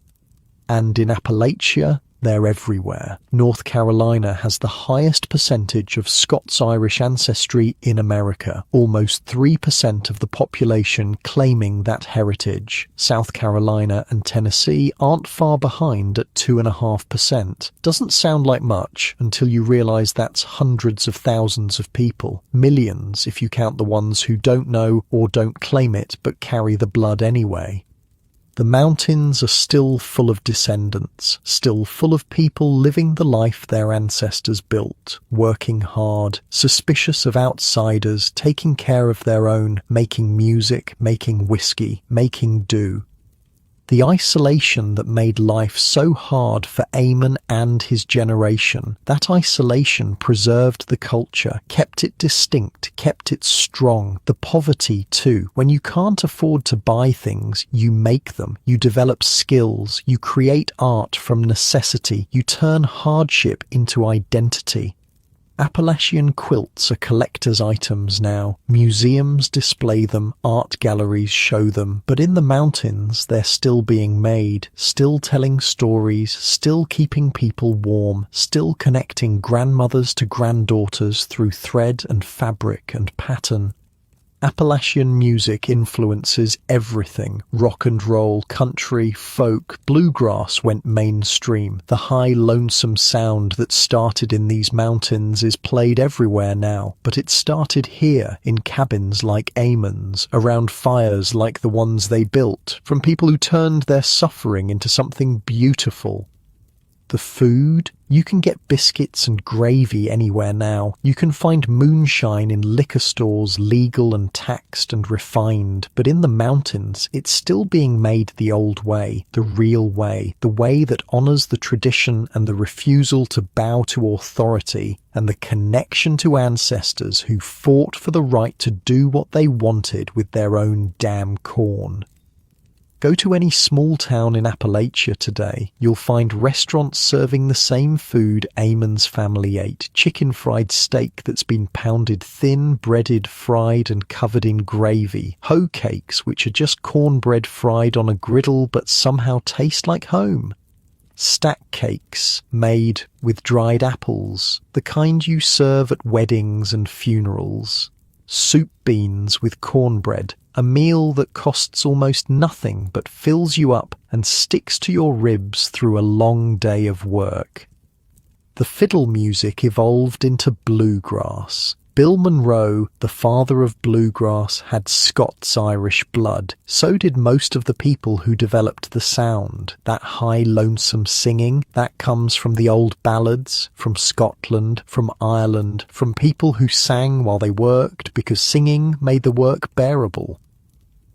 And in Appalachia, they're everywhere. North Carolina has the highest percentage of Scots-Irish ancestry in America, almost 3% of the population claiming that heritage. South Carolina and Tennessee aren't far behind at 2.5%. Doesn't sound like much until you realize that's hundreds of thousands of people. Millions if you count the ones who don't know or don't claim it but carry the blood anyway. The mountains are still full of descendants, still full of people living the life their ancestors built, working hard, suspicious of outsiders, taking care of their own, making music, making whiskey, making do. The isolation that made life so hard for Eamon and his generation, that isolation preserved the culture, kept it distinct, kept it strong. The poverty too. When you can't afford to buy things, you make them. You develop skills. You create art from necessity. You turn hardship into identity. Appalachian quilts are collector's items now. Museums display them, art galleries show them, but in the mountains they're still being made, still telling stories, still keeping people warm, still connecting grandmothers to granddaughters through thread and fabric and pattern. Appalachian music influences everything. Rock and roll, country, folk, bluegrass went mainstream. The high, lonesome sound that started in these mountains is played everywhere now, but it started here, in cabins like Eamon's, around fires like the ones they built, from people who turned their suffering into something beautiful. The food? You can get biscuits and gravy anywhere now. You can find moonshine in liquor stores, legal and taxed and refined. But in the mountains, it's still being made the old way, the real way, the way that honours the tradition and the refusal to bow to authority, and the connection to ancestors who fought for the right to do what they wanted with their own damn corn. Go to any small town in Appalachia today, you'll find restaurants serving the same food Eamon's family ate, chicken fried steak that's been pounded thin, breaded, fried and covered in gravy, hoe cakes which are just cornbread fried on a griddle but somehow taste like home. Stack cakes made with dried apples, the kind you serve at weddings and funerals. Soup beans with cornbread, a meal that costs almost nothing but fills you up and sticks to your ribs through a long day of work. The fiddle music evolved into bluegrass. Bill Monroe, the father of bluegrass, had Scots-Irish blood. So did most of the people who developed the sound. That high, lonesome singing, that comes from the old ballads, from Scotland, from Ireland, from people who sang while they worked because singing made the work bearable.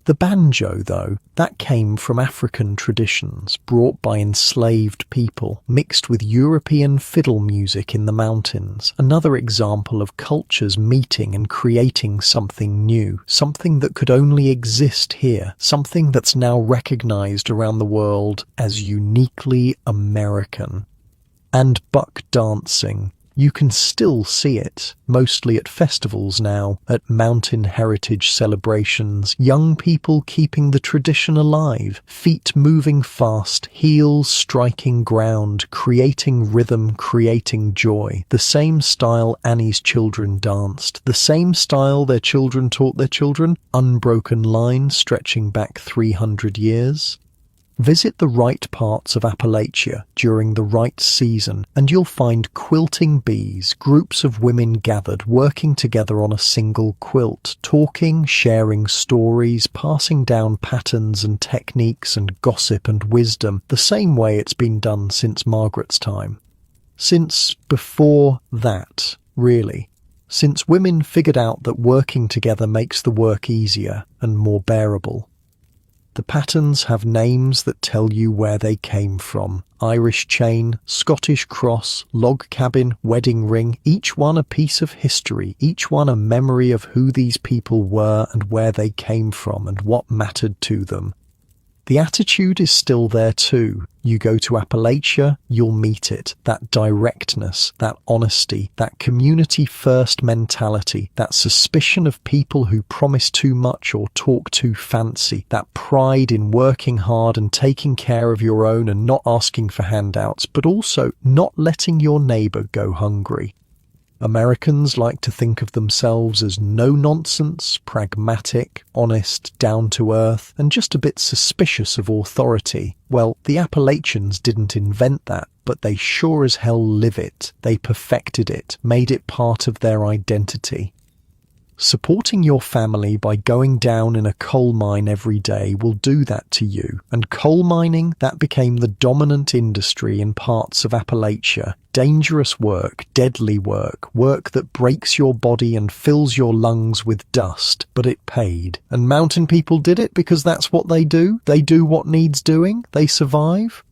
The banjo, though, that came from African traditions brought by enslaved people, mixed with European fiddle music in the mountains. Another example of cultures meeting and creating something new, something that could only exist here, something that's now recognized around the world as uniquely American. And buck dancing. You can still see it, mostly at festivals now, at mountain heritage celebrations, young people keeping the tradition alive, feet moving fast, heels striking ground, creating rhythm, creating joy. The same style Annie's children danced, the same style their children taught their children, unbroken line stretching back 300 years. Visit the right parts of Appalachia during the right season and you'll find quilting bees, groups of women gathered working together on a single quilt, talking, sharing stories, passing down patterns and techniques and gossip and wisdom, the same way it's been done since Margaret's time. Since before that, really. Since women figured out that working together makes the work easier and more bearable. The patterns have names that tell you where they came from. Irish chain, Scottish cross, log cabin, wedding ring, each one a piece of history, each one a memory of who these people were and where they came from and what mattered to them. The attitude is still there too. You go to Appalachia, you'll meet it. That directness, that honesty, that community-first mentality, that suspicion of people who promise too much or talk too fancy, that pride in working hard and taking care of your own and not asking for handouts, but also not letting your neighbour go hungry. Americans like to think of themselves as no-nonsense, pragmatic, honest, down-to-earth, and just a bit suspicious of authority. Well, the Appalachians didn't invent that, but they sure as hell live it. They perfected it, made it part of their identity. Supporting your family by going down in a coal mine every day will do that to you, and coal mining, that became the dominant industry in parts of Appalachia. Dangerous work, deadly work, work that breaks your body and fills your lungs with dust, but it paid. And mountain people did it because that's what they do. They do what needs doing. They survive.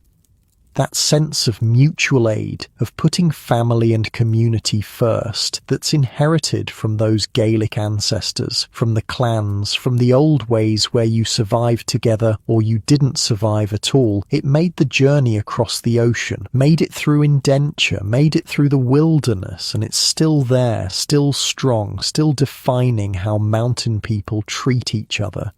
That sense of mutual aid, of putting family and community first, that's inherited from those Gaelic ancestors, from the clans, from the old ways where you survived together or you didn't survive at all. It made the journey across the ocean, made it through indenture, made it through the wilderness, and it's still there, still strong, still defining how mountain people treat each other.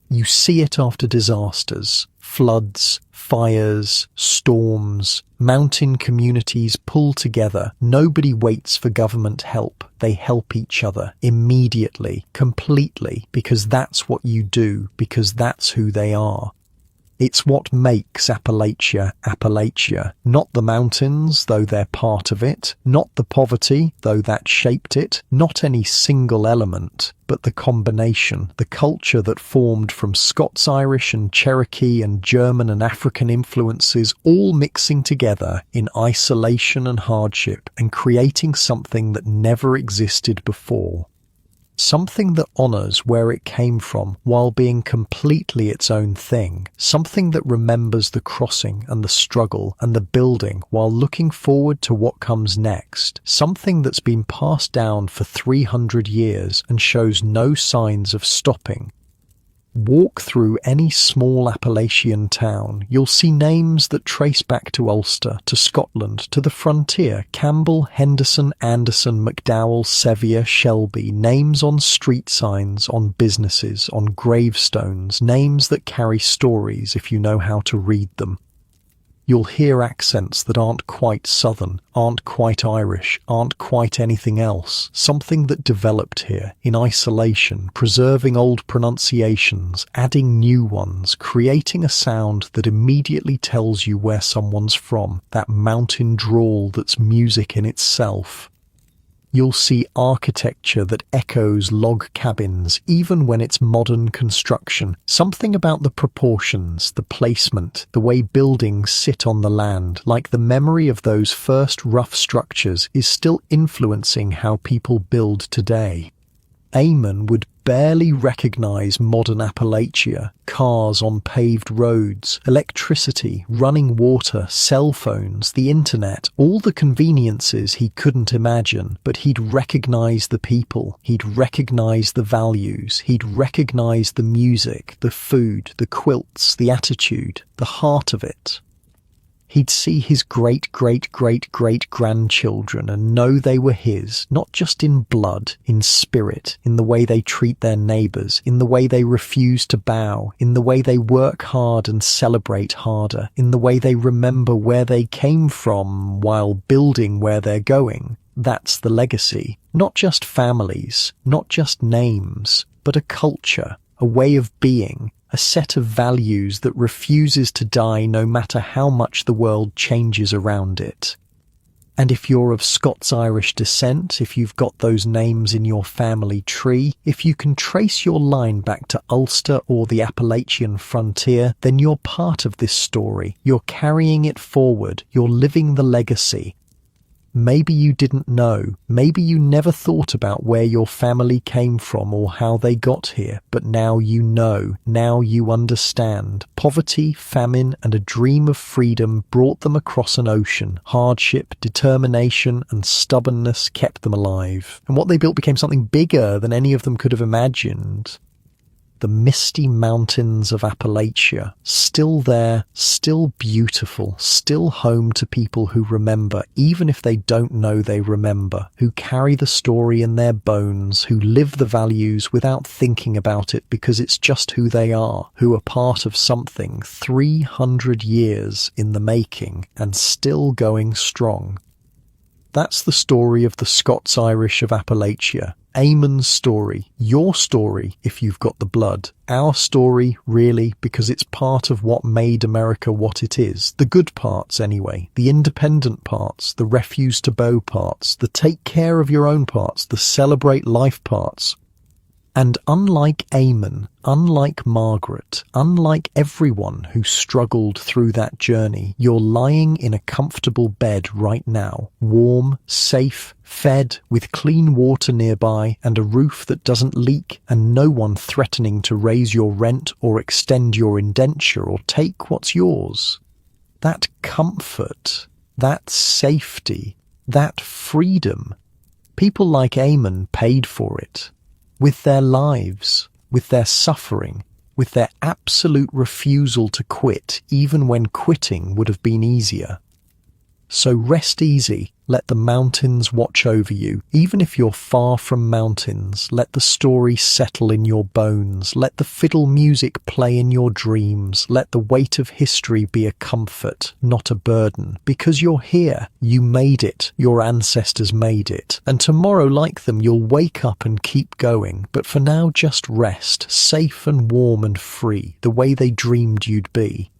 You see it after disasters, floods, fires, storms. Mountain communities pull together. Nobody waits for government help. They help each other immediately, completely, because that's what you do, because that's who they are. It's what makes Appalachia, Appalachia. Not the mountains, though they're part of it. Not the poverty, though that shaped it. Not any single element, but the combination, the culture that formed from Scots-Irish and Cherokee and German and African influences all mixing together in isolation and hardship and creating something that never existed before. Something that honours where it came from while being completely its own thing. Something that remembers the crossing and the struggle and the building while looking forward to what comes next. Something that's been passed down for 300 years and shows no signs of stopping. Walk through any small Appalachian town, you'll see names that trace back to Ulster, to Scotland, to the frontier. Campbell, Henderson, Anderson, McDowell, Sevier, Shelby. Names on street signs, on businesses, on gravestones. Names that carry stories if you know how to read them. You'll hear accents that aren't quite Southern, aren't quite Irish, aren't quite anything else. Something that developed here, in isolation, preserving old pronunciations, adding new ones, creating a sound that immediately tells you where someone's from, that mountain drawl that's music in itself. You'll see architecture that echoes log cabins, even when it's modern construction. Something about the proportions, the placement, the way buildings sit on the land, like the memory of those first rough structures, is still influencing how people build today. Eamon would barely recognize modern Appalachia, cars on paved roads, electricity, running water, cell phones, the internet, all the conveniences he couldn't imagine, but he'd recognize the people, he'd recognize the values, he'd recognize the music, the food, the quilts, the attitude, the heart of it. He'd see his great-great-great-great-grandchildren and know they were his, not just in blood, in spirit, in the way they treat their neighbours, in the way they refuse to bow, in the way they work hard and celebrate harder, in the way they remember where they came from while building where they're going. That's the legacy. Not just families, not just names, but a culture, a way of being, a set of values that refuses to die no matter how much the world changes around it. And if you're of Scots-Irish descent, if you've got those names in your family tree, if you can trace your line back to Ulster or the Appalachian frontier, then you're part of this story. You're carrying it forward. You're living the legacy. Maybe you didn't know, maybe you never thought about where your family came from or how they got here, but now you know, now you understand. Poverty, famine, and a dream of freedom brought them across an ocean. Hardship, determination, and stubbornness kept them alive. And what they built became something bigger than any of them could have imagined. The misty mountains of Appalachia, still there, still beautiful, still home to people who remember, even if they don't know they remember, who carry the story in their bones, who live the values without thinking about it because it's just who they are, who are part of something 300 years in the making and still going strong. That's the story of the Scots-Irish of Appalachia. Eamon's story, your story if you've got the blood, our story really because it's part of what made America what it is, the good parts anyway, the independent parts, the refuse to bow parts, the take care of your own parts, the celebrate life parts. And unlike Eamon, unlike Margaret, unlike everyone who struggled through that journey, you're lying in a comfortable bed right now, warm, safe, fed, with clean water nearby and a roof that doesn't leak and no one threatening to raise your rent or extend your indenture or take what's yours. That comfort, that safety, that freedom, people like Eamon paid for it. With their lives, with their suffering, with their absolute refusal to quit, even when quitting would have been easier. So rest easy, let the mountains watch over you. Even if you're far from mountains, let the story settle in your bones. Let the fiddle music play in your dreams. Let the weight of history be a comfort, not a burden. Because you're here, you made it, your ancestors made it. And tomorrow, like them, you'll wake up and keep going. But for now, just rest, safe and warm and free, the way they dreamed you'd be.